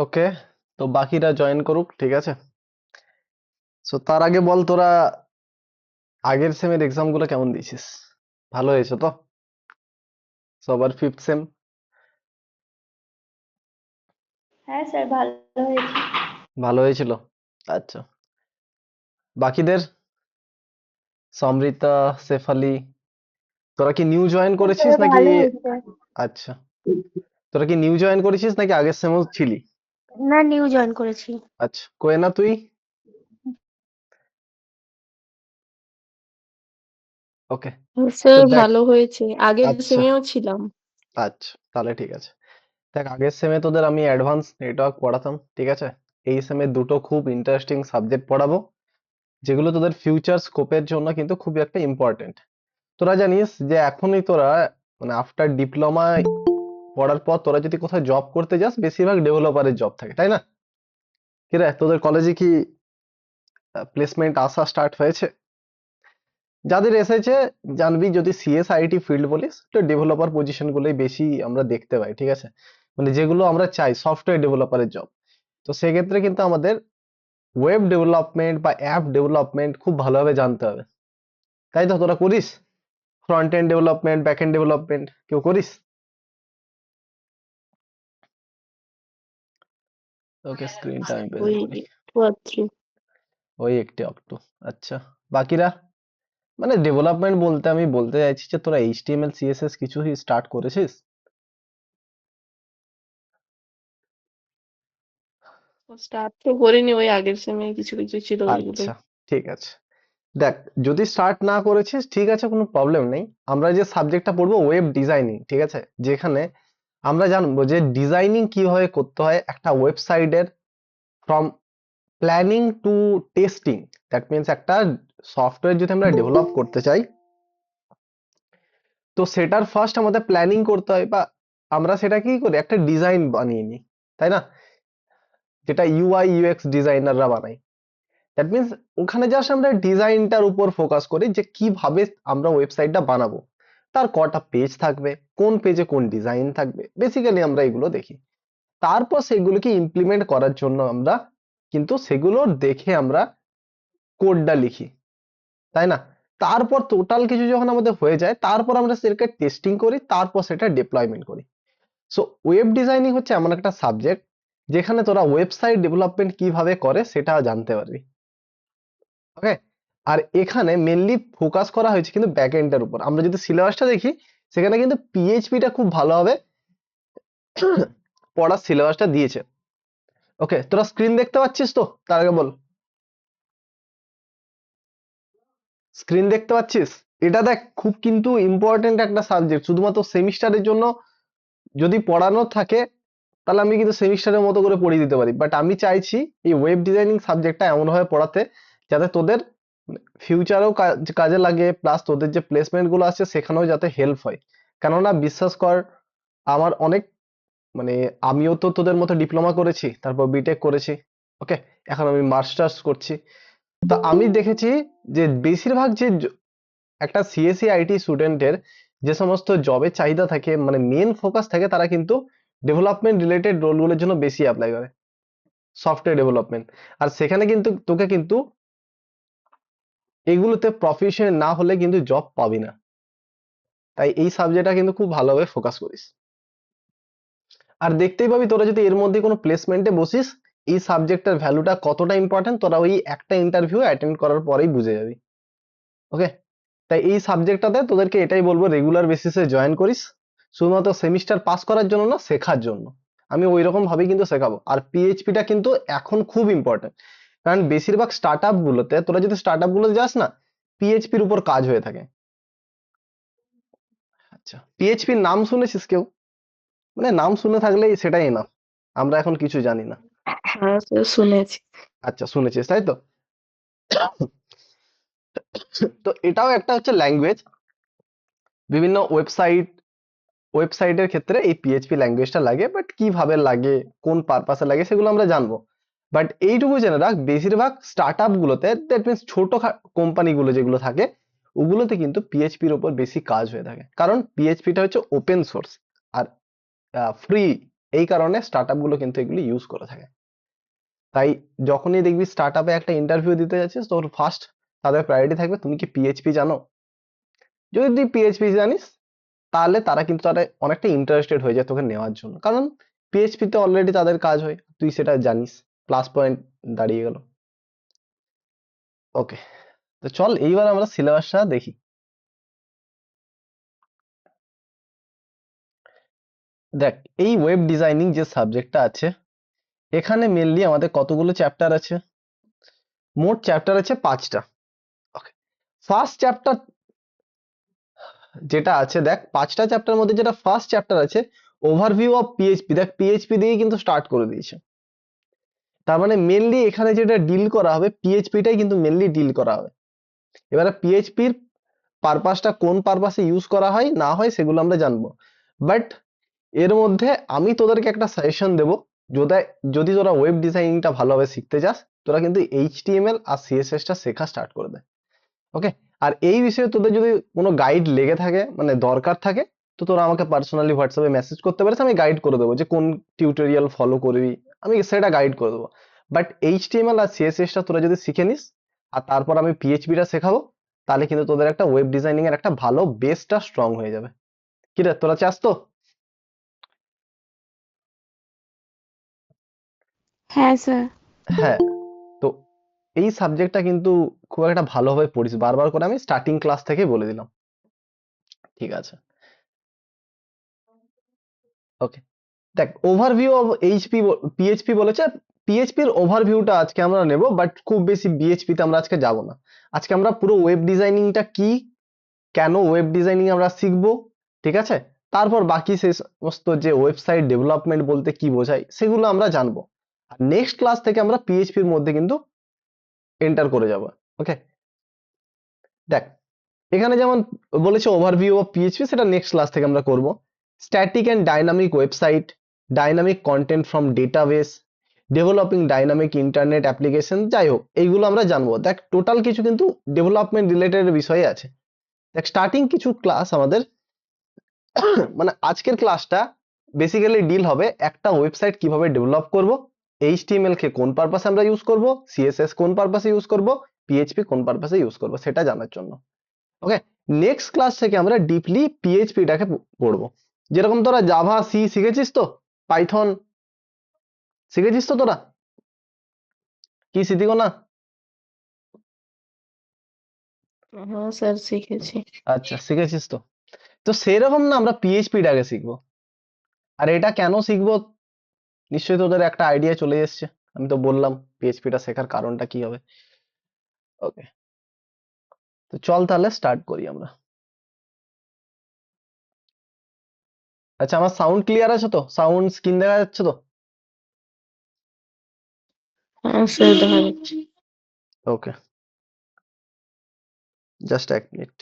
ওকে, তো বাকিরা জয়েন করুক, ঠিক আছে। সো তার আগে বল, তোরা আগের সেমের এক্সাম গুলো কেমন দিয়েছিস? ভালো হয়েছে তো সবার? ফিফথ সেম হ্যাঁ স্যার, ভালো হয়েছে। ভালো হয়েছিল? আচ্ছা, বাকিদের, সমৃতা, শেফালি, তোরা কি নিউ জয়েন হ্যাঁ করেছিস স্যার, নাকি? ভালো হয়েছে। আচ্ছা, তোরা কি নিউ জয়েন করেছিস নাকি আগের সেমও ছিলি? না, নিউ জয়েন করেছি। আচ্ছা, কোয়েনা তুই? ওকে, তো স্যার দেখ। ভালো হয়েছে, আগের আচ্ছা সেমেও ছিলাম। আচ্ছা, তাহলে ঠিক আছে। দেখ, আগের সেমে তোদের আমি অ্যাডভান্স নেটওয়ার্ক পড়াতাম, ঠিক আছে। এই সেমে দুটো খুব ইন্টারেস্টিং সাবজেক্ট পড়াবো, যেগুলো তোদের ফিউচার স্কোপের জন্য কিন্তু খুব একটা ইম্পর্টেন্ট। তোরা জানিস যে এখনই তোরা, মানে আফটার ডিপ্লোমা পড়ার পর তোরা যদি কোথাও জব করতে যাস, বেশিরভাগ ডেভেলপারের জব থাকে, তাই না? কি রে, তোদের কলেজে কি প্লেসমেন্ট আসা স্টার্ট হয়েছে? যাদের এসেছে, জানবি যদি সিএসআইটি ফিল্ড বলিস, তো ডেভেলপার পজিশন গুলোই বেশি আমরা দেখতে পাই, ঠিক আছে। মানে যেগুলো আমরা চাই, সফটওয়্যার ডেভেলপারের জব। তো সেক্ষেত্রে কিন্তু আমাদের ওয়েব ডেভেলপমেন্ট বা অ্যাপ ডেভেলপমেন্ট খুব ভালোভাবে জানতে হবে, তাই তো? তোরা করিস front end development, back end development, কেউ করিস? ওকে, স্ক্রিনটা আমি ওই প্রেজেন্ট করি। একটু আধটু। ওই একটি অক্টো। আচ্ছা, বাকিরা, মানে ডেভেলপমেন্ট বলতে আমি বলতে চাইছি যে তোরা এইচটিএমএল সিএসএস কিছু স্টার্ট করেছিস? স্টার্ট তো করিনি, ওই আগের সেমে কিছু কিছু ছিল ওইগুলোই। আচ্ছা, ঠিক আছে। দেখ, যদি স্টার্ট না করেছিস, ঠিক আছে, কোনো প্রবলেম নেই। আমরা যে সাবজেক্টটা পড়বো ওয়েব ডিজাইনিং, ঠিক আছে, যেখানে আমরা জানবো যে ডিজাইনিং কিভাবে করতে হয় একটা ওয়েবসাইটের, from planning to testing. That means একটা সফটওয়্যার যদি আমরা ডেভেলপ করতে চাই, তো সেটার ফার্স্ট আমাদের প্ল্যানিং করতে হয়, বা আমরা সেটা কি করি, একটা ডিজাইন বানিয়ে নিই, তাই না? যেটা ইউআই ইউএক্স ডিজাইনাররা বানায়। দ্যাট মিনস ওখানে জাস্ট আমরা ডিজাইনটার উপর ফোকাস করি যে কিভাবে আমরা ওয়েবসাইটটা বানাবো, তার কটা পেজ থাকবে, কোন পেজে কোন ডিজাইন থাকবে, বেসিক্যালি আমরা এগুলো দেখি। তারপর সেগুলোকে ইমপ্লিমেন্ট করার জন্য আমরা কিন্তু সেগুলো দেখে আমরা কোডটা লিখি, তাই না? তারপর টোটাল কিছু যখন আমাদের হয়ে যায়, তারপর আমরা সেটাকে টেস্টিং করি, তারপর সেটা ডিপ্লয়মেন্ট করি। সো ওয়েব ডিজাইনিং হচ্ছে এমন একটা সাবজেক্ট যেখানে তোরা ওয়েবসাইট ডেভেলপমেন্ট কিভাবে করে সেটা জানতে পারবি, ওকে। আর এখানে মেনলি ফোকাস করা হয়েছে কিন্তু ব্যাক এন্ডের উপর। আমরা যদি সিলেবাসটা দেখি, সেখানে কিন্তু পিএইচপিটা খুব ভালোভাবে পড়ার সিলেবাসটা দিয়েছে। ওকে, তোরা স্ক্রিন দেখতে পাচ্ছিস তো? তার আগে বল, স্ক্রিন দেখতে পাচ্ছিস? এটা দেখ, খুব কিন্তু ইম্পর্টেন্ট একটা সাবজেক্ট, শুধুমাত্র সেমিস্টারের জন্য যদি পড়ানো থাকে, তাহলে আমি কিন্তু সেমিস্টারের মতো করে পড়িয়ে দিতে পারি, বাট আমি চাইছি এই ওয়েব ডিজাইনিং সাবজেক্টটা এমনভাবে পড়াতে যাতে তোদের ফিউচারেও কাজে লাগে, প্লাস তোদের যে প্লেসমেন্ট গুলো আছে সেখানেও যাতে হেল্প হয়। কেননা বিশ্বাস কর, আমার অনেক, মানে আমিও তো তোদের মতো ডিপ্লোমা করেছি, তারপর বিটেক করেছি, ওকে, এখন আমি মাস্টার্স করছি। তো আমি দেখেছি যে বেশিরভাগ যে একটা সিএসসি আইটি স্টুডেন্টের যে সমস্ত জবের চাহিদা থাকে, মানে মেন ফোকাস থাকে, তারা কিন্তু ডেভেলপমেন্ট রিলেটেড রোলগুলোর জন্য বেশি অ্যাপ্লাই করে, সফটওয়্যার ডেভেলপমেন্ট। আর সেখানে কিন্তু তোকে কিন্তু এগুলোতে প্রফিশিয়েন্ট না হলে কিন্তু জব পাবি না। তাই এই সাবজেক্টটা কিন্তু খুব ভালোভাবে ফোকাস করিস। আর দেখতেই পাবি তোরা যদি এর মধ্যে কোনো প্লেসমেন্টে বসিস, এই সাবজেক্টের ভ্যালুটা কতটা ইম্পর্টেন্ট তোরা ওই একটা ইন্টারভিউ অ্যাটেন্ড করার পরেই বুঝে যাবি, ওকে। তাই এই সাবজেক্টটাতে তোদেরকে এটাই বলবো, রেগুলার বেসিসে জয়েন করিস, শুধুমাত্র সেমিস্টার পাস করার জন্য না, শেখার জন্য। আমি ওই রকম ভাবেই কিন্তু শেখাবো। আর পিএইচপিটা কিন্তু এখন খুব ইম্পর্টেন্ট, কারণ বেশিরভাগ স্টার্ট আপ গুলোতে, তোরা যদি স্টার্ট আপ গুলোতে যাস না, পিএইচপির উপর কাজ হয়ে থাকে। আচ্ছা, পিএইচপির নাম শুনেছিস কেউ? মানে নাম শুনে থাকলেই সেটাই না, আমরা এখন কিছু জানি না। হ্যাঁ স্যার, শুনেছি। আচ্ছা, শুনেছিস তাই তো। তো এটাও একটা হচ্ছে ল্যাঙ্গুয়েজ। বিভিন্ন ওয়েবসাইটের ক্ষেত্রে এই পিএইচপি ল্যাঙ্গুয়েজটা লাগে, বাট কিভাবে লাগে, কোন পারপাসে লাগে, সেগুলো আমরা জানবো। বাট এইটুকু জেনে রাখ, বেশিরভাগ স্টার্ট আপ গুলোতে, দ্যাট মিনস ছোট কোম্পানি গুলো যেগুলো থাকে, ওগুলোতে কিন্তু পিএইচপির উপর বেশি কাজ হয়ে থাকে, কারণ পিএইচপিটা হচ্ছে ওপেন সোর্স আর ফ্রি, এই কারণে স্টার্টআপ গুলো কিন্তু এগুলি ইউজ করে থাকে। তাই যখনই দেখবি স্টার্টআপে একটা ইন্টারভিউ দিতে যাচ্ছিস, তোর ফার্স্ট তাদের প্রায়োরিটি থাকবে তুমি কি পিএইচপি জানো। যদি তুই পিএইচপি জানিস তাহলে তারা অনেকটা ইন্টারেস্টেড হয়ে যায় তোকে নেওয়ার জন্য, কারণ পিএইচপি তে অলরেডি তাদের কাজ হয়, তুই সেটা জানিস, প্লাস পয়েন্ট দাঁড়িয়ে গেল। ওকে, তো চল এইবার আমরা সিলেবাসটা দেখি। দেখ, এই ওয়েব ডিজাইনিং যে সাবজেক্টটা আছে, এখানে মেনলি আমাদের কতগুলো চ্যাপ্টার আছে? মোট চ্যাপ্টার আছে 5টা। ওকে, ফার্স্ট চ্যাপ্টার যেটা আছে, দেখ 5টা চ্যাপ্টার মধ্যে যেটা ফার্স্ট চ্যাপ্টার আছে, ওভারভিউ অফ পিএইচপি, দেখ পিএইচপি দিয়েই কিন্তু স্টার্ট করে দিয়েছে। তার মানে মেনলি এখানে যেটা ডিল করা হবে, পিএইচপিটাই কিন্তু মেনলি ডিল করা হবে। এবারে পিএইচপির পারপাসটা কোন পারপাসে ইউজ করা হয় না হয় সেগুলো আমরা জানবো, বাট এর মধ্যে আমি তোদেরকে একটা সাজেশন দেবো। যদি যদি তোরা ওয়েব ডিজাইনিংটা ভালোভাবে শিখতে চাস, তোরা কিন্তু এইচটিএমএল আর সিএসএস টা শেখা স্টার্ট করে দে। ওকে, আর এই বিষয়ে তোদের যদি কোনো গাইড লেগে থাকে, মানে দরকার থাকে, তো তোরা আমাকে পার্সোনালি হোয়াটসঅ্যাপে মেসেজ করতে পারিস, আমি গাইড করে দেবো যে কোন টিউটোরিয়াল ফলো করবি, আমি সেটা গাইড করে দেবো। বাট এইচটিএমএল আর সিএসএস টা তোরা যদি শিখে নিস, আর তারপর আমি পিএইচপি টা শেখাবো, তাহলে কিন্তু তোদের একটা ওয়েব ডিজাইনিং এর একটা ভালো বেসটা স্ট্রং হয়ে যাবে। কি রে, তোরা চাস তো? হ্যাঁ স্যার। হ্যাঁ, তো এই সাবজেক্টটা কিন্তু খুব একটা ভালোভাবে পড়িস, বারবার করে আমি স্টার্টিং ক্লাস থেকেই বলে দিলাম। ঠিক আছে, ওকে। দেখ, ওভারভিউ অফ পিএইচপি বলেছে, পিএইচপির ওভারভিউটা আজকে আমরা নেব, বাট খুব বেশি বিএইচপি তে আমরা আজকে যাব না। আজকে আমরা পুরো ওয়েব ডিজাইনিংটা কি, কেন ওয়েব ডিজাইনিং আমরা শিখবো, ঠিক আছে, তারপর বাকি সেই সমস্ত যে ওয়েবসাইট ডেভেলপমেন্ট বলতে কি বোঝায় সেগুলো আমরা জানবো। আর নেক্সট ক্লাস থেকে আমরা পিএইচপির মধ্যে কিন্তু এন্টার করে যাব। ওকে, দেখ এখানে যেমন বলেছে ওভারভিউ অফ পিএইচপি, সেটা নেক্সট ক্লাস থেকে আমরা করব। Static and dynamic website, dynamic content from database, developing dynamic internet application, যাই হোক এইগুলো আমরা জানবো। দেখ টোটাল কিছু কিন্তু ডেভেলপমেন্ট রিলেটেড বিষয়ে আছে। দেখ স্টার্টিং কিছু ক্লাস আমাদের মানে আজকের ক্লাসটা বেসিক্যালি ডিল হবে একটা ওয়েবসাইট কিভাবে ডেভেলপ করব, এইচটিএমএল কে কোন পারপাসে আমরা ইউজ করব, সিএসএস কোন পারপাসে ইউজ করব, পিএইচপি কোন পারপাসে ইউজ করব, সেটা জানার জন্য। ওকে, নেক্সট ক্লাস থেকে আমরা ডিপলি পিএইচপি টাকে পড়বো। যেরকম তোরা জাভা সি শিখেছিস তো, পাইথন শিখেছিস তো তোরা, কি শিখিও না? হ্যাঁ স্যার শিখেছি। আচ্ছা, শিখেছিস তো। তো সেরকম না, আমরা পিএইচপি টাকে শিখবো। আর এটা কেন শিখবো, নিশ্চয়ই তোদের একটা আইডিয়া চলে এসেছে। আমি তো বললাম পিএইচপি টা শেখার কারণটা কি হবে। ওকে, তো চল তাহলে স্টার্ট করি আমরা। আচ্ছা, আমার সাউন্ড ক্লিয়ার আছে তো? সাউন্ড স্ক্রিন দেখা যাচ্ছে তো? হ্যাঁ স্যার দেখা যাচ্ছে। ওকে, জাস্ট এক মিনিট।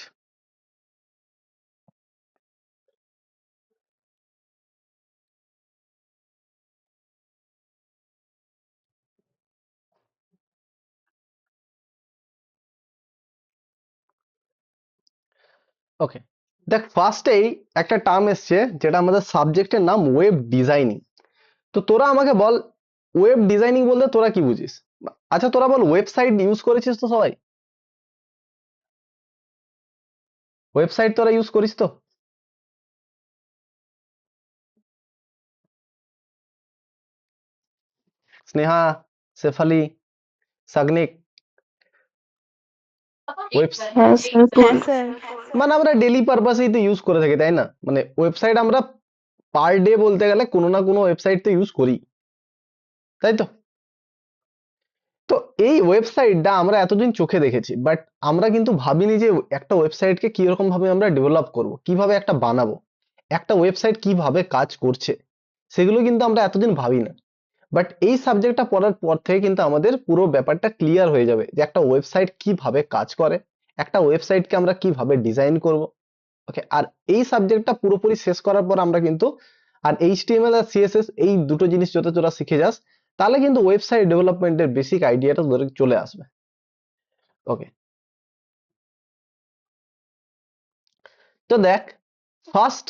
ওকে, দেখ ফার্স্টেই একটা টার্ম এসছে যেটা আমাদের সাবজেক্টের নাম ওয়েব ডিজাইনিং। তো তোরা আমাকে বল, ওয়েব ডিজাইনিং বলতে তোরা কি বুঝিস? আচ্ছা তোরা বল, ওয়েবসাইট ইউজ করেছিস তো সবাই? ওয়েবসাইট তোরা ইউজ করিস তো? স্নেহা, শেফালি, সাগনিক, ওয়েবসাইট হ্যাঁ স্যার হ্যাঁ স্যার। মানে আমরা ডেইলি পারপাসেই তো ইউজ করে থাকি, তাই না? মানে ওয়েবসাইট আমরা পার ডে বলতে গেলে কোনো না কোনো ওয়েবসাইট তো ইউজ করি, তাই তো? তো এই ওয়েবসাইটটা আমরা এতদিন চোখে দেখেছি, বাট আমরা কিন্তু ভাবিনি যে একটা ওয়েবসাইটকে কি রকম ভাবে আমরা ডেভেলপ করব, কিভাবে একটা বানাবো, একটা ওয়েবসাইট কিভাবে কাজ করছে, সেগুলো কিন্তু আমরা এতদিন ভাবি না। বাট এই সাবজেক্টটা পড়ার পর থেকে কিন্তু আমাদের পুরো ব্যাপারটা ক্লিয়ার হয়ে যাবে যে একটা ওয়েবসাইট কিভাবে কাজ করে, একটা ওয়েবসাইটকে আমরা কিভাবে ডিজাইন করব। ওকে, আর এই সাবজেক্টটা পুরোপুরি শেষ করার পর আমরা কিন্তু, আর এইচটিএমএল আর সিএসএস এই দুটো জিনিস যত তোরা শিখে যাস, তাহলে কিন্তু ওয়েবসাইট ডেভেলপমেন্টের বেসিক আইডিয়াটা তোদের চলে আসবে। ওকে, তো দেখ ফার্স্ট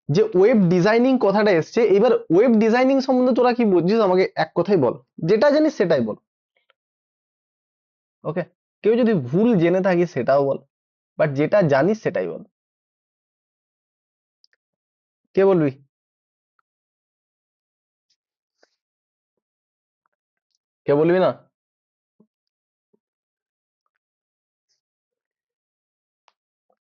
যে ওয়েব ডিজাইনিং কথাটা এসছে, এবার ওয়েব ডিজাইনিং সম্বন্ধে তোরা কি বুঝছিস আমাকে এক কথাই বল, যেটা জানিস সেটাই বল। ওকে, কেউ যদি ভুল জেনে থাকিস সেটাও বল, বাট যেটা জানিস সেটাই বল। কে বলবি? কে বলবি না?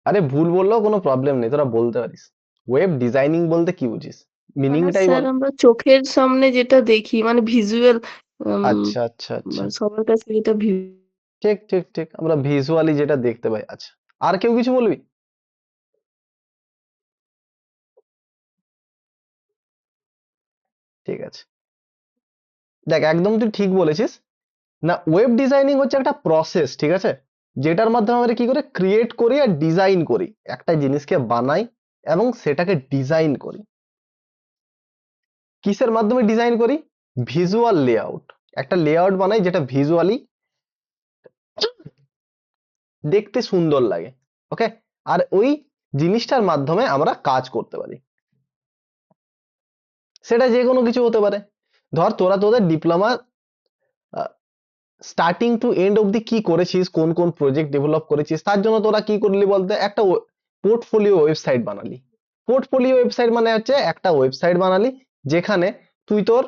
আরে ভুল বললেও কোনো প্রবলেম নেই, তোরা বলতে পারিস। ওয়েব ডিজাইনিং বলতে কি বুঝিস, মানে মিনিংটাই স্যার বল। আমরা চোখের সামনে যেটা দেখি মানে ভিজুয়াল, আচ্ছা আচ্ছা আচ্ছা, মানে সবার কাছে যেটা ঠিক ঠিক ঠিক, আমরা ভিজুয়ালি যেটা দেখতে পাই। আচ্ছা, আর কেউ কিছু বলবি? ঠিক আছে, দেখ একদম তুই ঠিক বলেছিস। না, ওয়েব ডিজাইনিং হচ্ছে একটা প্রসেস, ঠিক আছে, যেটার মাধ্যমে আমরা কি করে ক্রিয়েট করি আর ডিজাইন করি, একটা জিনিসকে বানাই এবং সেটাকে ডিজাইন করি। কিসের মাধ্যমে ডিজাইন করি? Visual layout. একটা লেআউট বানাই যেটা ভিজুয়ালি দেখতে সুন্দর লাগে। ওকে, আর ওই জিনিসটার মাধ্যমে আমরা কাজ করতে পারি। সেটা যে কোনো কিছু হতে পারে। ধর তোরা তোদের ডিপ্লোমা স্টার্টিং টু এন্ড অব্দি কি করেছিস, কোন কোন প্রজেক্ট ডেভেলপ করেছিস, তার জন্য তোরা কি করলি বলতে, একটা পোর্টফোলিও ওয়েবসাইট বানালি। পোর্টফোলিও ওয়েবসাইট মানে হচ্ছে একটা ওয়েবসাইট বানালি যেখানে তুই তোর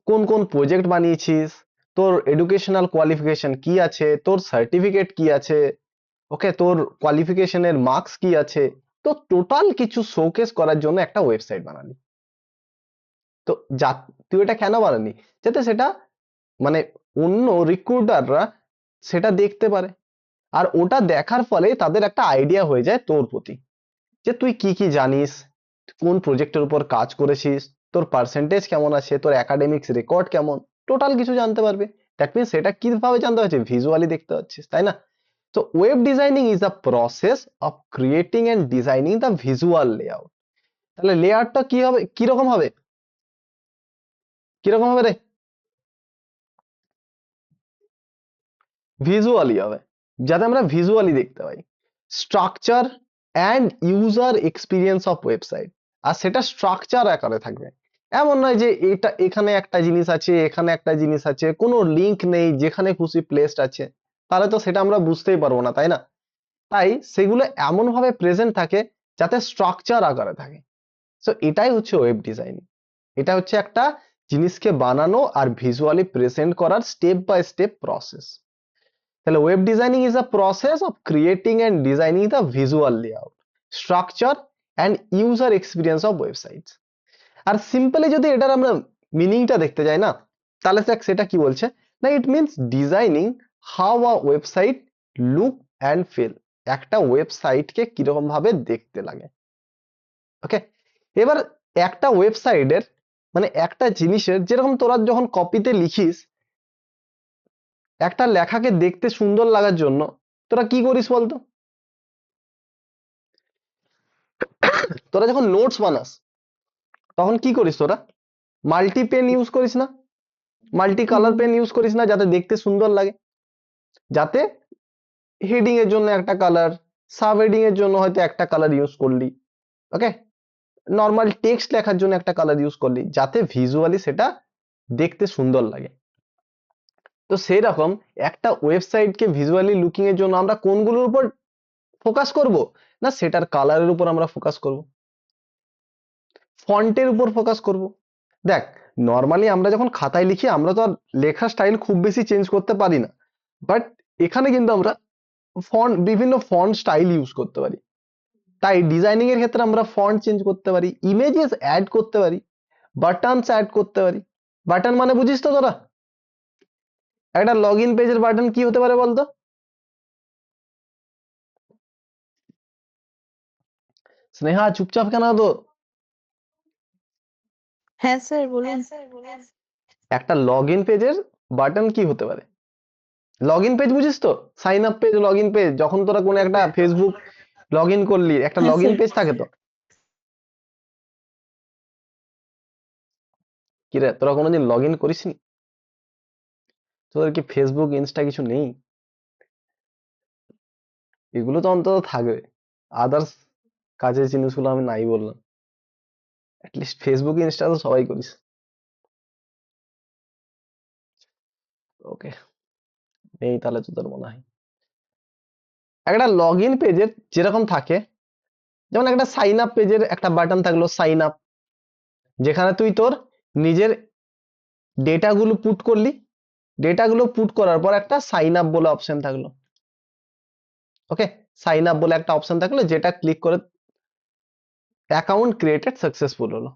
কোন কোন প্রজেক্ট বানিয়েছিস, তোর এডুকেশনাল কোয়ালিফিকেশন কি আছে, তোর সার্টিফিকেট কি আছে, ওকে, তোর কোয়ালিফিকেশনের মার্কস কি আছে, তো টোটাল কিছু শোকেস করার জন্য একটা ওয়েবসাইট বানালি। তো যা, তুই এটা কেন বানালি? যাতে সেটা মানে অন্য রিক্রুটাররা সেটা দেখতে পারে, আর ওটা দেখার ফলে তাদের একটা আইডিয়া হয়ে যায় তোর প্রতি, যে তুই কি কি জানিস, কোন প্রজেক্টের উপর কাজ করেছিস, তোর পার্সেন্টেজ কেমন আছে, তোর একাডেমিক্স রেকর্ড কেমন, টোটাল কিছু জানতে পারবে। দ্যাট মিনস সেটা কিভাবে জানতে পারছিস, ভিজুয়ালি দেখতে পাচ্ছিস, তাই না? তো web designing is the process of creating and designing the visual layout. তাহলে লেআউটটা কি হবে, কিরকম হবে, কিরকম হবে রে? ভিজুয়ালি হবে, যাতে আমরা ভিজুয়ালি দেখতে পাই। Structure and user experience of website, আর সেটা স্ট্রাকচার আকারে থাকবে। এমন নয় যে এটা এখানে একটা জিনিস আছে, এখানে একটা জিনিস আছে, কোনো লিংক নেই, যেখানে খুশি প্লেসড আছে, তাহলে তো সেটা আমরা বুঝতেই পারবো না, তাই না? তাই সেগুলো এমন ভাবে প্রেজেন্ট থাকে যাতে স্ট্রাকচার আকারে থাকে। সো এটাই হচ্ছে ওয়েব ডিজাইনিং। এটা হচ্ছে একটা জিনিসকে বানানো আর ভিজুয়ালি প্রেজেন্ট করার স্টেপ বাই স্টেপ প্রসেস। তাহলে web designing is a process of creating and designing the visual layout, structure and user experience of websites. আর সিম্পলি যদি এটার আমরা মিনিংটা দেখতে যাই না, তাহলে দেখ সেটা কি বলছে, না it means designing how a website look and feel, একটা ওয়েবসাইটকে কিরকম ভাবে দেখতে লাগে। ওকে, এবার একটা ওয়েবসাইটের মানে একটা জিনিসের, যেরকম তোরা যখন কপিতে লিখিস একটা লেখাকে দেখতে সুন্দর লাগার জন্য, তোরা কি করিস বলতো? তোরা যখন নোটস বানাস তখন কি করিস তোরা? মাল্টি পেন ইউজ করিস না, মাল্টি কালার পেন ইউজ করিস না, যাতে দেখতে সুন্দর লাগে, যাতে হেডিং এর জন্য একটা কালার, সাব হেডিং এর জন্য হয়তো একটা কালার ইউজ করলি, ওকে, নর্মাল টেক্সট লেখার জন্য একটা কালার ইউজ করলি, যাতে ভিজুয়ালি সেটা দেখতে সুন্দর লাগে। তো সেই রকম একটা ওয়েবসাইটকে ভিজুয়ালি লুকিং এর জন্য আমরা কোনগুলোর উপর ফোকাস করব, না সেটার কালারের উপর আমরা ফোকাস করব, ফন্টের উপর ফোকাস করব। দেখ, নর্মালি আমরা যখন খাতায় লিখি আমরা তো আর লেখার স্টাইল খুব বেশি চেঞ্জ করতে পারি না, বাট এখানে কিন্তু আমরা বিভিন্ন ফন্ট স্টাইল ইউজ করতে পারি। তাই ডিজাইনিং এর ক্ষেত্রে আমরা ফন্ট চেঞ্জ করতে পারি, ইমেজেস অ্যাড করতে পারি, বাটনস অ্যাড করতে পারি। বাটন মানে বুঝিস তো তোরা? একটা লগ ইন পেজের বাটন কি হতে পারে বলতো? স্নেহা চুপচাপ কেন তো? হ্যাঁ স্যার বলুন। একটা লগ ইন পেজের বাটন কি হতে পারে? লগ ইন পেজ বুঝিস তো, sign up page, log in page, যখন তোরা কোন একটা ফেসবুক লগ ইন করলি একটা হ্যাঁ লগ ইন স্যার। পেজ থাকে তো। কি রে, তোরা কোনোদিন লগ ইন করিসনি? তোদের কি ফেসবুক ইনস্টা কিছু নেই? এগুলো তো অন্তত থাকবে, আদার্স কাজের জিনিসগুলো আমি নাই বললাম, অ্যাটলিস্ট ফেসবুক ইনস্টা তো সবাই করিস। ওকে, নেই তাহলে তোদের মনে হয়। একটা লগ ইন পেজের যেরকম থাকে, যেমন একটা সাইন আপ পেজের একটা বাটন থাকলো সাইন আপ, যেখানে তুই তোর নিজের ডেটাগুলো পুট করলি, ডেটাগুলো পুট করার পর একটা সাইন আপ বলে অপশন থাকলো। ওকে, সাইন আপ বলে একটা অপশন থাকলো, যেটা ক্লিক করে অ্যাকাউন্ট ক্রিয়েটেড সাকসেসফুল হলো।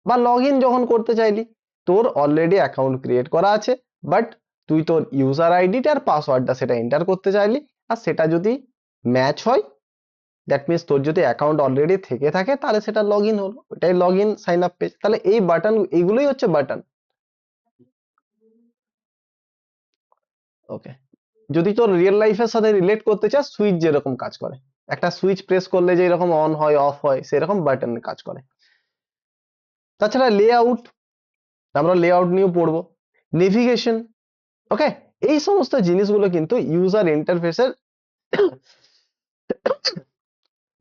বা লগ ইন যখন করতে চাইলি, তোর অলরেডি অ্যাকাউন্ট ক্রিয়েট করা আছে, বাট তুই তোর ইউজার আইডিটা আর পাসওয়ার্ডটা সেটা এন্টার করতে চাইলি, আর সেটা যদি ম্যাচ হয়, দ্যাট মিনস তোর যদি অ্যাকাউন্ট অলরেডি থেকে থাকে, তাহলে সেটা লগ ইন হলো, ওটাই log in sign up page. তাহলে এই বাটন, এইগুলোই হচ্ছে বাটন। ওকে, যদি তোর রিয়েল লাইফের সাথে রিলেট করতে চাস, সুইচ যেরকম কাজ করে, একটা সুইচ প্রেস করলে যে এরকম অন হয় অফ হয়, সেরকম বাটন কাজ করে। তাছাড়া লেআউট, আমরা লেআউট নিয়েও পড়বো, নেভিগেশন। ওকে, এই সমস্ত জিনিসগুলো কিন্তু ইউজার ইন্টারফেসের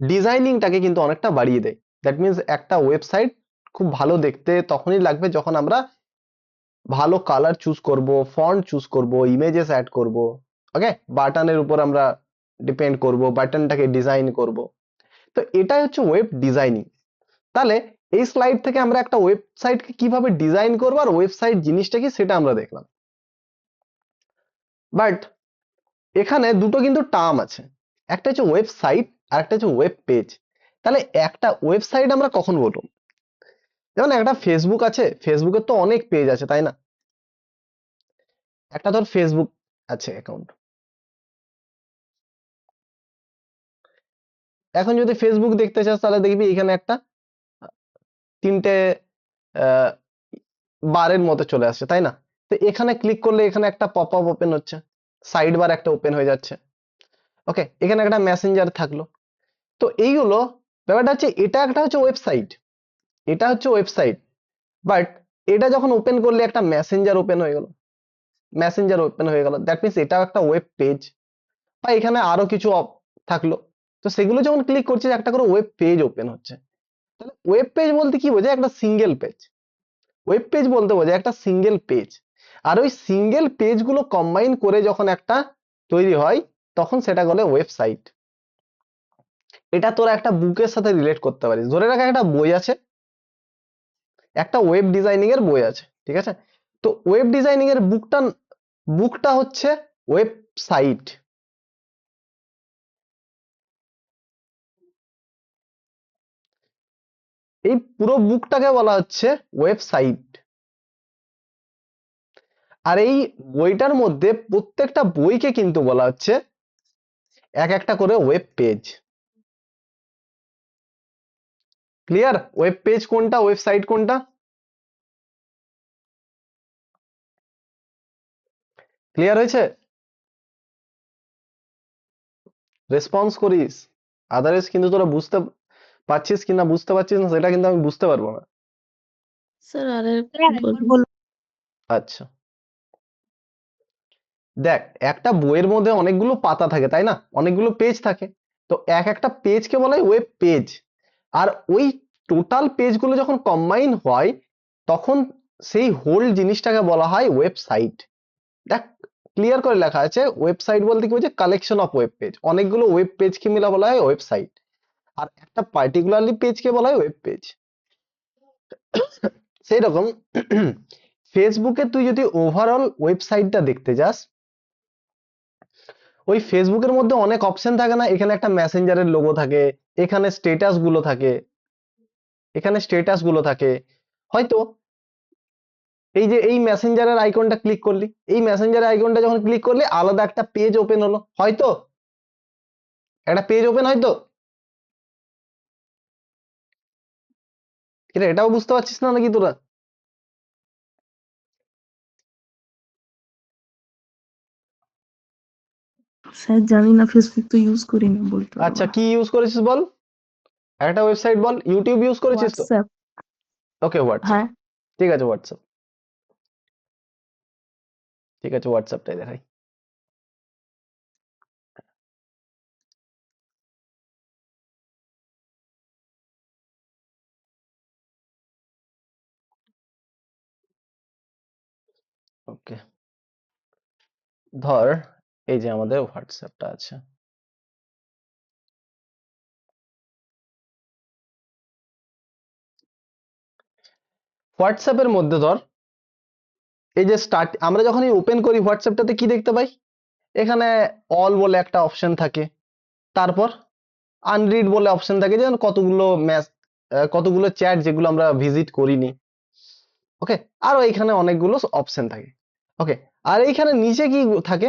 ডিজাইনিংটাকে কিন্তু অনেকটা বাড়িয়ে দেয়। দ্যাট মিনস একটা ওয়েবসাইট খুব ভালো দেখতে তখনই লাগবে যখন আমরা ভালো কালার চুজ করব, ফন্ট চুজ করব, ইমেজেস অ্যাড করব। ওকে, বাটনের উপর আমরা ডিপেন্ড করব, বাটনটাকে ডিজাইন করব। তো এটাই হচ্ছে ওয়েব ডিজাইনিং। তাহলে এই স্লাইড থেকে আমরা একটা ওয়েবসাইটকে কিভাবে ডিজাইন করবো আর ওয়েবসাইট জিনিসটা কি সেটা আমরা দেখলাম। বাট এখানে দুটো কিন্তু টার্ম আছে, একটা হচ্ছে ওয়েবসাইট আর একটা হচ্ছে ওয়েব পেজ। তাহলে একটা ওয়েবসাইট আমরা কখন বলবো? যেমন একটা ফেসবুক আছে, ফেসবুকের তো অনেক পেজ আছে তাই না? একটা ধর ফেসবুক আছে অ্যাকাউন্ট, এখন যদি ফেসবুক দেখতে চাস তাহলে দেখবি এখানে একটা তিনটে বারের মতো চলে আসছে তাই না? তো এখানে ক্লিক করলে এখানে একটা পপ আপ ওপেন হচ্ছে, সাইড বার একটা ওপেন হয়ে যাচ্ছে। ওকে, এখানে একটা মেসেঞ্জার থাকলো। তো এইগুলো ব্যাপারটা হচ্ছে, এটা একটা হচ্ছে ওয়েবসাইট, এটা হচ্ছে ওয়েবসাইট। বাট এটা যখন ওপেন করলে একটা মেসেঞ্জার ওপেন হয়ে গেল, মেসেঞ্জার ওপেন হয়ে গেল, দ্যাট মিনস এটাও একটা ওয়েব পেজ। বা এখানে আরো কিছু থাকলো, তো সেগুলো যখন ক্লিক করছি একটা করে ওয়েব পেজ ওপেন হচ্ছে। তাহলে ওয়েব পেজ বলতে কি বোঝায়? একটা সিঙ্গেল পেজ। ওয়েব পেজ বলতে বোঝায় একটা সিঙ্গেল পেজ। আর ওই সিঙ্গেল পেজ গুলো কম্বাইন করে যখন একটা তৈরি হয়, তখন সেটা বলে ওয়েবসাইট। এটা তোরা একটা বুকের সাথে রিলেট করতে পারিস। ধরে রাখ একটা বই আছে, একটা ওয়েব ডিজাইনিং এর বই আছে, ঠিক আছে? তো ওয়েব ডিজাইনিং এর বুকটা হচ্ছে ওয়েবসাইট। এই পুরো বুকটাকে বলা হচ্ছে ওয়েবসাইট। আর এই বইটার মধ্যে প্রত্যেকটা বইকে কিন্তু বলা হচ্ছে এক একটা করে web page. Clear? Web page কোনটা, ওয়েবসাইট কোনটা? ক্লিয়ার হয়েছে? রেসপন্স করিস, আদারওয়াইজ কিন্তু তোরা বুঝতে পারছিস কিনা বুঝতে পারছিস না সেটা কিন্তু আমি বুঝতে পারবো না। স্যার আরেকবার বলুন। আচ্ছা, দেখ একটা বইয়ের মধ্যে অনেকগুলো পাতা থাকে তাই না, অনেকগুলো পেজ থাকে। তো এক একটা পেজকে বলা হয় ওয়েব পেজ। আর ওই টোটাল পেজগুলো যখন কম্বাইন হয়, তখন সেই হোল জিনিসটাকে বলা হয় ওয়েবসাইট। দেখ, ক্লিয়ার করে লেখা আছে, ওয়েবসাইট বলতে কি হচ্ছে কালেকশন অফ ওয়েব পেজ, অনেকগুলো ওয়েব পেজকে মিলা বলা হয় ওয়েবসাইট। আর একটা পার্টিকুলারলি পেজকে বলা হয় ওয়েব পেজ। সেই রকম ফেসবুকে তুই যদি ওভারঅল ওয়েবসাইটটা দেখতে যাস, ওই ফেসবুকের মধ্যে অনেক অপশন থাকে না, এখানে একটা মেসেঞ্জারের লোগো থাকে, এখানে স্ট্যাটাস গুলো থাকে, এখানে স্ট্যাটাস গুলো থাকে। হয়তো এই যে এই মেসেঞ্জারের আইকনটা ক্লিক করলি, এই মেসেঞ্জারের আইকনটা যখন ক্লিক করলি আলাদা একটা পেজ ওপেন হলো, হয়তো একটা পেজ ওপেন হয়তো। এটাও বুঝতে পারছিস না নাকি তোরা? স্যার জানি না, ফেসবুক তো ইউজ করি না, বলতে পারবো আচ্ছা, না। কি ইউজ করেছিস বল, একটা ওয়েবসাইট বল। ইউটিউব ইউজ করেছিস তো? হোয়াটসঅ্যাপ। ওকে, হোয়াটসঅ্যাপ। হ্যাঁ। ঠিক আছে, হোয়াটসঅ্যাপ। ঠিক আছে, হোয়াটসঅ্যাপটাই দেখাই। ওকে, ধর এই যে আমাদের হোয়াটসঅ্যাপটা আছে, হোয়াটসঅ্যাপের মধ্যে ধর এই যে স্টার্ট, আমরা যখনই ওপেন করি হোয়াটসঅ্যাপটাতে কি দেখতে পাই, এখানে অল বলে একটা অপশন থাকে, তারপর আনরিড বলে অপশন থাকে, যেমন কতগুলো কতগুলো চ্যাট যেগুলো আমরা ভিজিট করিনি। ওকে, আরো এখানে অনেকগুলো অপশন থাকে। ওকে, আর এইখানে নিচে কি থাকে,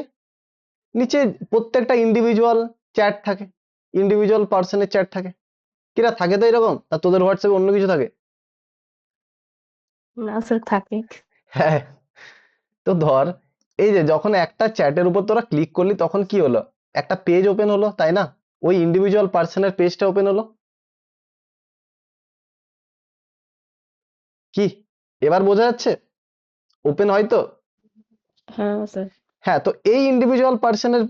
নিচে প্রত্যেকটা ইন্ডিভিজুয়াল চ্যাট থাকে, ইন্ডিভিজুয়াল পার্সনের চ্যাট থাকে। কিরা থাকে তো এরকম, আর তোদের হোয়াটসঅ্যাপে অন্য কিছু থাকে? না স্যার থাকে। হ্যাঁ, তো ধর এই যে যখন একটা চ্যাটের উপর তোরা ক্লিক করলি তখন কি হলো, একটা পেজ ওপেন হলো, তাই না? ওই ইন্ডিভিজুয়াল পার্সনের পেজটা ওপেন হলো। কি এবার বোঝা যাচ্ছে? ওপেন হয় তো? হ্যাঁ স্যার। হ্যাঁ, তো এই ইন্ডিভিজুয়াল পার্সনের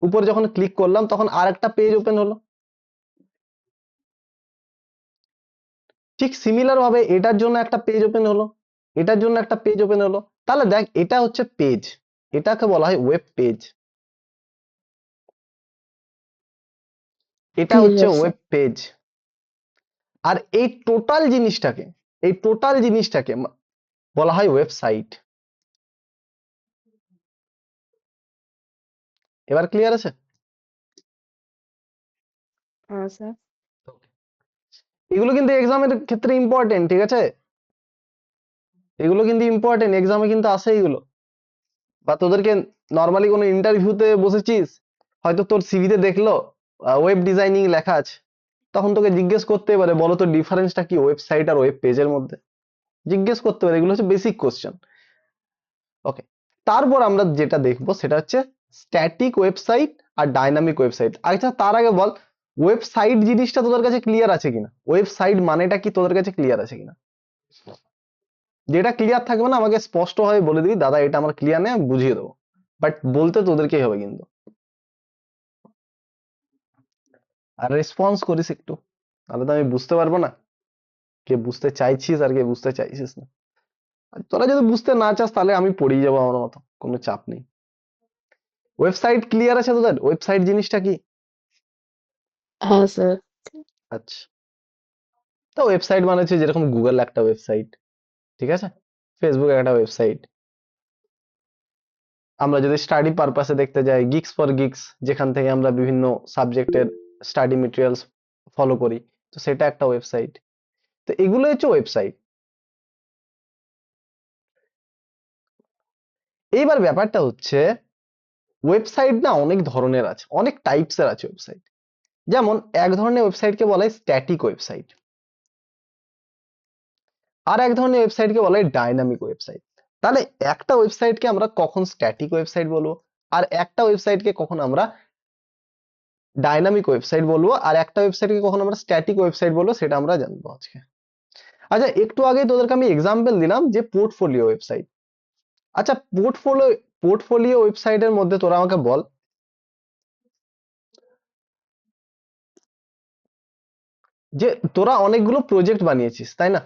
উপর যখন ক্লিক করলাম তখন আর একটা পেজ ওপেন হলো। ঠিক সিমিলার ভাবে এটার জন্য একটা পেজ ওপেন হলো, এটার জন্য একটা পেজ ওপেন হলো। তাহলে দেখ, এটা হচ্ছে পেজ, এটাকে বলা হয় ওয়েব পেজ। এটা ঠিক হচ্ছে আছে। Web page. আর এই টোটাল জিনিসটাকে বলা হয় ওয়েবসাইট। এবার ক্লিয়ার আছে? হ্যাঁ স্যার। এগুলো কিন্তু এক্সামের ক্ষেত্রে ইম্পর্টেন্ট, ঠিক আছে? এগুলো কিন্তু ইম্পর্টেন্ট, এক্সামে কিন্তু আসে এগুলো। বা তোদেরকে নর্মালি কোনো ইন্টারভিউতে বসেছিস, হয়তো তোর সিভিতে দেখলো ওয়েব ডিজাইনিং লেখা আছে, তখন তোকে জিজ্ঞেস করতে পারে বলো তো ডিফারেন্সটা কি ওয়েবসাইট আর ওয়েব পেজের মধ্যে, জিজ্ঞেস করতে পারে। এগুলো হচ্ছে বেসিক কোশ্চেন। ওকে, তারপর আমরা যেটা দেখবো সেটা হচ্ছে স্ট্যাটিক ওয়েবসাইট আর ডাইনামিক ওয়েবসাইট। আচ্ছা, তার আগে বল ওয়েবসাইট জিনিসটা তোদের কাছে ক্লিয়ার আছে কিনা, ওয়েবসাইট মানেটা কি তোদের কাছে ক্লিয়ার আছে কিনা? যেটা ক্লিয়ার থাকবে না আমাকে স্পষ্ট ভাবে বলে দিবি, দাদা এটা আমার ক্লিয়ার নেই, আমি বুঝিয়ে দেবো। বাট বলতে তোদেরকেই হবে কিন্তু। আর রেসপন্স করিস একটু, তাহলে তো আমি বুঝতে পারবো না কে বুঝতে চাইছিস আর কে বুঝতে চাইছিস না। আর তোরা যদি বুঝতে না চাস তাহলে আমি পড়িয়ে যাবো আমার মতো, কোনো চাপ নেই। ওয়েবসাইট ক্লিয়ার আছে তোদের, ওয়েবসাইট জিনিসটা কি? হ্যাঁ স্যার। আচ্ছা, তো ওয়েবসাইট মানে হচ্ছে যেরকম গুগল একটা ওয়েবসাইট, ঠিক আছে, ফেসবুক একটা ওয়েবসাইট। আমরা যদি স্টাডি পারপাসে দেখতে যাই, গিকস ফর গিকস, যেখান থেকে আমরা বিভিন্ন সাবজেক্টের স্টাডি মেটেরিয়ালস ফলো করি, তো সেটা একটা ওয়েবসাইট। তো এগুলো হচ্ছে ওয়েবসাইট। এইবার ব্যাপারটা হচ্ছে ওয়েবসাইট না অনেক ধরনের আছে, অনেক টাইপস এর আছে ওয়েবসাইট। যেমন এক ধরনের ওয়েবসাইটকে বলা হয় স্ট্যাটিক ওয়েবসাইট, আর এক ধরনের ওয়েবসাইটকে বলা হয় ডাইনামিক ওয়েবসাইট। তাহলে একটা ওয়েবসাইটকে আমরা কখন স্ট্যাটিক ওয়েবসাইট বলবো, আর একটা ওয়েবসাইটকে কখন আমরা ডাইনামিক ওয়েবসাইট বলবো, আর একটা ওয়েবসাইটকে কখন আমরা স্ট্যাটিক ওয়েবসাইট বলবো, সেটা আমরা জানবো আজকে। আচ্ছা, একটু আগে তোদেরকে আমি এক্সাম্পল দিলাম যে পোর্টফোলিও ওয়েবসাইট। আচ্ছা, পোর্টফোলিও ওয়েবসাইটের মধ্যে তোরা আমাকে বল যে তোরা অনেকগুলো প্রজেক্ট বানিয়েছিস, তাই না?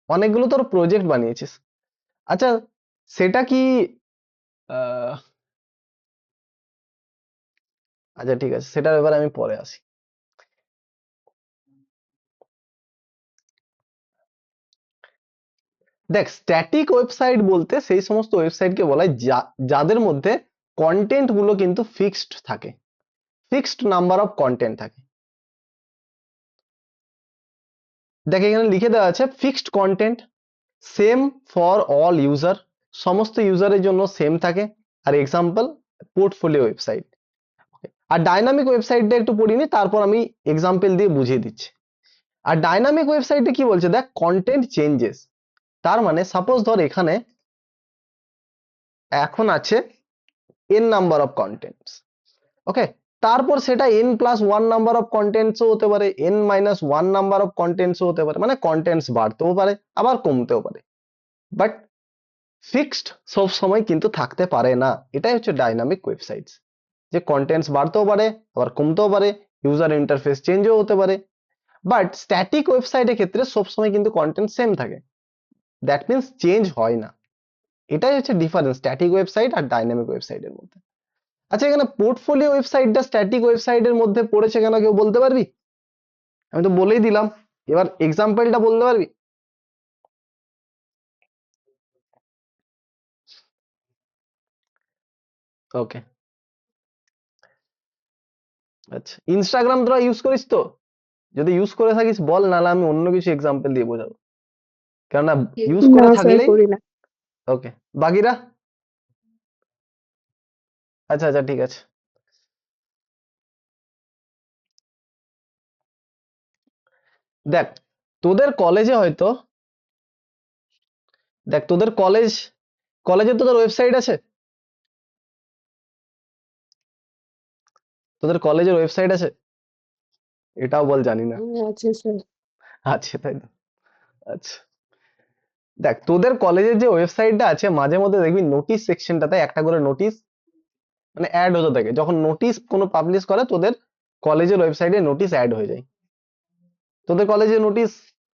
অনেকগুলো তোর প্রজেক্ট বানিয়েছিস। আচ্ছা, সেটা কি আহ, আচ্ছা ঠিক আছে, সেটার ব্যাপারে আমি পরে আসি। দেখ, স্ট্যাটিক ওয়েবসাইট বলতে সেই সমস্ত ওয়েবসাইটকে বলা হয় যাদের মধ্যে কন্টেন্ট গুলো কিন্তু ফিক্সড থাকে, ফিক্সড নাম্বার অফ কন্টেন্ট থাকে। দেখ, এখানে লিখে দেওয়া আছে fixed content, same for all user, সমস্ত ইউজারের জন্য সেম থাকে। আর এক্সাম্পল পোর্টফোলিও ওয়েবসাইট। আর ডাইনামিক ওয়েবসাইটটা একটু পড়িনি, তারপর আমি এক্সাম্পল দিয়ে বুঝিয়ে দিচ্ছি। আর ডাইনামিক ওয়েবসাইটে কি বলছে, দেখ কন্টেন্ট চেঞ্জেস। তার মানে সাপোজ ধর এখানে এখন আছে n নাম্বার অফ কন্টেন্টস, ওকে, তারপর সেটা n+1 নাম্বার অফ কন্টেন্টসও হতে পারে, n-1 নাম্বার অফ কন্টেন্টসও হতে পারে, মানে কন্টেন্টস বাড়তেও পারে আবার কমতেও পারে। বাট ফিক্সড সব সময় কিন্তু থাকতে পারে না। এটাই হচ্ছে ডাইনামিক ওয়েবসাইটস, যে কন্টেন্টস বাড়তেও পারে আবার কমতেও পারে, ইউজার ইন্টারফেস চেঞ্জও হতে পারে। বাট স্ট্যাটিক ওয়েবসাইটের ক্ষেত্রে সবসময় কিন্তু কন্টেন্ট সেম থাকে, দ্যাট মিনস চেঞ্জ হয় না। এটাই হচ্ছে ডিফারেন্স স্ট্যাটিক ওয়েবসাইট আর ডাইনামিক ওয়েবসাইটের মধ্যে। আচ্ছা, এখানে পোর্টফোলিও ওয়েবসাইটটা স্ট্যাটিক ওয়েবসাইটের মধ্যে পড়েছে কেন, কেউ বলতে পারবি? আমি তো বলেই দিলাম, এবার এক্সাম্পলটা বলতে পারবি? ওকে, আচ্ছা, ইনস্টাগ্রাম তোরা ইউজ করিস তো? যদি ইউজ করে থাকিস বল, নাহলে আমি অন্য কিছু এক্সাম্পল দিয়ে বোঝাবো, কেননা ইউজ না করে স্যার থাকলেই। করি না। ওকে, বাকিরা? আচ্ছা আচ্ছা, ঠিক আছে। দেখ তোদের কলেজে হয়তো, দেখ তোদের কলেজে তোদের ওয়েবসাইট আছে? তোদের কলেজের ওয়েবসাইট আছে? এটাও বল জানি না। আছে স্যার। আছে, তাই তো? আচ্ছা, দেখ তোদের কলেজের যে ওয়েবসাইটটা আছে, মাঝে মধ্যে দেখবি নোটিশ সেকশনটাতে একটা করে নোটিশ মানে অ্যাড হতে থাকে। যখন নোটিশ কোনো পাবলিশ করে, তোদের কলেজের ওয়েবসাইটে নোটিশ অ্যাড হয়ে যায়। তোদের কলেজে নোটিশ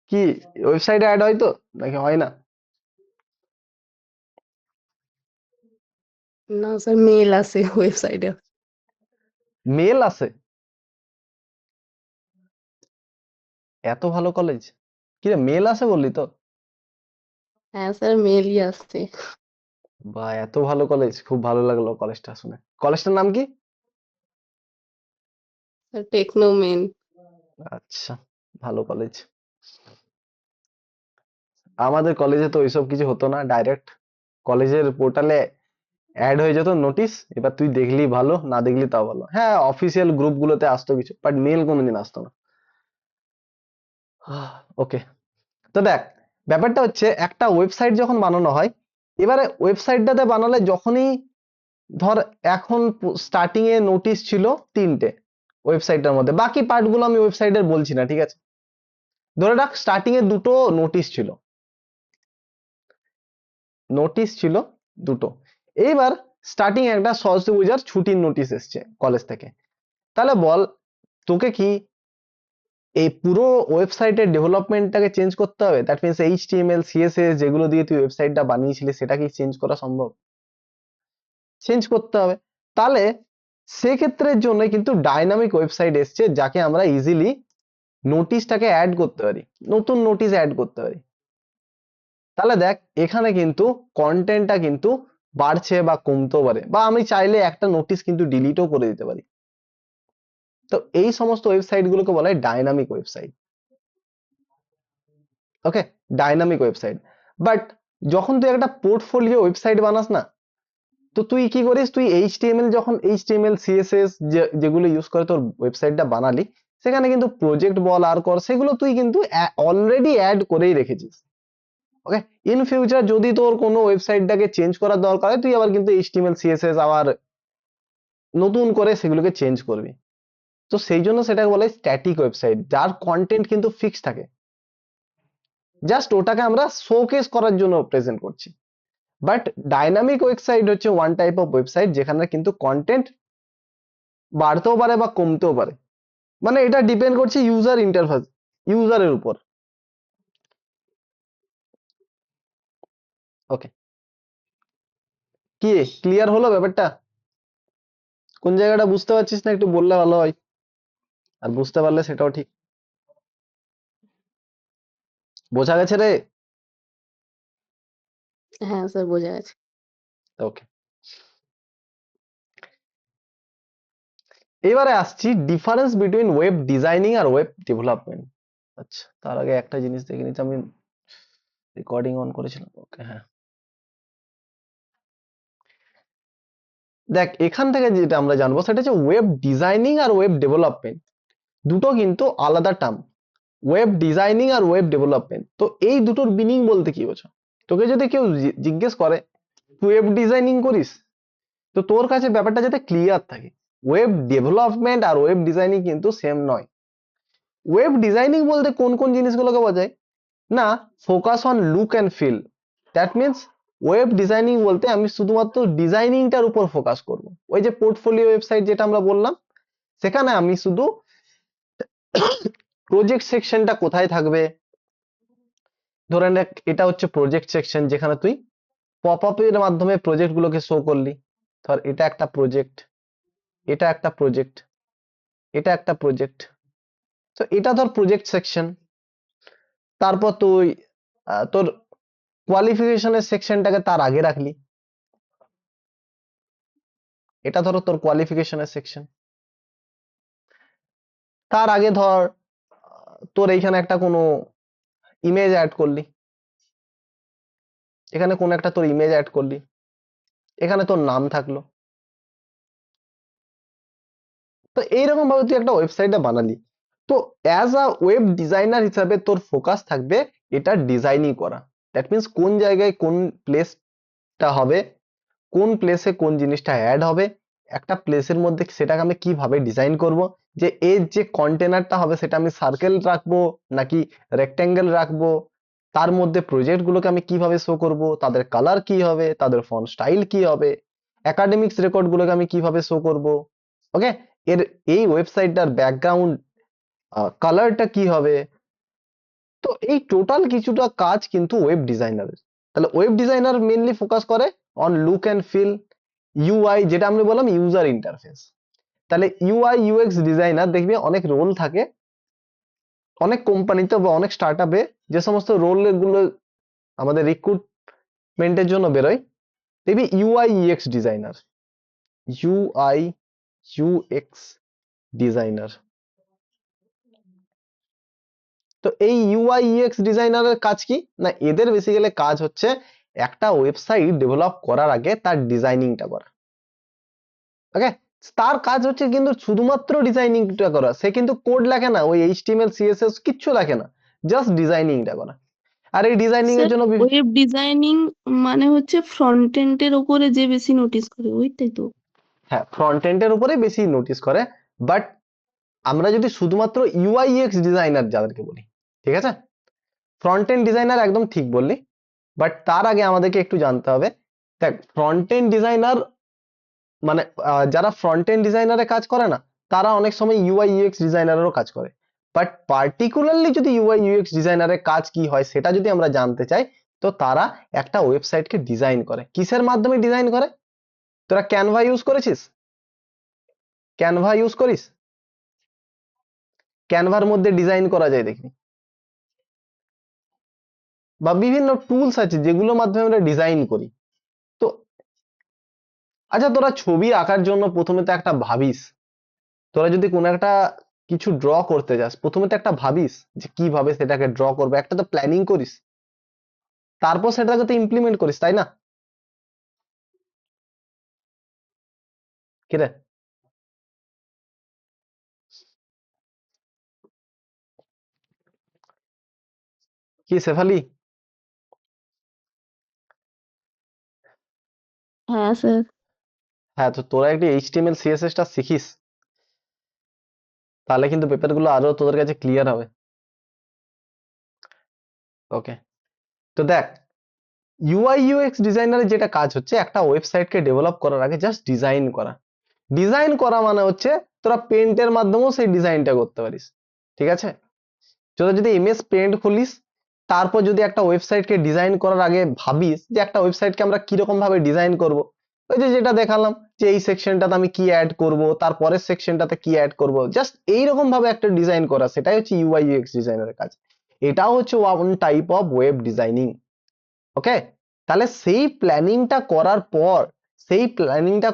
কি ওয়েবসাইটে অ্যাড হয় তো, নাকি হয় না? না স্যার, মেল আছে ওয়েবসাইটে। মেল আছে? এত ভালো কলেজ, কি রে মেল আছে বললি তো? হ্যাঁ স্যার, মেলই আছে। বা এত ভালো কলেজ, খুব ভালো লাগলো কলেজটা শুনে। কলেজটার নাম কি? Sir Techno Main. আচ্ছা, ভালো কলেজ। আমাদের কলেজে তো ওইসব কিছু হতো না, ডাইরেক্ট কলেজের পোর্টালে অ্যাড হয়ে যেত নোটিশ। এবার তুই দেখলি ভালো, না দেখলি তাও ভালো। হ্যাঁ, অফিসিয়াল গ্রুপ গুলোতে আসতো কিছু, বাট মেল কোনোদিন আসতো না। ওকে, তো দেখ ব্যাপারটা হচ্ছে একটা ওয়েবসাইট যখন বানানো হয়, এবারে ওয়েবসাইটটাতে বানালে যখনই ধর, এখন স্টার্টিং এ নোটিশ ছিল 3টে ওয়েবসাইটটার মধ্যে, বাকি পার্ট গুলো আমি ওয়েবসাইটের বলছি না, ঠিক আছে? ধরে রাখ স্টার্টিং এ দুটো নোটিশ ছিল, দুটো। এইবার স্টার্টিং একটা সরস্বতী পূজার ছুটির নোটিশ এসছে কলেজ থেকে। তাহলে বল, তোকে কি এই পুরো ওয়েবসাইটের ডেভেলপমেন্টটাকে চেঞ্জ করতে হবে? দ্যাট মিনস এইচটিএমএল সিএসএস যেগুলো দিয়ে তুই ওয়েবসাইটটা বানিয়েছিলি, সেটা কি চেঞ্জ করা সম্ভব? চেঞ্জ করতে হবে। তাহলে সেক্ষেত্রের জন্য কিন্তু ডাইনামিক ওয়েবসাইট এসছে, যাকে আমরা ইজিলি নোটিশটাকে অ্যাড করতে পারি, নতুন নোটিশ অ্যাড করতে পারি। তাহলে দেখ এখানে কিন্তু কন্টেন্টটা কিন্তু বাড়ছে বা কমতেও পারে, বা আমি চাইলে একটা নোটিশ কিন্তু ডিলিটও করে দিতে পারি। তো এই সমস্ত ওয়েবসাইট গুলোকে বলা হয় dynamic website. Okay, dynamic website. But যখন তুই একটা পোর্টফোলিও ওয়েবসাইট বানাস না, তো তুই কি করিস, তুই এইচটিএমএল যখন এইচটিএমএল সিএসএস যেগুলো ইউজ করে তোর ওয়েবসাইটটা বানালি, সেখানে কিন্তু প্রজেক্ট বল আর কর, সেগুলো তুই কিন্তু অলরেডি অ্যাড করেই রেখেছিস। ওকে, ইন ফিউচার যদি তোর কোনো ওয়েবসাইটটাকে চেঞ্জ করার দরকার হয়, তুই আবার কিন্তু এইচটিএমএল সিএসএস আবার নতুন করে সেগুলোকে চেঞ্জ করবি। তো সেই জন্য সেটাকে বলে স্ট্যাটিক ওয়েবসাইট, যার কন্টেন্ট কিন্তু ফিক্স থাকে, জাস্ট ওটাকে আমরা শোকেস করার জন্য প্রেজেন্ট করছি। বাট ডাইনামিক ওয়েবসাইট হচ্ছে ওয়ান টাইপ অফ ওয়েবসাইট যেখানে কিন্তু কন্টেন্ট বাড়তেও পারে বা কমতেও পারে। মানে এটা ডিপেন্ড করছে ইউজার ইন্টারফেস, ইউজারের উপর। ওকে, কি ক্লিয়ার হলো ব্যাপারটা? কোন জায়গাটা বুঝতে পারছিস না একটু বললে ভালো হয়, আর বুঝতে পারলে সেটাও ঠিক। বোঝা গেছে রে? হ্যাঁ স্যার, বোঝা গেছে। ওকে, এবারে আসছি ডিফারেন্স বিটুইন ওয়েব ডিজাইনিং আর ওয়েব ডেভেলপমেন্ট। আচ্ছা, তার আগে একটা জিনিস দেখে নিতে, আমি রেকর্ডিং অন করেছিলাম। ওকে, হ্যাঁ, দেখ এখান থেকে যেটা আমরা জানবো সেটা হচ্ছে ওয়েব ডিজাইনিং আর ওয়েব ডেভেলপমেন্ট দুটো কিন্তু আলাদা টার্ম। ওয়েব ডিজাইনিং আর ওয়েব ডেভেলপমেন্ট, তো এই দুটোর মিনিং বলতে কি বোঝো? তোকে যদি কেউ জিজ্ঞেস করে তুই ওয়েব ডিজাইনিং করিস, তো তোর কাছে ব্যাপারটা যাতে ক্লিয়ার থাকে, ওয়েব ডেভেলপমেন্ট আর ওয়েব ডিজাইনিং কিন্তু সেম নয়। ওয়েব ডিজাইনিং বলতে কোন কোন জিনিসগুলোকে বোঝায় না, focus on look and feel. That means web designing বলতে আমি শুধুমাত্র ডিজাইনিংটার উপর ফোকাস করব। ওই যে পোর্টফোলিও ওয়েবসাইট যেটা আমরা বললাম, সেখানে আমি শুধু প্রজেক্ট সেকশনটা কোথায় থাকবে, ধরে নে এটা হচ্ছে প্রজেক্ট সেকশন, যেখানে তুই পপ আপের মাধ্যমে প্রজেক্ট গুলোকে শো করলি। ধর এটা একটা প্রজেক্ট, এটা একটা প্রজেক্ট, এটা একটা প্রজেক্ট। তো এটা ধর প্রজেক্ট সেকশন। তারপর তুই তোর কোয়ালিফিকেশনের সেকশনটাকে তার আগে রাখলি। এটা ধরো তোর কোয়ালিফিকেশনের সেকশন। তার আগে ধর তোর এইখানে একটা কোনো ইমেজ অ্যাড করলি, এখানে কোন একটা তোর ইমেজ অ্যাড করলি, এখানে তোর নাম থাকলো। তো এইরকম ভাবে তুই একটা ওয়েবসাইটে বানালি। তো অ্যাজ আ ওয়েব ডিজাইনার হিসাবে তোর ফোকাস থাকবে এটা ডিজাইনই করা। দ্যাট মিনস কোন জায়গায় কোন প্লেসটা হবে, কোন প্লেসে কোন জিনিসটা অ্যাড হবে, একটা প্লেসের মধ্যে সেটাকে আমি কিভাবে ডিজাইন করব, যে এর যে কন্টেনারটা হবে সেটা আমি সার্কেল রাখবো নাকি রেক্টেঙ্গেল রাখবো, তার মধ্যে প্রজেক্ট গুলোকে আমি কিভাবে শো করব, তাদের কালার কি হবে, তাদের ফন্ট স্টাইল কি হবে, একাডেমিক্স রেকর্ড গুলোকে আমি কিভাবে শো করব। ওকে, এর এই ওয়েবসাইটটার ব্যাকগ্রাউন্ড কালারটা কি হবে। তো এই টোটাল কিছুটা কাজ কিন্তু ওয়েব ডিজাইনারের। তাহলে ওয়েব ডিজাইনার মেইনলি ফোকাস করে on look and feel, UI, যেটা আমরা বললাম ইউজার ইন্টারফেস। তাহলে ইউআই ইউএক্স ডিজাইনার দেখবি অনেক রোল থাকে অনেক কোম্পানিতে বা অনেক স্টার্টআপে, যে সমস্ত রোল গুলো আমাদের রিক্রুটমেন্টের জন্য বেরোয়, দেখবি UI UX designer, UI UX designer. তো এই ইউআই ইউএক্স ডিজাইনারের কাজ কি না, এদের বেসিক্যালি কাজ হচ্ছে একটা ওয়েবসাইট ডেভেলপ করার আগে তার ডিজাইনিংটা করা। ওকে, তার কাজ হচ্ছে কিন্তু শুধুমাত্র ডিজাইনিংটা করা, সে কিন্তু কোড লেখে না, ওই এইচটিএমএল সিএসএস কিচ্ছু লেখে না, জাস্ট ডিজাইনিংটা করা। আর এই ডিজাইনিং এর স্যার জন্য ওয়েব ডিজাইনিং মানে হচ্ছে ফ্রন্ট এন্ডের উপরে যে বেশি নোটিস করে ওইটাই তো। হ্যাঁ, ফ্রন্ট এন্ডের উপরে বেশি নোটিস করে, বাট আমরা যদি শুধুমাত্র ইউআই ইউএক্স ডিজাইনার যাদেরকে বলি, ঠিক আছে, ফ্রন্ট এন্ড ডিজাইনার একদম ঠিক বললি, বাট তার আগে আমাদেরকে একটু জানতে হবে। দেখ, ফ্রন্ট এন্ড ডিজাইনার মানে যারা ফ্রন্ট এন্ড ডিজাইনারে কাজ করে না, তারা অনেক সময় ইউআই ইউএক্স ডিজাইনারেরও কাজ করে। বাট পার্টিকুলারলি যদি ইউআই ইউএক্স ডিজাইনারের কাজ কি হয় সেটা যদি আমরা জানতে চাই, তো তারা একটা ওয়েবসাইটকে ডিজাইন করে। কিসের মাধ্যমে ডিজাইন করে? তোরা ক্যানভা ইউজ করেছিস? ক্যানভা ইউজ করিস? ক্যানভার মধ্যে ডিজাইন করা যায় দেখবি, বা বিভিন্ন টুলস আছে যেগুলোর মাধ্যমে আমরা ডিজাইন করি। তো আচ্ছা, তোরা ছবি আঁকার জন্য প্রথমে তো একটা ভাবিস, তোরা যদি কোনো একটা কিছু ড্র করতে যাস প্রথমে তো একটা ভাবিস যে কিভাবে সেটাকে ড্র করবে, একটা তো প্ল্যানিং করিস, তারপর সেটাকে তো ইমপ্লিমেন্ট করিস, তাই না? কি রে, কি শেফালি? হ্যাঁ স্যার। হ্যাঁ, তো তোরা একটু এইচটিএমএল সিএসএস টা শিখিস, তাহলে কিন্তু পেপারগুলো আরো তোদের কাছে ক্লিয়ার হবে। ওকে, তো দেখ, ইউআই ইউএক্স ডিজাইনারের যেটা কাজ হচ্ছে একটা ওয়েবসাইটকে ডেভেলপ করার আগে জাস্ট ডিজাইন করা। ডিজাইন করা মানে হচ্ছে তোরা পেন্টের মাধ্যমেও সেই ডিজাইনটা করতে পারিস, ঠিক আছে। তোরা যদি এমএস পেন্ট খুলিস, তারপর যদি একটা ওয়েবসাইটকে ডিজাইন করার আগে ভাবিস যে একটা ওয়েবসাইটকে আমরা কিরকম ভাবে ডিজাইন করব, ওই যে যেটা দেখালাম যে এই সেকশনটাতে আমি কি অ্যাড করব, তারপরের সেকশনটাতে কি অ্যাড করব, জাস্ট এইরকম ভাবে একটা ডিজাইন করা, সেটাই হচ্ছে ইউআই ইউএক্স ডিজাইনারের কাজ। এটাও হচ্ছে one type of web designing. Okay, তাহলে সেই প্ল্যানিংটা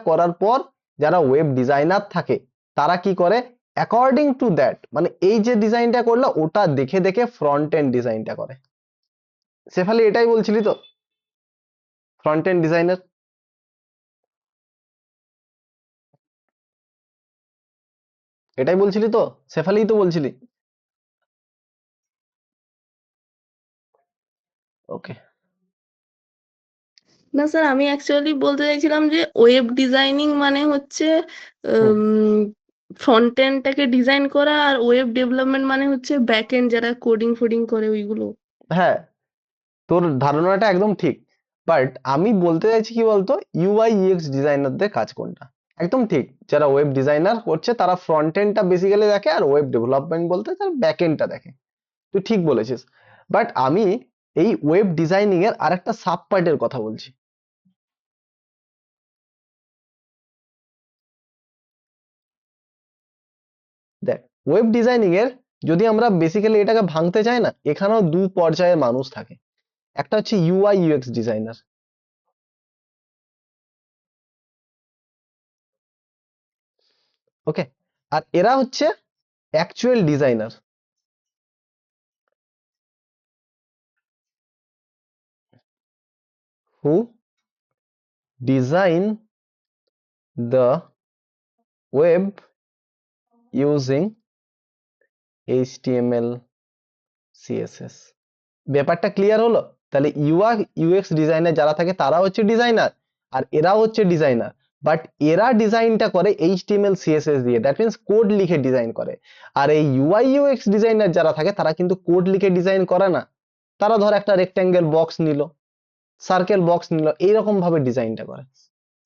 করার পর যারা ওয়েব ডিজাইনার থাকে তারা কি করে, অ্যাকর্ডিং টু দ্যাট, মানে এই যে ডিজাইনটা করলো ওটা দেখে দেখে ফ্রন্ট এন্ড ডিজাইনটা করে। শেফালি এটাই বলছিলি তো, ফ্রন্ট এন্ড ডিজাইনার? এটাই বলছিলি তো, শেফালি তো বলছিলি। ওকে, না স্যার, আমি অ্যাকচুয়ালি বলতে চাইছিলাম যে ওয়েব ডিজাইনিং মানে হচ্ছে হুম, ফ্রন্ট এন্ডটাকে ডিজাইন করা, আর ওয়েব ডেভেলপমেন্ট মানে হচ্ছে ব্যাক এন্ড যারা কোডিং ফোডিং করে ওইগুলো। হ্যাঁ, তোর ধারণাটা একদম ঠিক, বাট আমি বলতে চাইছি কি বলতো, ইউআই ইউএক্স ডিজাইনারদের কাজ কোনটা। একদম ঠিক, যারা ওয়েব ডিজাইনার করছে তারা ফ্রন্ট এন্ডটা বেসিক্যালি দেখে, আর ওয়েব ডেভেলপমেন্ট বলতে তারা ব্যাক এন্ডটা দেখে। তুই ঠিক বলেছিস, বাট আমি এই ওয়েব ডিজাইনিং এর আরেকটা সাব পার্টের কথা বলছি। ওয়েব ডিজাইনিং এর যদি আমরা বেসিক্যালি এটাকে ভাঙতে চাই না, এখানেও দু পর্যায়ের মানুষ থাকে। একটা হচ্ছে ইউআই ইউএক্স ডিজাইনার, ওকে, আর এরা হচ্ছে actual designer, who design the web using HTML CSS। ব্যাপারটা ক্লিয়ার হলো? তাহলে ইউআই ইউএক্স ডিজাইনার যারা থাকে তারা হচ্ছে ডিজাইনার, আর এরাও হচ্ছে ডিজাইনার, বাট এরা ডিজাইনটা করে HTML CSS দিয়ে, দ্যাট মিন্স কোড লিখে ডিজাইন করে। আর এই ইউআই ইউএক্স ডিজাইনার যারা থাকে তারা কিন্তু কোড লিখে ডিজাইন করে না, তারা ধর একটা রেক্ট্যাঙ্গেল বক্স নিল, সার্কেল বক্স নিল, এইরকম ভাবে ডিজাইনটা করে।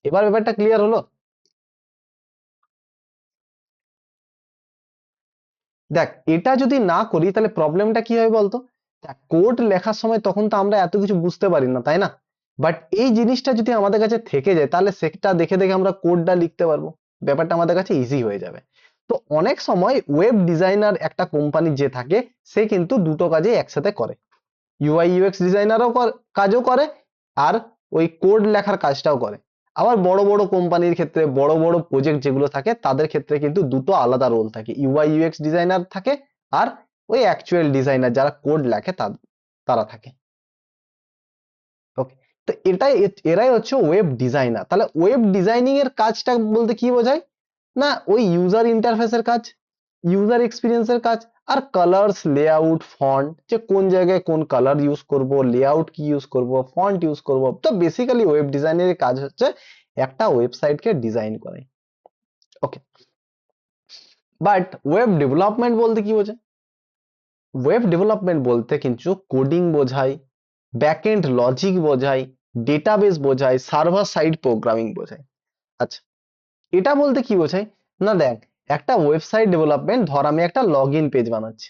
এবার ব্যাপারটা ক্লিয়ার হলো? দেখ, এটা যদি না করি তাহলে প্রবলেমটা কি হয় বলতো? কোড লেখার সময় তখন তো আমরা এত কিছু বুঝতে পারি না, তাই না? বাট এই জিনিসটা যদি আমাদের কাছে থেকে যায় তাহলে সেটা দেখে দেখে আমরা কোডটা লিখতে পারবো, ব্যাপারটা আমাদের কাছে ইজি হয়ে যাবে। তো অনেক সময় ওয়েব ডিজাইনার একটা কোম্পানি যে থাকে সে কিন্তু দুটো কাজে একসাথে করে, ইউআই ইউএক্স ডিজাইনারও কাজও করে, আর ওই কোড লেখার কাজটাও করে। আবার বড় বড় কোম্পানির ক্ষেত্রে বড় বড় প্রজেক্ট যেগুলো থাকে তাদের ক্ষেত্রে কিন্তু দুটো আলাদা রোল থাকে, ইউআই ইউএক্স ডিজাইনার থাকে আর ওই অ্যাকচুয়াল ডিজাইনার যারা কোড লেখে তারা থাকে, ওকে। তো এরাই হচ্ছে ওয়েব ডিজাইনার। তাহলে ওয়েব ডিজাইনিং এর কাজটা বলতে কি বোঝায়? না ওই ইউজার ইন্টারফেসের কাজ, ইউজার এক্সপিরিয়েন্সের কাজ, আর কালারস, লেআউট, ফন্ট, যে কোন জায়গায় কোন কালার ইউজ করব, লেআউট কি ইউজ করব, ফন্ট ইউজ করব। তো বেসিক্যালি ওয়েব ডিজাইনের কাজ হচ্ছে একটা ওয়েবসাইটকে ডিজাইন করে, ওকে। বাট ওয়েব ডেভেলপমেন্ট বলতে কি বোঝায়? ওয়েব ডেভেলপমেন্ট বলতে কিন্তু কোডিং বোঝায়, ব্যাকএন্ড লজিক বোঝায়, ডেটাবেস বোঝায়, সার্ভার সাইড প্রোগ্রামিং বোঝায়। আচ্ছা, এটা বলতে কি বোঝায়? না দেখ, একটা ওয়েবসাইট ডেভেলপমেন্ট, ধর আমি একটা লগ ইন পেজ বানাচ্ছি,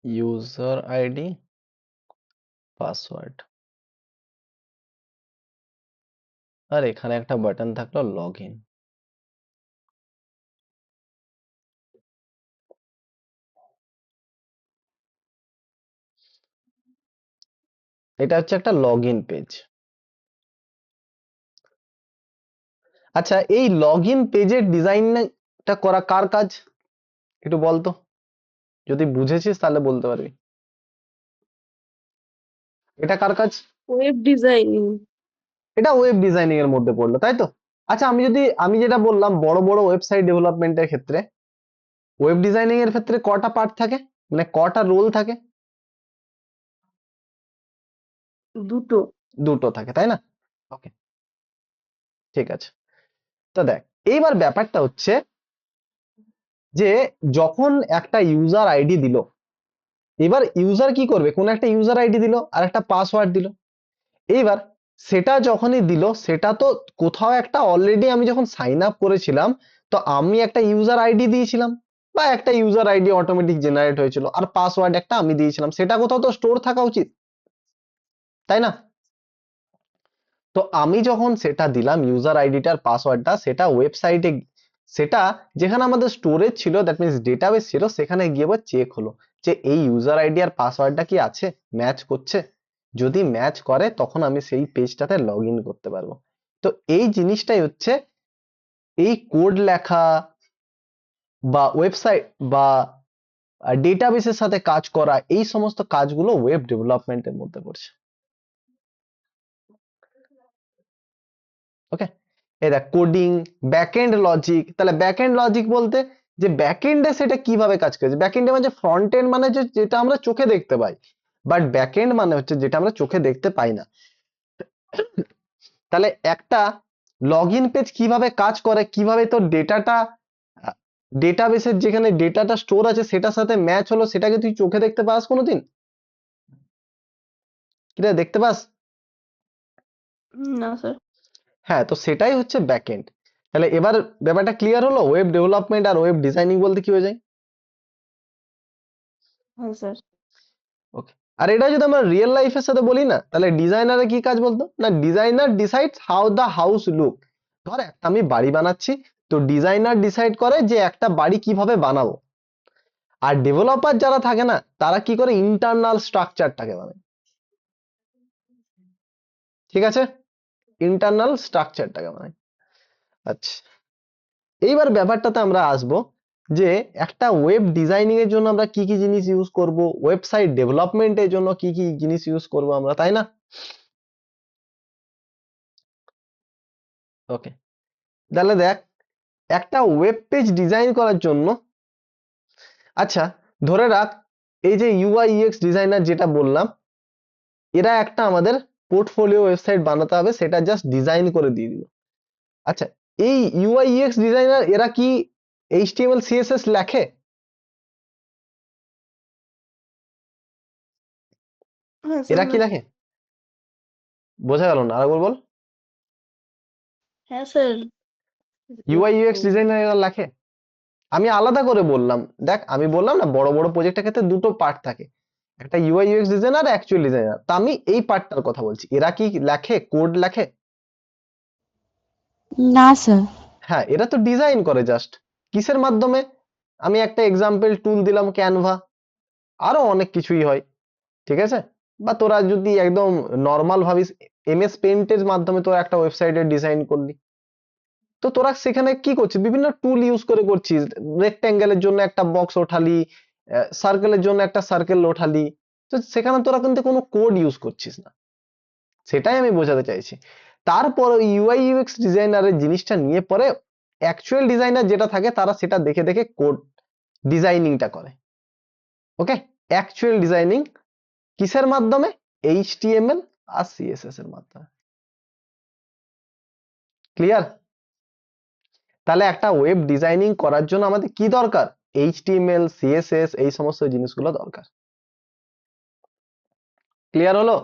ইউজার আইডি, পাসওয়ার্ড, আর এখানে একটা বাটন থাকলো লগ ইন। এটা হচ্ছে একটা লগ ইন পেজ। আচ্ছা, এই লগ ইন পেজের ডিজাইনটা করা কার কাজ একটু বলতো, যদি বুঝেছিস তাহলে বলতে পারবি। এটা কার কাজ? Web designing. এটা ওয়েব ডিজাইনিং এর মধ্যে পড়লো, তাই তো? আচ্ছা, আমি যেটা বললাম বড় বড় ওয়েবসাইট ডেভেলপমেন্টের ক্ষেত্রে ওয়েব ডিজাইনিং এর ক্ষেত্রে কটা পার্ট থাকে, মানে কটা রোল থাকে? দুটো। দুটো থাকে, তাই না? ওকে, ঠিক আছে। তো দেখ, এইবার ব্যাপারটা হচ্ছে যে যখন একটা ইউজার আইডি দিল, এবার ইউজার কি করবে? কোন একটা ইউজার আইডি দিল আর একটা পাসওয়ার্ড দিল। এইবার সেটা যখনই দিল, সেটা তো কোথাও একটা অলরেডি আমি যখন সাইন আপ করেছিলাম তো আমি একটা ইউজার আইডি দিয়েছিলাম, বা একটা ইউজার আইডি অটোমেটিক জেনারেট হয়েছিল, আর পাসওয়ার্ড একটা আমি দিয়েছিলাম, সেটা কোথাও তো স্টোর থাকা উচিত, তাই না? তো আমি যখন সেটা দিলাম ইউজার আইডিটার পাসওয়ার্ডটা, সেটা ওয়েবসাইটে, সেটা যেখানে আমাদের স্টোরেজ ছিল, দ্যাট মিন্স ডেটাবেস ছিল, সেখানে গিয়ে এবার চেক হলো যে এই ইউজার আইডি আর পাসওয়ার্ডটা কি আছে, ম্যাচ করছে। যদি ম্যাচ করে তখন আমি সেই পেজটাতে লগ ইন করতে পারবো। তো এই জিনিসটাই হচ্ছে এই কোড লেখা বা ওয়েবসাইট বা ডেটাবেসের সাথে কাজ করা, এই সমস্ত কাজগুলো ওয়েব ডেভেলপমেন্টের মধ্যে পড়ছে, ওকে। এই দেখ, কোডিং, ব্যাকএন্ড লজিক। তাহলে ব্যাকএন্ড লজিক বলতে যে ব্যাকএন্ডে সেটা কিভাবে কাজ করছে। ব্যাকএন্ডে মানে ফ্রন্ট এন্ড মানে যেটা আমরা চোখে দেখতে পাই, বাট ব্যাকএন্ড মানে হচ্ছে যেটা আমরা চোখে দেখতে পাই না। তাহলে একটা লগ ইন পেজ কিভাবে কাজ করে, কিভাবে তোর ডেটাটা ডেটাবেসের যেখানে ডেটাটা স্টোর আছে সেটার সাথে ম্যাচ হলো, সেটাকে তুই চোখে দেখতে পাস কোনোদিন? কিরে দেখতে পাস? না স্যার। হ্যাঁ, তো সেটাই হচ্ছে ব্যাকএন্ড। তাহলে এবার ব্যাপারটা ক্লিয়ার হলো, ওয়েব ডেভেলপমেন্ট আর ওয়েব ডিজাইনিং বলতে কি হয়ে যায়? হ্যাঁ স্যার। ওকে। আর এটা যদি আমরা রিয়েল লাইফের সাথে বলি না, তাহলে ডিজাইনারের কি কাজ বলতো না? Designer decides how the house look. ধর একটা আমি বাড়ি বানাচ্ছি, তো ডিজাইনার ডিসাইড করে যে একটা বাড়ি কিভাবে বানাবো। আর ডেভেলপার যারা থাকে না, তারা কি করে? ইন্টারনাল স্ট্রাকচারটাকে বানায়। ঠিক আছে, ইন্টারনাল স্ট্রাকচারটাকে বানায়। আচ্ছা, এইবার ব্যাপারটাতে আমরা আসবো যে একটা ওয়েব ডিজাইনিং এর জন্য আমরা কি কি জিনিস ইউজ করব, ওয়েবসাইট ডেভেলপমেন্টের জন্য কি কি জিনিস ইউজ করব আমরা, তাই না? ওকে, তাহলে দেখ, একটা ওয়েব পেজ ডিজাইন করার জন্য, আচ্ছা ধরে রাখ এই যে ইউআই ইউএক্স ডিজাইনার যেটা বললাম, এরা একটা আমাদের পোর্টফোলিও ওয়েবসাইট বানাতে হবে, সেটা জাস্ট ডিজাইন করে দিয়ে দিল। আচ্ছা, এই ইউআই ইউএক্স ডিজাইনার এরা কি এইচটিএমএল সিএসএস লেখে? হ্যাঁ স্যার। এরা কি লেখে? বোঝা গেল না, আরেকবার বল। হ্যাঁ স্যার। ইউআই ইউএক্স ডিজাইনার এরা লেখে? আমি আলাদা করে বললাম, দেখ আমি বললাম না বড় বড় প্রজেক্টের ক্ষেত্রে দুটো পার্ট থাকে, একটা ইউআই ইউএক্স ডিজাইনার আর অ্যাকচুয়াল ডিজাইনার। তা আমি এই পার্টটার কথা বলছি, এরা কি লেখে, কোড লেখে? না স্যার। হ্যাঁ, এরা তো ডিজাইন করে জাস্ট। কিসের মাধ্যমে? আমি একটা এক্সাম্পল টুল দিলাম, ক্যানভা, আরো অনেক কিছুই হয়। ঠিক আছে, বা তোরা যদি একদম নর্মাল ভাবিস, এমএস পেইন্টের মাধ্যমে তোরা একটা ওয়েবসাইটের ডিজাইন করলি, তো তোরা সেখানে কি করছিস? বিভিন্ন টুল ইউজ করে করছিস। রেক্ট্যাঙ্গেলের জন্য একটা বক্স ওঠালি, সার্কেলের জন্য একটা সার্কেল ওঠালি, তো সেখানে তোরা কিন্তু কোনো কোড ইউজ করছিস না, সেটাই আমি বোঝাতে চাইছি। তারপর ইউআই ইউএক্স ডিজাইনারের জিনিসটা নিয়ে পরে অ্যাকচুয়াল ডিজাইনার যেটা থাকে তারা সেটা দেখে দেখে কোড ডিজাইনিংটা করে। ওকে, অ্যাকচুয়াল ডিজাইনিং কিসের মাধ্যমে? এইচটিএমএল আর সিএসএস এর মাধ্যমে। ক্লিয়ার? তাহলে একটা ওয়েব ডিজাইনিং করার জন্য আমাদের কি দরকার? এইচটিএমএল, সিএসএস, এই সমস্ত জিনিসগুলো দরকার। ক্লিয়ার হলো?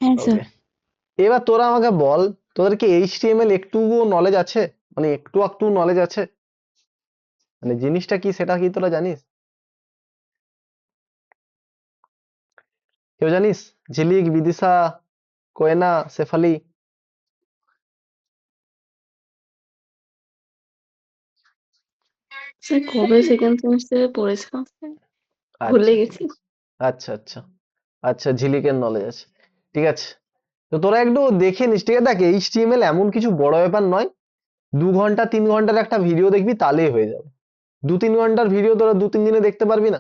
হ্যাঁ স্যার। ওকে, এবার তোরা আমাকে বল, তোদের কি এইচটিএমএল একটুও নলেজ আছে? মানে একটু একটু নলেজ আছে? মানে জিনিসটা কি সেটা কি তোরা জানিস? কেউ জানিস? ঝিলিক, বিদিশা, কোয়েনা, শেফালি? স্যার কবে সেকেন্ড সেমিস্টারে পড়েছিলাম স্যার, ভুলে আচ্ছা ঠিক গেছি। আছে, আচ্ছা আচ্ছা, আচ্ছা ঝিলিকের নলেজ আছে, ঠিক আছে। তো তোরা একটু দেখে নিস, ঠিক আছে? দেখ এইচটিএমএল এমন কিছু বড় ব্যাপার নয়, 2 ঘন্টা 3 ঘন্টার একটা ভিডিও দেখবি তাহলেই হয়ে যাবে। 2-3 ঘন্টার ভিডিও তোরা 2-3 দিনে দেখতে পারবি না?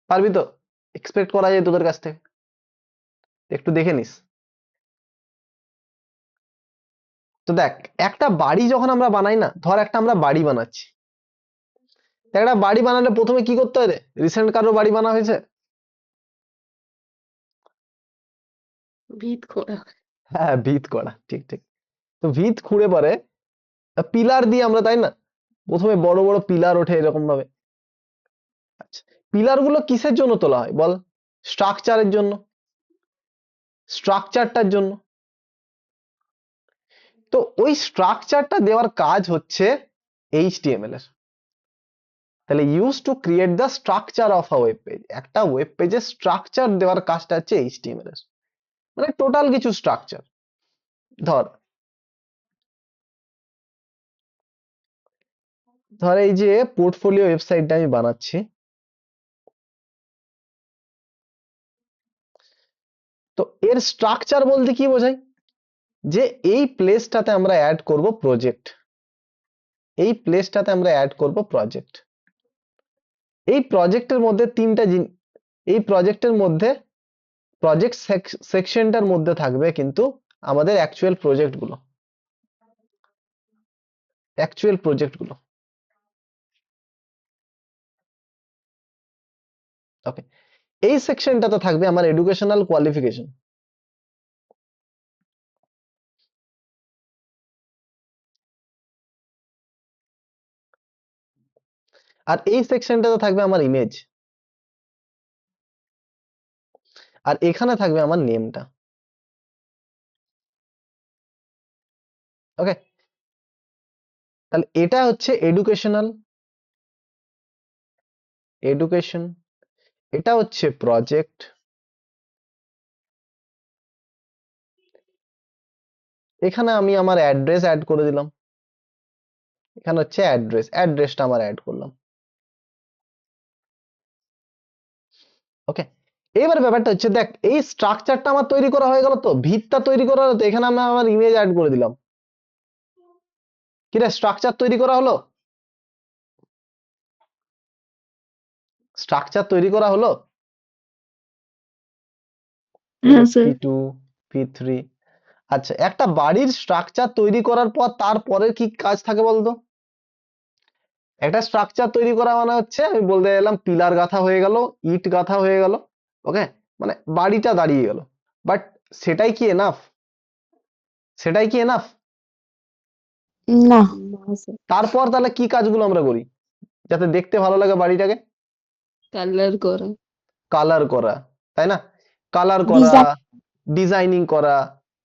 পারবি তো? এক্সপেক্ট করা যায় তোদের কাছ থেকে, একটু দেখে নিস। তো দেখ, একটা বাড়ি যখন আমরা বানাই না, ধর একটা আমরা বাড়ি বানাচ্ছি, একটা বাড়ি বানালে প্রথমে কি করতে হয় রে? রিসেন্ট কারো বাড়ি বানা হয়েছে? ভিত খোঁড়া। হ্যাঁ, ভিত করা, ঠিক ঠিক। তো ভিত খুঁড়ে পরে পিলার দিয়ে আমরা, তাই না? প্রথমে বড় বড় পিলার ওঠে এরকম ভাবে। আচ্ছা, পিলার গুলো কিসের জন্য তোলা হয় বল? স্ট্রাকচারের জন্য, স্ট্রাকচারটার জন্য। তো ওই স্ট্রাকচারটা দেওয়ার কাজ হচ্ছে এইচটিএমএল এর। তাহলে use to create the structure of a web page, একটা ওয়েব পেজের স্ট্রাকচার দেওয়ার কাজটা হচ্ছে এইচটিএমএল এর, মানে টোটাল কিছু স্ট্রাকচার। ধর ধর এই যে পোর্টফোলিও ওয়েবসাইটটা আমি বানাচ্ছি, তো এর স্ট্রাকচার বলতে কি বোঝায়? যে এই প্লেসটাতে আমরা অ্যাড করব প্রজেক্ট, এই প্লেসটাতে আমরা অ্যাড করব প্রজেক্ট। এই প্রজেক্টের মধ্যে এই প্রজেক্টের মধ্যে প্রজেক্ট সেকশনটার মধ্যে থাকবে কিন্তু আমাদের অ্যাকচুয়াল প্রজেক্টগুলো। ওকে, এই সেকশনটাতে থাকবে আমার এডুকেশনাল কোয়ালিফিকেশন। আর এই সেকশনটাতে থাকবে আমার ইমেজ। আর এখানে থাকবে আমার নেমটা। ওকে, তাহলে এটা হচ্ছে এডুকেশন, এটা হচ্ছে প্রজেক্ট, এখানে আমি আমার অ্যাড্রেস অ্যাড করে দিলাম, এখানে হচ্ছে অ্যাড্রেসটা আমার অ্যাড করলাম। ওকে, এবার ব্যাপারটা হচ্ছে দেখ, এই স্ট্রাকচারটা আমার তৈরি করা হয়ে গেল, তো ভিতটা তৈরি করা হলো, তো এখানে আমি আমার ইমেজ অ্যাড করে দিলাম। কি রে, স্ট্রাকচার তৈরি করা হলো? স্ট্রাকচার তৈরি করা হলো। হ্যাঁ স্যার। P2 P3। আচ্ছা, একটা বাড়ির স্ট্রাকচার তৈরি করার পর তারপরে কি কাজ থাকে বলতো? একটা স্ট্রাকচার তৈরি করা মানে হচ্ছে, আমি বলতে গেলাম পিলার গাঁথা হয়ে গেল, ইট গাঁথা হয়ে গেল, ওকে, মানে বাড়িটা দাঁড়িয়ে গেল। বাট সেটাই কি এনাফ? সেটাই কি এনাফ? না, না স্যার, তারপর তাহলে কি কাজগুলো আমরা করি যাতে দেখতে ভালো লাগে বাড়িটাকে? কালার করা। কালার করা, তাই না? কালার করা, ডিজাইন। ডিজাইনিং করা।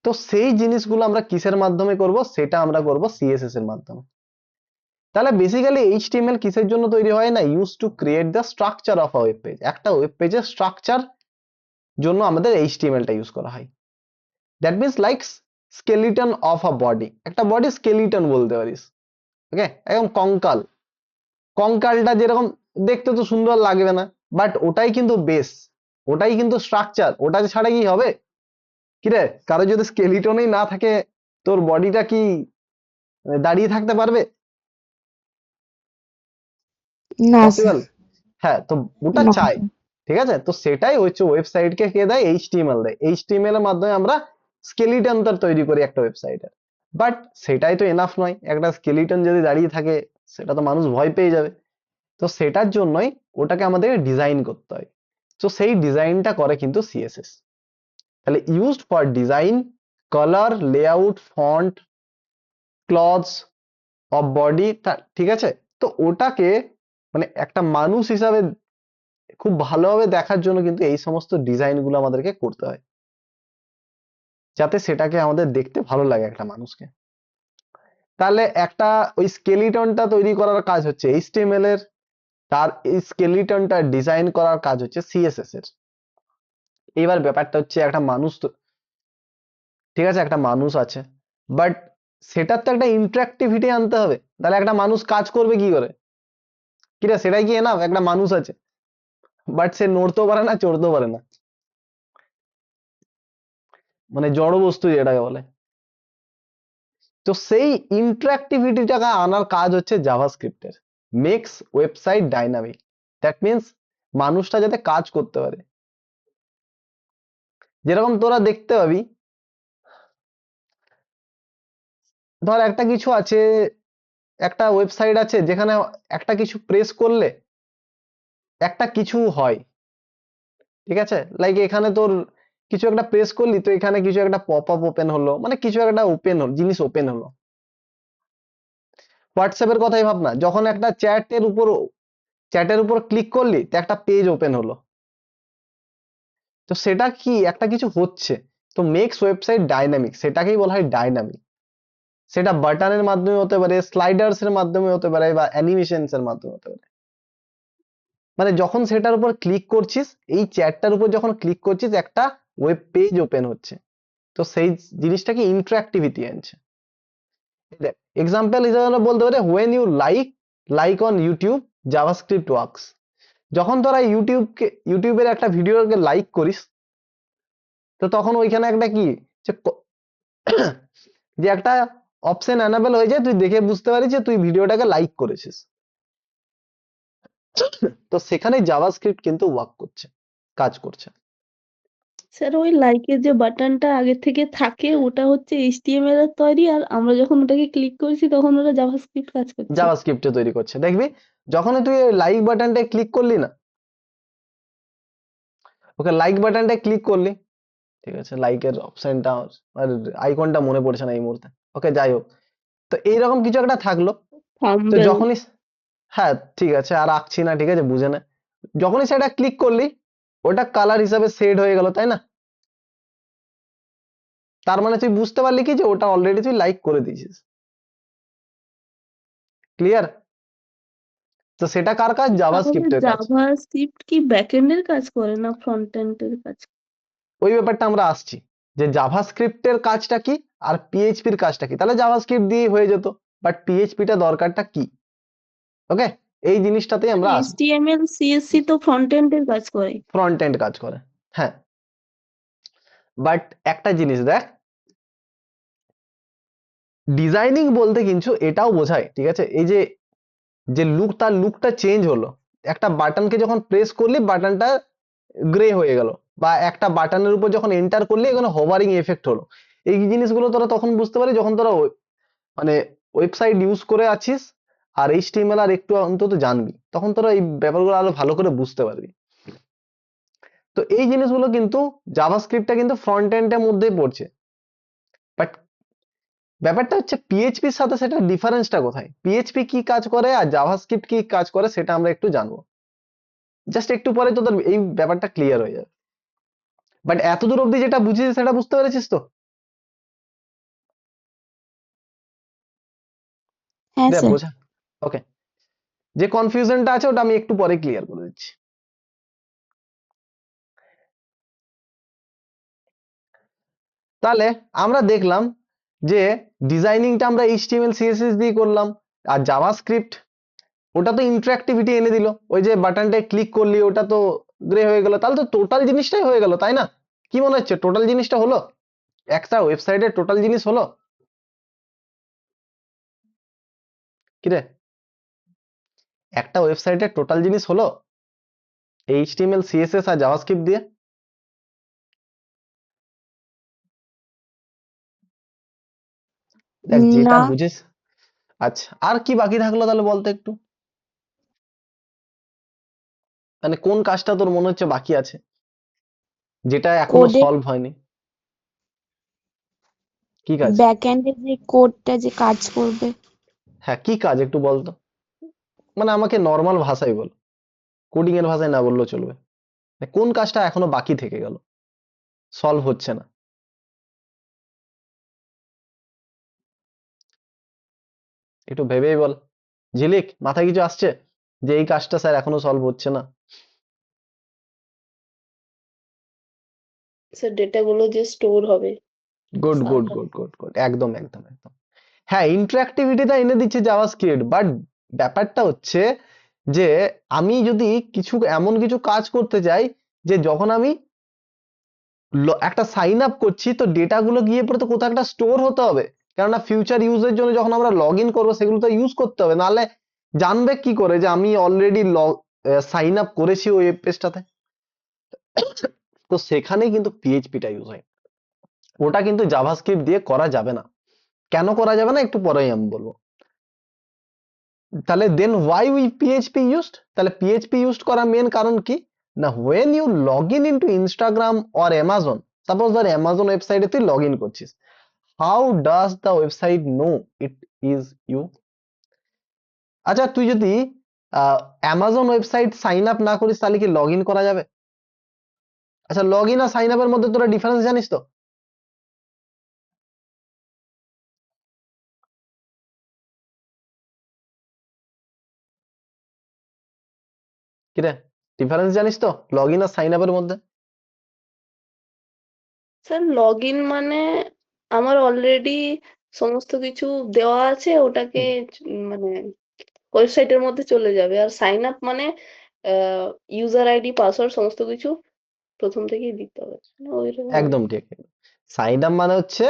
তো সেই জিনিসগুলো আমরা কিসের মাধ্যমে করব? সেটা আমরা করব সিএসএস এর মাধ্যমে। তাহলে বেসিক্যালি এইচটিএমএল কিসের জন্য তৈরি হয় না? Use to create the structure of a web page. একটা ওয়েব পেজের স্ট্রাকচার জন্য আমাদের এইচটিএমএলটা ইউজ করা হয়। That means like skeleton of a body, একটা বডি স্কেলিটন বলতে পারিস। ওকে, একদম কঙ্কাল, কঙ্কালটা যেরকম দেখতে তো সুন্দর লাগবে না, বাট ওটাই কিন্তু বেস, ওটাই কিন্তু স্ট্রাকচার, ওটা ছাড়া কি হবে? কিরে, কারো যদি স্কেলিটনই না থাকে, তোর বডিটা কি দাঁড়িয়ে থাকতে পারবে? না স্যার। পসিবল? হ্যাঁ, তো ওটা না চাই। স্যার। ঠিক আছে, তো সেটাই হচ্ছে ওয়েবসাইটকে কে দেয়? এইচটিএমএল দেয়। এইচটিএমএল এর মাধ্যমে আমরা স্কেলিটন তার তৈরি করি একটা ওয়েবসাইটের। বাট সেটাই তো এনাফ নয়, একটা স্কেলিটন যদি দাঁড়িয়ে থাকে সেটা তো মানুষ ভয় পেয়ে যাবে। তো সেটার জন্যই ওটাকে আমাদের ডিজাইন করতে হয়। তো সেই ডিজাইনটা করে কিন্তু সিএসএস। তাহলে used for design, colour, layout, font, clothes of body, ঠিক আছে। তো ওটাকে মানে একটা মানুষ হিসাবে খুব ভালোভাবে দেখার জন্য কিন্তু এই সমস্ত ডিজাইন গুলো আমাদেরকে করতে হয়, যাতে সেটাকে আমাদের দেখতে ভালো লাগে একটা মানুষকে। তাহলে একটা ওই স্কেলিটনটা তৈরি করার কাজ হচ্ছে এইচটিএমএল এর, তার এই স্কেলিটনটা ডিজাইন করার কাজ হচ্ছে সিএসএস এর। এবার ব্যাপারটা হচ্ছে একটা মানুষ তো, ঠিক আছে, একটা মানুষ আছে, বাট সেটার তো একটা ইন্টারঅ্যাক্টিভিটি আনতে হবে। তাহলে একটা মানুষ কাজ করবে কি করে? কিরা, সেটাই কি এনাফ? একটা মানুষ আছে, বাট সে নড়তেও পারে না, চড়তেও পারে না, মানে জড় বস্তু যেটাকে বলে। তো সেই ইন্টারঅ্যাক্টিভিটিটাকে আনার কাজ হচ্ছে জাভাস্ক্রিপ্টের। Makes website dynamic, that means মানুষটা যাতে কাজ করতে পারে। যেরকম তোরা দেখতে পাবি, ধর একটা কিছু আছে, একটা ওয়েবসাইট আছে যেখানে একটা কিছু প্রেস করলে একটা কিছু হয়, ঠিক আছে, লাইক এখানে তোর কিছু একটা প্রেস করলি, তো এখানে কিছু একটা পপ আপ ওপেন হলো, মানে কিছু একটা ওপেন হলো, জিনিস ওপেন হলো। হোয়াটসঅ্যাপের কথাই ভাব না, যখন একটা চ্যাটের উপর ক্লিক করলি, তো একটা পেজ ওপেন হলো। তো সেটা কি, একটা কিছু হচ্ছে। তো মেক্স ওয়েবসাইট ডাইনামিক, সেটাকেই বলা হয় ডাইনামিক। সেটা বাটনের মাধ্যমে হতে পারে, স্লাইডার্স এর মাধ্যমে হতে পারে, বা অ্যানিমেশনস এর মাধ্যমে হতে পারে। মানে যখন সেটার উপর ক্লিক করছিস, এই চ্যাটটার উপর যখন ক্লিক করছিস, একটা ওয়েব পেজ ওপেন হচ্ছে। তো সেই জিনিসটাকে ইন্টারঅ্যাক্টিভিটি আনছে। এক্সাম্পল হিসেবে আমরা বলতে পারি, when you like on YouTube, JavaScript works. যখন তোরা ইউটিউবের একটা ভিডিওকে লাইক করিস, তো তখন ওইখানে একটা কি, যে যে একটা অপশন এনাবেল হয়ে যায়, তুই দেখে বুঝতে পারিস যে তুই ভিডিওটাকে লাইক করেছিস। তো সেখানে জাভাস্ক্রিপ্ট কিন্তু ওয়ার্ক করছে, কাজ করছে। স্যার ওই লাইকের যে বাটনটা আগে থেকে থাকে ওটা হচ্ছে এইচটিএমএল এর তৈরি, আর আমরা যখন ওটাকে ক্লিক করছি তখন ওটা জাভাস্ক্রিপ্ট কাজ করছে। জাভাস্ক্রিপ্টে তৈরি করছে। দেখবি যখনই তুই লাইক বাটনটা ক্লিক করলি না, ওকে লাইক বাটনটা ক্লিক করলি, ঠিক আছে, লাইকের অপশনটা আর আইকনটা মনে পড়ছে না এই মুহূর্তে। ওকে, যাই হোক, তো এইরকম কিছু একটা থাকলো। তো থাম্বনেল। যখনই, হ্যাঁ ঠিক আছে, আর আঁকছি না, ঠিক আছে, বুঝে নে। যখনই সেটা ক্লিক করলি, ওটা কালার হিসাবে শেড হয়ে গেল, তাই না? তার মানে তুই বুঝতে পারলি কি যে ওটা অলরেডি তুই লাইক করে দিয়েছিস। ক্লিয়ার? তো সেটা কার কাজ? তাহলে জাভাস্ক্রিপ্টের কাজ। জাভাস্ক্রিপ্ট কি ব্যাকএন্ডের কাজ করে না ফ্রন্ট এন্ডের কাজ? ওই ব্যাপারটা আমরা আসছি, যে জাভাস্ক্রিপ্টের কাজটা কি আর পিএইচপির কাজটা কি। তাহলে জাভাস্ক্রিপ্ট দিয়ে হয়ে যেত, বাট পিএইচপিটা দরকারটা কি? ওকে, এই জিনিসটাতেই আমরা আসবো। HTML CSS তো ফ্রন্ট এন্ডের কাজ করে। ফ্রন্ট এন্ড কাজ করে, হ্যাঁ, বাট একটা জিনিস দেখ, ডিজাইনিং বলতে কিন্তু এটাও বোঝায়, ঠিক আছে, এই যে যে লুক, তার লুকটা চেঞ্জ হলো। একটা বাটনকে যখন প্রেস করলি বাটনটা গ্রে হয়ে গেল, বা একটা বাটনের উপর যখন এন্টার করলি এখানে হোভারিং এফেক্ট হলো। এই জিনিসগুলো তোরা তখন বুঝতে পারি যখন তোরা মানে ওয়েবসাইট ইউজ করে আছিস আর এইচটিএমএল আর একটু অন্তত জানবি, তখন তোরা এই ব্যাপারগুলো আরো ভালো করে বুঝতে পারবি। তো এই জিনিসগুলো কিন্তু জাভাস্ক্রিপ্টটা কিন্তু ফ্রন্ট এন্ডের মধ্যেই পড়ছে, বাট ব্যাপারটা হচ্ছে পিএইচপির সাথে সেটা ডিফারেন্সটা কোথায়, পিএইচপি কি কাজ করে আর জাভাস্ক্রিপ্ট কি কাজ করে সেটা আমরা একটু জানবো। জাস্ট একটু পরে তোদের এই ব্যাপারটা ক্লিয়ার হয়ে যাবে। বাট এতদূর অবধি যেটা বুঝিয়েছিস সেটা বুঝতে পেরেছিস তো? হ্যাঁ দে স্যার। বোঝা। ওকে, যে কনফিউশনটা আছে ওটা আমি একটু পরে ক্লিয়ার করে দিচ্ছি। তাহলে আমরা দেখলাম যে ডিজাইনিংটা আমরা এইচটিএমএল সিএসএস দিয়ে করলাম, আর জাভাস্ক্রিপ্ট ওটা তো ইন্টারঅ্যাক্টিভিটি এনে দিল, ওই যে বাটনটায় ক্লিক করলি ওটা তো গ্রে হয়ে গেল, তাহলে তো টোটাল জিনিসটাই হয়ে গেল, তাই না? কি মনে হচ্ছে, টোটাল জিনিসটা হলো? একটা ওয়েবসাইটের টোটাল জিনিস হলো কি রে? একটা ওয়েবসাইটের টোটাল জিনিস হলো এইচটিএমএল সিএসএস আর জাভাস্ক্রিপ্ট দিয়ে? দেখ যেটা না, বুঝিস। আচ্ছা, আর কি বাকি থাকলো তাহলে বলতে একটু, মানে কোন কাজটা তোর মনে হচ্ছে বাকি আছে যেটা এখনো কোডে সলভ হয়নি? কি কাজ? ব্যাকএন্ডে যে কোডটা যে কাজ করবে। হ্যাঁ, কি কাজ একটু বলতো, মানে আমাকে নর্মাল ভাষায় বল, কোডিং এর ভাষায় না বললেও চলবে। মানে কোন কাজটা এখনো বাকি থেকে গেল, সলভ হচ্ছে না? একটু ভেবেই বল। ঝিলিক, মাথায় কিছু আসছে যে এই কাজটা স্যার এখনো সলভ হচ্ছে না? স্যার ডেটা গুলো যে স্টোর হবে good good server. Good good good, একদম একদম একদম। হ্যাঁ, ইন্টারঅ্যাক্টিভিটিটা এনে দিচ্ছে জাভাস্ক্রিপ্ট, বাট ব্যাপারটা হচ্ছে যে আমি যদি কিছু এমন কিছু কাজ করতে চাই যে যখন আমি একটা সাইন আপ করছি তো ডেটাগুলো গিয়ে পরে তো কোথাও একটা স্টোর হতে হবে, কেননা ফিউচার ইউজের জন্য যখন আমরা লগ ইন করবো সেগুলো তো ইউজ করতে হবে, নাহলে জানবে কি করে যে আমি অলরেডি সাইন আপ করেছি ওই ওয়েব পেজটাতে? তো সেখানেই কিন্তু পিএইচপিটা ইউজ হয়, ওটা কিন্তু জাভাস্ক্রিপ্ট দিয়ে করা যাবে না। কেন করা যাবে না একটু পরেই আমি বলবো। তাহলে then why we PHP used, তাহলে পিএইচপি ইউজড করার মেন কারণ কি না, when you log in into Instagram or Amazon, suppose ধর অ্যামাজন ওয়েবসাইটে তুই লগ ইন করছিস, how does the website know it is you? আচ্ছা, তুই যদি অ্যামাজন ওয়েবসাইট সাইন আপ না করিস তাহলে কি লগ ইন করা যাবে? আচ্ছা, লগ ইন আর সাইন আপের মধ্যে তোরা ডিফারেন্স জানিস তো? কিরে, ডিফারেন্স জানিস তো লগ ইন আর সাইন আপের মধ্যে? স্যার লগ ইন মানে আমার অলরেডি সমস্ত কিছু দেওয়া আছে, ওটাকে মানে ওয়েবসাইটের মধ্যে চলে যাবে। আর সাইন আপ মানে ইউজার আইডি পাসওয়ার্ড সমস্ত কিছু প্রথম থেকেই দিতে হবে, মানে ওইরকম আর একদম কি। ঠিক। সাইন আপ মানে হচ্ছে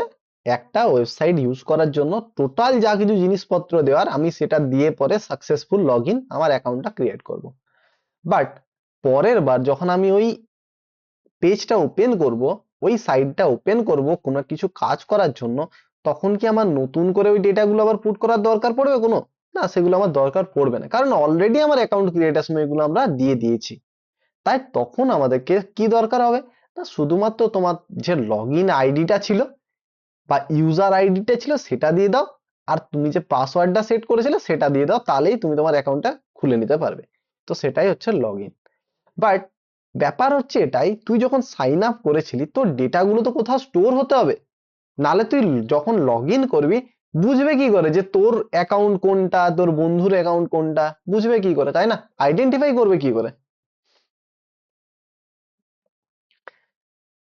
একটা ওয়েবসাইট ইউজ করার জন্য টোটাল যা কিছু জিনিসপত্র দেওয়ার আমি সেটা দিয়ে পরে সাকসেসফুল লগ ইন আমার অ্যাকাউন্টটা ক্রিয়েট করব। বাট পরের বার যখন আমি ওই পেজটা ওপেন করব, ওই সাইটটা ওপেন করব কোনো কিছু কাজ করার জন্য, তখন কি আমার নতুন করে ওই ডেটাগুলো আবার পুট করার দরকার পড়বে কোনো? না, সেগুলো আমার দরকার পড়বে না, কারণ অলরেডি আমার অ্যাকাউন্ট ক্রিয়েটার সময় এগুলো আমরা দিয়ে দিয়েছি। তাই তখন আমাদেরকে কি দরকার হবে, না শুধুমাত্র তোমার যে লগ ইন আইডিটা ছিল বা ইউজার আইডিটা ছিল সেটা দিয়ে দাও, আর তুমি যে পাসওয়ার্ডটা সেট করেছিলে সেটা দিয়ে দাও, তাহলেই তুমি তোমার অ্যাকাউন্টটা খুলে নিতে পারবে। তো সেটাই হচ্ছে লগ ইন। বাট ব্যাপার হচ্ছে এটাই, তুই যখন সাইন আপ করেছিলি তোর ডেটাগুলো তো কোথাও স্টোর হতে হবে, নালে তুই যখন লগ ইন করবি বুঝবে কি করে যে তোর অ্যাকাউন্ট কোনটা, তোর বন্ধুর অ্যাকাউন্ট কোনটা, বুঝবে কি করে, তাই না? আইডেন্টিফাই করবে কি করে?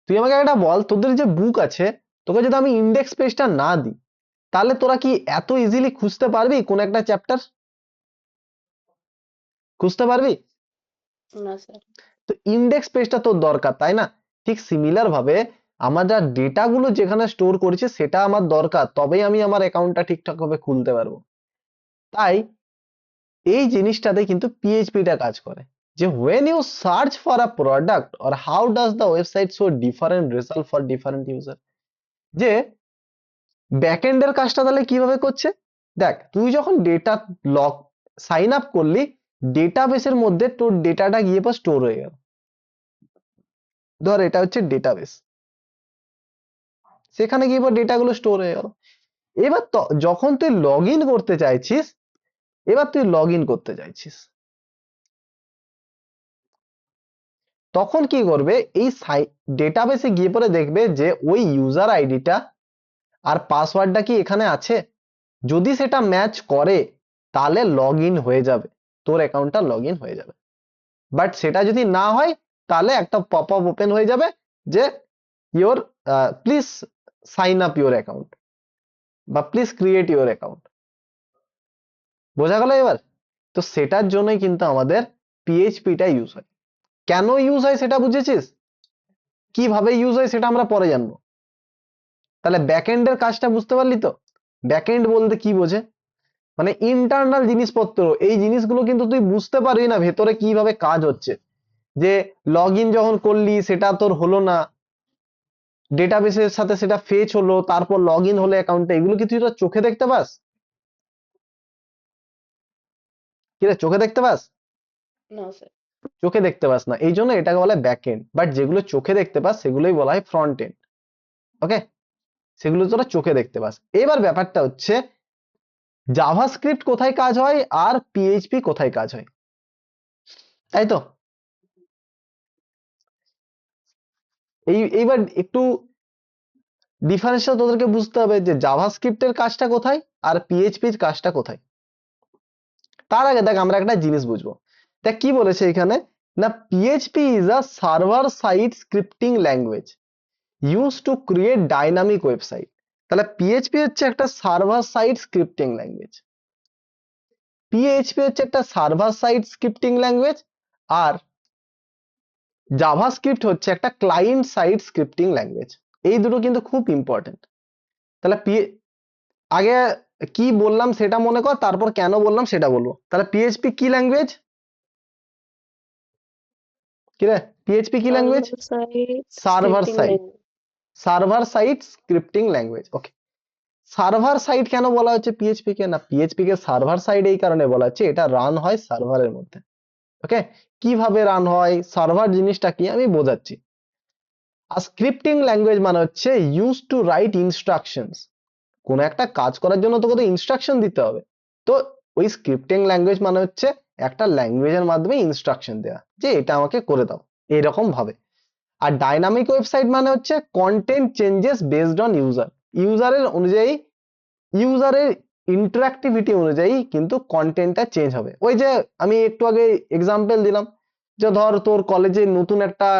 তুই আমাকে একটা বল, তোদের যে বুক আছে, তোকে যদি আমি ইন্ডেক্স পেজটা না দিই, তাহলে তোরা কি এত ইজিলি খুঁজতে পারবি কোন একটা চ্যাপ্টার? খুঁজতে পারবি? না স্যার। তো ইন্ডেক্স পেজটা তোর দরকার, তাই না? ঠিক সিমিলার ভাবে আমার যা ডেটা গুলো যেখানে স্টোর করেছে সেটা আমার দরকার, তবেই আমি আমার অ্যাকাউন্টটা ঠিকঠাক ভাবে খুলতে পারবো। তাই এই জিনিসটাতে কিন্তু পিএইচপিটা কাজ করে, যে when you search for a product or how does the website show different result for different user, যে ব্যাকএন্ডের কাজটা তাহলে কিভাবে করছে। দেখ, তুই যখন ডেটা লগ সাইন আপ করলি, ডেটাবেসের মধ্যে তোর ডেটাটা গিয়ে পর স্টোর হয়ে গেল। ধর এটা হচ্ছে ডেটাবেস, সেখানে গিয়ে পর ডেটাগুলো স্টোর হয়ে গেল। এবার যখন তুই লগ ইন করতে চাইছিস, তখন কি করবে, এই ডেটাবেসে গিয়ে পরে দেখবে যে ওই ইউজার আইডিটা আর পাসওয়ার্ডটা কি এখানে আছে। যদি সেটা ম্যাচ করে তাহলে লগ ইন হয়ে যাবে, তোর অ্যাকাউন্টটা লগ ইন হয়ে যাবে। বাট সেটা যদি না হয় তাহলে একটা পপ আপ ওপেন হয়ে যাবে যে your please sign up your account বা প্লিজ ক্রিয়েট ইওর অ্যাকাউন্ট। বোঝা গেল এবার? তো সেটার জন্যই কিন্তু আমাদের পিএইচপিটা ইউজ হয়। কেন ইউজ হয় সেটা বুঝেছিস? কিভাবে ইউজ হয় সেটা আমরা পরে জানবো। তাহলে ব্যাকএন্ডের কাজটা বুঝতে পারলি তো? ব্যাকএন্ড বলতে কি বোঝে, মানে ইন্টারনাল জিনিসপত্র, এই জিনিসগুলো কিন্তু তুই বুঝতে পারবি না ভেতরে কিভাবে কাজ হচ্ছে। যে লগ ইন যখন করলি সেটা তোর হলো না, ডেটাবেসের সাথে সেটা ফেচ হলো, তারপর লগ ইন হলো অ্যাকাউন্টে, এগুলো কি তুই তোর চোখে দেখতে পাস? কি রে, চোখে দেখতে পাস? না স্যার। চোখে দেখতে পাস না, এই জন্য এটাকে বলা হয় ব্যাক এন্ড। বাট যেগুলো চোখে দেখতে পাস সেগুলোই বলা হয় ফ্রন্ট এন্ড। ওকে, সেগুলো তোরা চোখে দেখতে পাস। এবার ব্যাপারটা হচ্ছে জাভাস্ক্রিপ্ট কোথায় কাজ হয় আর পিএইচপি কোথায় কাজ হয়, তাই তো? এইবার একটু ডিফারেন্সটা তোদেরকে বুঝতে হবে যে জাভাস্ক্রিপ্টের কাজটা কোথায় আর পিএইচপির কাজটা কোথায়। তার আগে দেখ আমরা একটা জিনিস বুঝবো। দেখ কি বলেছে এখানে, না PHP is a server side scripting language use to create dynamic website. তাহলে পিএইচপি হচ্ছে একটা server side scripting language, PHP হচ্ছে একটা সার্ভার সাইড স্ক্রিপ্টিং ল্যাঙ্গুয়েজ, আর জাভাস্ক্রিপ্ট হচ্ছে একটা ক্লায়েন্ট সাইড স্ক্রিপ্টিং ল্যাঙ্গুয়েজ। এই দুটো কিন্তু খুব ইম্পর্টেন্ট। তাহলে আগে কি বললাম সেটা মনে কর, তারপর কেন বললাম সেটা বলবো। তাহলে পিএইচপি কি ল্যাঙ্গুয়েজ, কি রে, পিএইচপি কি language? Server side server scripting side, language. Server side scripting language. Okay, server side কেন বলা হচ্ছে পিএইচপি কে, না পিএইচপি কে সার্ভার সাইড এই কারণে বলা হচ্ছে এটা রান হয় সার্ভারের মধ্যে। ওকে, কিভাবে রান হয়, সার্ভার জিনিসটা কি আমি বোঝাচ্ছি। আর স্ক্রিপ্টিং ল্যাঙ্গুয়েজ মানে হচ্ছে ইউজ টু রাইট ইনস্ট্রাকশনস, কোন একটা কাজ করার জন্য তোকে তো ইনস্ট্রাকশন দিতে হবে। তো ওই স্ক্রিপ্টিং ল্যাঙ্গুয়েজ মানে হচ্ছে একটা ল্যাঙ্গুয়েজের মাধ্যমে ইনস্ট্রাকশন দেওয়া, যে এটা আমাকে করে দাও এরকম ভাবে। আর ডাইনামিক ওয়েবসাইট মানে হচ্ছে content changes based on user, ইউজারের অনুযায়ী, ইউজারের ইন্টারঅ্যাক্টিভিটি অনুযায়ী কিন্তু কন্টেন্টটা চেঞ্জ হবে। ওই যে আমি একটু আগে এক্সাম্পল দিলাম, যে ধর তোর কলেজে নতুন একটা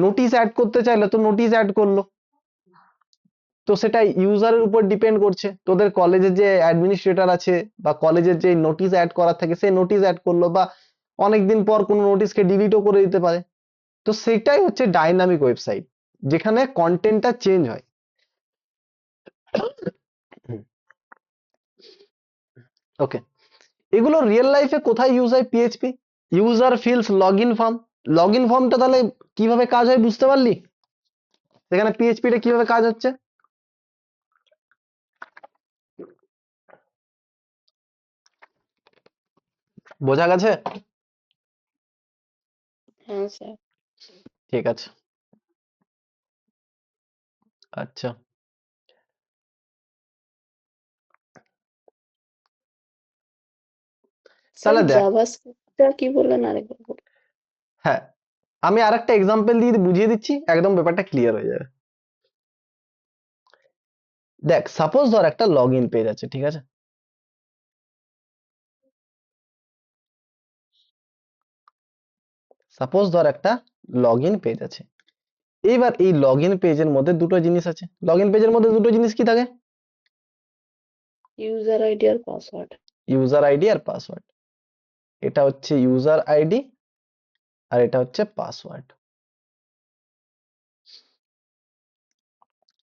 নোটিশ অ্যাড করতে চাইলো, তো নোটিশ অ্যাড করলো, তো সেটা ইউজারের উপর ডিপেন্ড করছে। তোদের কলেজের যে অ্যাডমিনিস্ট্রেটর আছে বা কলেজের যে নোটিশ অ্যাড করার থাকে সে নোটিশ অ্যাড করলো, বা অনেকদিন পর কোনো নোটিশকে ডিলিটও করে দিতে পারে। তো সেটাই হচ্ছে ডাইনামিক ওয়েবসাইট, যেখানে কন্টেন্টটা চেঞ্জ হয়। ওকে, এগুলো রিয়েল লাইফে কোথায় ইউজ হয় PHP? User fields log in form, log in ফর্মটা তাহলে কিভাবে কাজ হয় বুঝতে পারলি? সেখানে পিএইচপিটা কিভাবে কাজ হচ্ছে বোঝা গেছে? হ্যাঁ স্যার। ঠিক আছে, আচ্ছা স্যার তাহলে দেখ, জাভাস্ক্রিপ্টটা কি বললেন আরেকবার বলুন। হ্যাঁ আমি আরেকটা এক্সাম্পল দিয়ে বুঝিয়ে দিচ্ছি, একদম ব্যাপারটা ক্লিয়ার হয়ে যাবে। দেখ সাপোজ ধর একটা লগ ইন পেজ আছে, ঠিক আছে, সাপোজ ধর একটা লগ ইন পেজ আছে। এইবার এই লগ ইন পেজের মধ্যে দুটো জিনিস আছে। লগ ইন পেজের মধ্যে দুটো জিনিস কি থাকে? ইউজার আইডি আর পাসওয়ার্ড। ইউজার আইডি আর পাসওয়ার্ড। এটা হচ্ছে ইউজার আইডি আর এটা হচ্ছে পাসওয়ার্ড,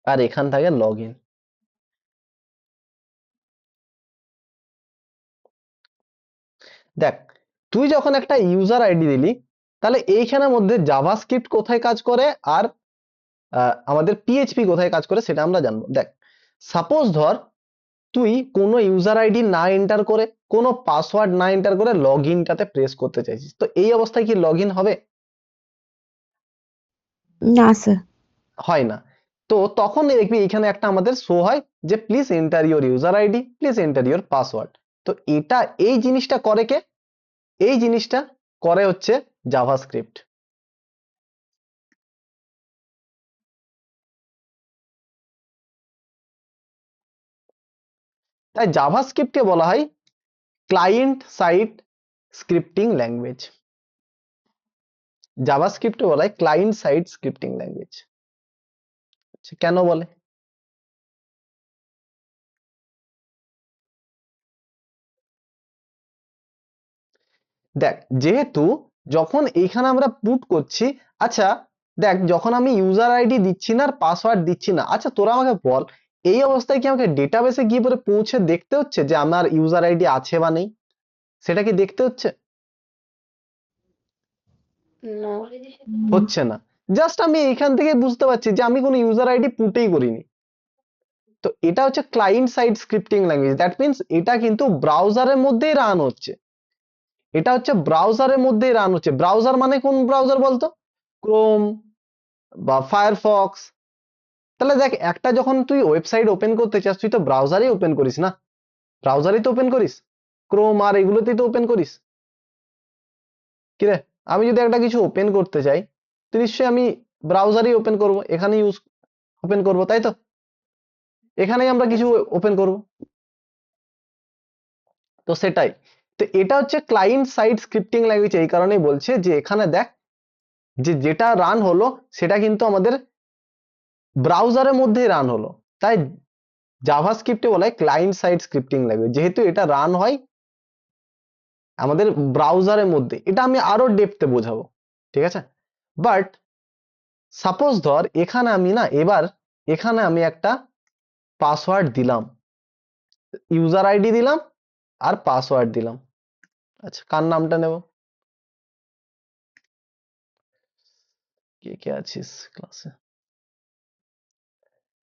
আর এখান থাকে লগ ইন। দেখ তুই যখন একটা ইউজার আইডি দিলি, তাহলে এইখানের মধ্যে জাভাস্ক্রিপ্ট কোথায় কাজ করে আর আমাদের পিএইচপি কোথায় কাজ করে সেটা আমরা জানবো। দেখ সাপোজ ধর তুই কোনো ইউজার আইডি না এন্টার করে, কোনো পাসওয়ার্ড না এন্টার করে লগ ইনটাতে প্রেস করতে চাইছিস, তো এই অবস্থায় কি লগ ইন হবে? না স্যার। হয় না। তো তখন দেখবি এখানে একটা আমাদের শো হয় যে please enter your user ID, please enter your password. তো এটা এই জিনিসটা করে কে? এই জিনিসটা করে হচ্ছে জাভাস্ক্রিপ্ট। তাই জাভাস্ক্রিপ্টকে বলা হয় ক্লায়েন্ট সাইড স্ক্রিপ্টিং ল্যাঙ্গুয়েজ। জাভাস্ক্রিপ্টকে বলা হয় ক্লায়েন্ট সাইড স্ক্রিপ্টিং ল্যাঙ্গুয়েজ। কেন বলে? দেখ যেহেতু যখন এইখানে আমরা পুট করছি, আচ্ছা দেখ যখন আমি ইউজার আইডি দিচ্ছি না আর পাসওয়ার্ড দিচ্ছি না, আচ্ছা তোরা আমাকে বল এই অবস্থায় কি আমাকে ডেটাবেসে গিয়ে পরে পৌঁছে দেখতে হচ্ছে যে আমার ইউজার আইডি আছে বা নেই? সেটা কি দেখতে হচ্ছে? না। হচ্ছে না। জাস্ট আমি এইখান থেকে বুঝতে পারছি যে আমি কোনো ইউজার আইডি পুটেই করিনি। তো এটা হচ্ছে client side scripting language. That means এটা কিন্তু ব্রাউজারের মধ্যেই রান হচ্ছে। এটা হচ্ছে ব্রাউজারের মধ্যেই রান হচ্ছে। ব্রাউজার মানে কোন ব্রাউজার বলতো? ক্রোম বা ফায়ারফক্স। তাহলে দেখ একটা যখন তুই ওয়েবসাইট ওপেন করতে চাস, তুই তো ব্রাউজারেই ওপেন করিস না? ব্রাউজারেই তো ওপেন করিস, ক্রোম আর এগুলোতেই তো ওপেন করিস। কি রে, আমি যদি একটা কিছু ওপেন করতে চাই তো নিশ্চয়ই আমি ব্রাউজারেই ওপেন করব, এখানে ইউজ ওপেন করব, তাই তো? এখানেই আমরা কিছু ওপেন করব। তো সেটাই, তো এটা হচ্ছে ক্লায়েন্ট সাইড স্ক্রিপ্টিং ল্যাঙ্গুয়েজ। এই কারণেই বলছে যে এখানে দেখ যে যেটা রান হলো সেটা কিন্তু আমাদের ব্রাউজারের মধ্যেই রান হলো। তাই জাভাস্ক্রিপ্টে বলা হয় ক্লায়েন্ট সাইড স্ক্রিপ্টিং ল্যাঙ্গুয়েজ, যেহেতু এটা রান হয় আমাদের ব্রাউজারের মধ্যে। এটা আমি আরো ডেপথে বোঝাবো, ঠিক আছে? বাট সাপোজ ধর এখানে আমি না, এবার এখানে আমি একটা পাসওয়ার্ড দিলাম, ইউজার আইডি দিলাম আর পাসওয়ার্ড দিলাম। আচ্ছা কার নামটা নেব? কে কে আছিস ক্লাসে?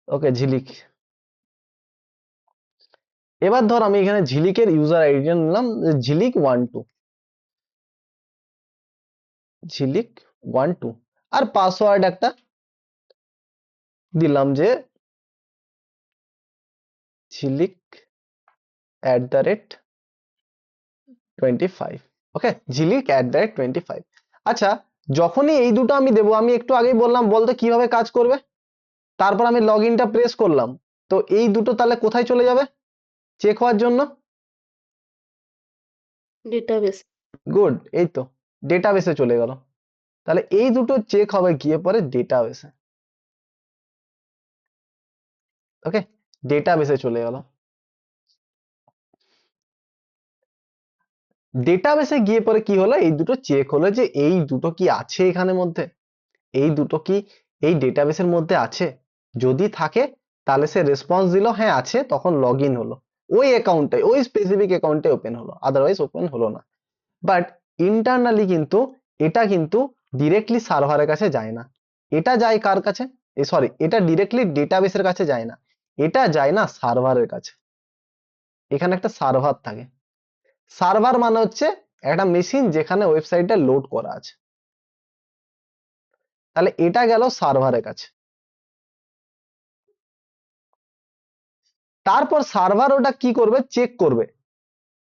ওকে ঝিলিক। এবার ধর আমি এখানে ঝিলিকের ইউজার আইডি নিলাম ঝিলিক 12, ঝিলিক 12, আর পাসওয়ার্ড একটা দিলাম যে ঝিলিক @25। ওকে, ঝিলিক @25। আচ্ছা যখনই এই দুটো আমি দেবো, আমি একটু আগেই বললাম, বলতো কিভাবে কাজ করবে? তারপর আমি লগ ইনটা প্রেস করলাম, তো এই দুটো তাহলে কোথায় চলে যাবে চেক হওয়ার জন্য? ডেটাবেস। গুড, এই তো ডেটাবেসে চলে গেল। তাহলে এই দুটো চেক হবে গিয়ে পরে ডেটাবেসে। ওকে, ডেটাবেসে চলে গেল। ডেটাবেসে গিয়ে পরে কি হলো, এই দুটো চেক হলো যে এই দুটো কি আছে এখানের মধ্যে, এই দুটো কি এই ডেটাবেসের মধ্যে আছে। যদি থাকে তাহলে সে রেসপন্স দিল হ্যাঁ আছে, তখন লগ ইন হলো, ওই অ্যাকাউন্টে ওই স্পেসিফিক অ্যাকাউন্টে ওপেন হলো, আদারওয়াইজ ওপেন হলো না। বাট ইন্টারনালি কিন্তু এটা কিন্তু ডিরেক্টলি সার্ভারের কাছে যায় না। এটা যায় কার কাছে? সরি, এটা ডিরেক্টলি ডেটাবেসের কাছে যায় না, এটা যায় না সার্ভারের কাছে। এখানে একটা সার্ভার থাকে। সার্ভার মানে হচ্ছে একটা মেশিন যেখানে ওয়েবসাইটটা লোড করা আছে। তাহলে এটা গেল সার্ভারের কাছে। তারপর সার্ভার ওটা কি করবে, চেক করবে।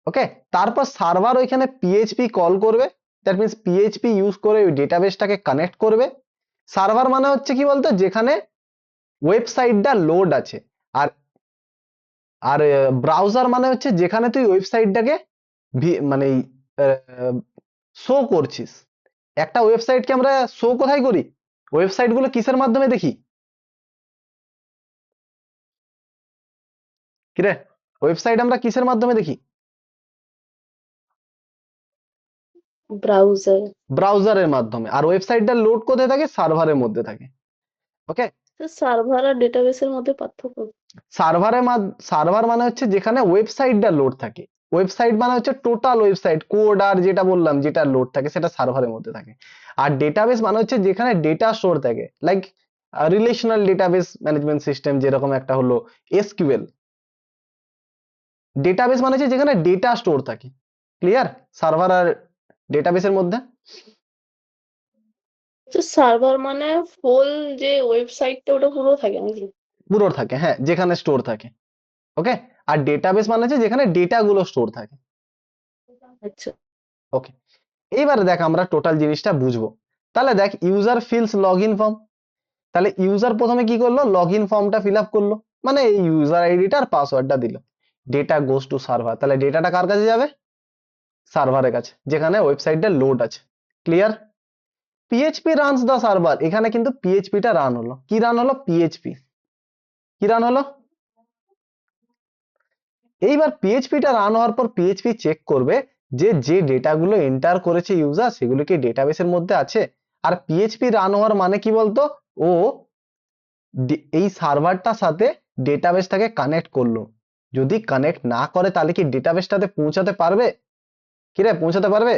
ওকে, তারপর সার্ভার ওইখানে পিএইচপি কল করবে, দ্যাট মিনস পিএইচপি ইউজ করে ওই ডেটাবেসটাকে কানেক্ট করবে। সার্ভার মানে হচ্ছে কি বলতো, যেখানে ওয়েবসাইটটা লোড আছে। আর আর ব্রাউজার মানে হচ্ছে যেখানে তুই ওয়েবসাইটটাকে মানে শো করছিস। একটা ওয়েবসাইটকে আমরা শো কোথায় করি? ওয়েবসাইট গুলো কিসের মাধ্যমে দেখি? কিরে, ওয়েবসাইট আমরা কিসের মাধ্যমে দেখি? ব্রাউজার। ব্রাউজারের মাধ্যমে। আর ওয়েবসাইটটা লোড কোথায় থাকে? সার্ভারের মধ্যে থাকে। ওকে, সার্ভার আর ডেটাবেসের মধ্যে পার্থক্য। সার্ভার মানে হচ্ছে যেখানে ওয়েবসাইটটা লোড থাকে। ওয়েবসাইট মানে হচ্ছে টোটাল ওয়েবসাইট, কোড আর যেটা বললাম যেটা লোড থাকে সেটা সার্ভারের মধ্যে থাকে। আর ডেটাবেস মানে হচ্ছে যেখানে ডেটা স্টোর থাকে, like relational database management system, যেরকম একটা হলো এসকিউএল। ডেটাবেস মানে হচ্ছে যেখানে ডেটা স্টোর থাকে। ক্লিয়ার সার্ভার আর ডেটাবেসের মধ্যে? তো সার্ভার মানে ফুল যে ওয়েবসাইটটা ওটা পুরো থাকে নাকি? পুরো থাকে, হ্যাঁ, যেখানে স্টোর থাকে। ওকে, আর ডেটাবেস মানে হচ্ছে যেখানে ডেটা গুলো স্টোর থাকে। আচ্ছা। ওকে, এইবারে দেখ আমরা টোটাল জিনিসটা বুঝবো। তাহলে দেখ, user feels log in form. তাহলে ইউজার প্রথমে কি করলো, লগ ইন ফর্মটা ফিল আপ করলো, মানে এই ইউজার আইডিটা আর পাসওয়ার্ডটা দিল। ডেটা গোস টু সার্ভার, তাহলে ডেটাটা কার কাছে যাবে? সার্ভারের কাছে, যেখানে ওয়েবসাইটটা লোড আছে। ক্লিয়ার? পিএইচপি রানস দা সার্ভার, এখানে কিন্তু পিএইচপিটা রান হলো। কি রান হলো? পিএইচপি। কি রান হলো? এইবার পিএইচপিটা রান হওয়ার পর পিএইচপি চেক করবে যে যে ডেটাগুলো এন্টার করেছে ইউজার সেগুলো কি ডেটাবেসের মধ্যে আছে। আর পিএইচপি রান হওয়ার মানে কি বলতো, ও এই সার্ভারটার সাথে ডেটাবেসটাকে কানেক্ট করলো। যদি কানেক্ট না করে তাহলে কি ডেটাবেসটাতে পৌঁছাতে পারবে? কিরে, পৌঁছাতে পারবে?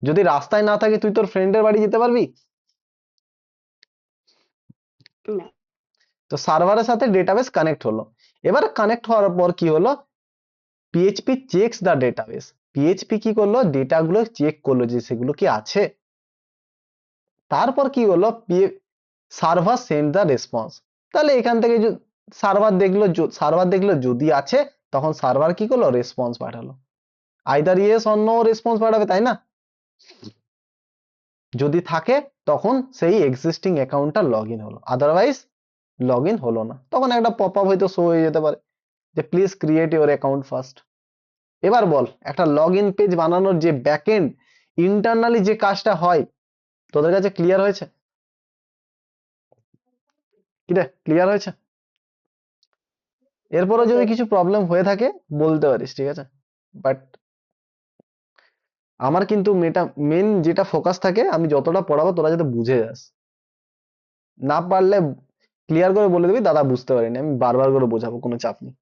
যদি রাস্তায় না থাকে তুই তোর ফ্রেন্ডের বাড়ি যেতে পারবি? না। তো সার্ভারের সাথে ডেটাবেস কানেক্ট হলো। এবার কানেক্ট হওয়ার পর কি হলো, পিএইচপি চেকস দা ডেটাবেস। পিএইচপি কি করলো, ডেটাগুলো চেক করলো যে সেগুলো কি আছে। তারপর কি হলো, সার্ভার সেন্ড দা রেসপন্স। তাহলে এখান থেকে সার্ভার দেখলো যদি আছে, তখন সার্ভার কি করলো, রেসপন্স পাঠালো। Either yes or no response পাঠাবে, তাই না? যদি থাকে তখন সেই এক্সিস্টিং অ্যাকাউন্টটা লগ ইন হলো, আদারওয়াইজ লগ ইন হলো না। তখন একটা পপ আপ হয়তো শো হয়ে যেতে পারে যে please create your account first. এবার বল, একটা লগ ইন পেজ বানানোর যে ব্যাকএন্ড ইন্টারনালি যে কাজটা হয়, তোদের কাছে ক্লিয়ার হয়েছে? কিরে, ক্লিয়ার হয়েছে? এরপরে যদি কিছু প্রবলেম হয়ে থাকে বলতে পারিস, ঠিক আছে? বাট আমার কিন্তু মেন যেটা ফোকাস থাকে, আমি যতটা পড়াবো তোরা যাতে বুঝে যাস। না পারলে ক্লিয়ার করে বলে দিবি দাদা বুঝতে পারিনি, আমি বারবার করে বোঝাবো, কোনো চাপ নেই।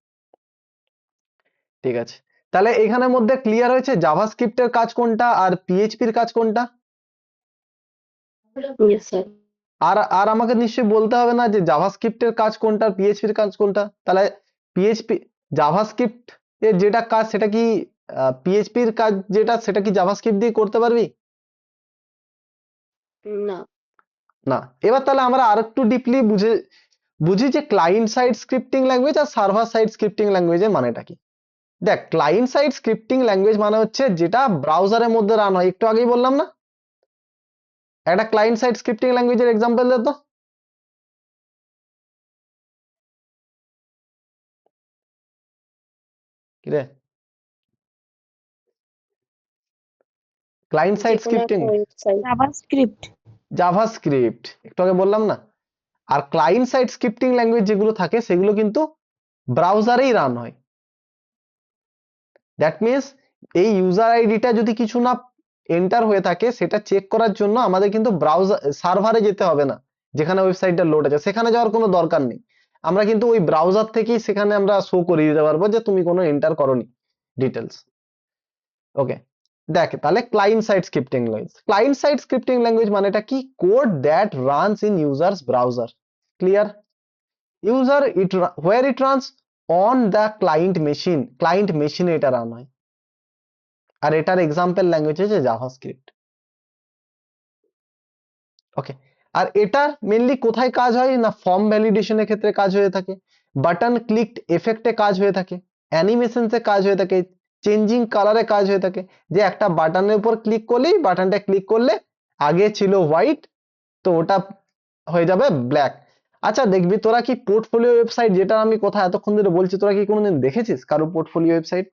ঠিক আছে, তাহলে এখানের মধ্যে ক্লিয়ার হয়েছে জাভাস্ক্রিপ্টের কাজ কোনটা আর পিএইচপির কাজ কোনটা? Yes sir. আর আর আমাকে নিশ্চয়ই বলতে হবে না যে জাভাস্ক্রিপ্টের কাজ কোনটা আর পিএইচপির কাজ কোনটা। তাহলে পিএইচপি জাভাস্ক্রিপ্ট এর যেটা কাজ সেটা কি পিএইচপির কাজ যেটা সেটা কি জাভাস্ক্রিপ্ট দিয়ে করতে পারবি? না। না। এবার তাহলে আমরা আরেকটু ডিপলি বুঝি যে ক্লায়েন্ট সাইড স্ক্রিপ্টিং ল্যাঙ্গুয়েজ আর সার্ভার সাইড স্ক্রিপ্টিং ল্যাঙ্গুয়েজের মানেটা কি। দেখ, ক্লায়েন্ট সাইড স্ক্রিপ্টিং ল্যাঙ্গুয়েজ মানে হচ্ছে যেটা ব্রাউজারের মধ্যে রান হয়। একটু আগেই বললাম না, একটা ক্লায়েন্ট সাইড স্ক্রিপ্টিং ল্যাঙ্গুয়েজের এক্সাম্পল দে তো। কিরে, ক্লায়েন্ট সাইড যে কোনো স্ক্রিপ্টিং, একটা ওয়েবসাইট। জাভাস্ক্রিপ্ট। জাভাস্ক্রিপ্ট একটু আগে বললাম না। আর ক্লায়েন্ট সাইড স্ক্রিপ্টিং ল্যাঙ্গুয়েজ যেগুলো থাকে সেগুলো কিন্তু ব্রাউজারেই রান হয়। দ্যাট মিনস এই ইউজার আইডিটা যদি কিছু না এন্টার হয়ে থাকে সেটা চেক করার জন্য আমাদের কিন্তু ব্রাউজার সার্ভারে যেতে হবে না, যেখানে ওয়েবসাইটটা লোড আছে সেখানে যাওয়ার কোনো দরকার নেই। আমরা কিন্তু ওই ব্রাউজার থেকেই সেখানে আমরা শো করিয়ে দিতে পারবো যে তুমি কোনো এন্টার করোনি ডিটেলস। ওকে, দেখ তাহলে ক্লায়েন্ট সাইড স্ক্রিপ্টিং ল্যাঙ্গুয়েজ মানেটা কি, code that runs in users browser. Clear? User where it runs on the client মেশিনে এটা রান হয়। আর এটার এক্সাম্পল ল্যাঙ্গুয়েজ হচ্ছে জাভাস্ক্রিপ্ট। ওকে, আর এটা মেনলি কোথায় কাজ হয় না, ফর্ম ভ্যালিডেশনের ক্ষেত্রে কাজ হয়ে থাকে, বাটন ক্লিক এফেক্টে কাজ হয়ে থাকে, অ্যানিমেশনসে কাজ হয়ে থাকে, চেঞ্জিং কালারে কাজ হয়ে থাকে। যে একটা বাটনের উপর ক্লিক করলেই, বাটনটা ক্লিক করলে আগে ছিল হোয়াইট, তো ওটা হয়ে যাবে ব্ল্যাক। আচ্ছা দেখবি তোরা কি পোর্টফোলিও ওয়েবসাইট, যেটা আমি কথা এতক্ষণ ধরে বলছি, তোরা কি কোনোদিন দেখেছিস কারো পোর্টফোলিও ওয়েবসাইট?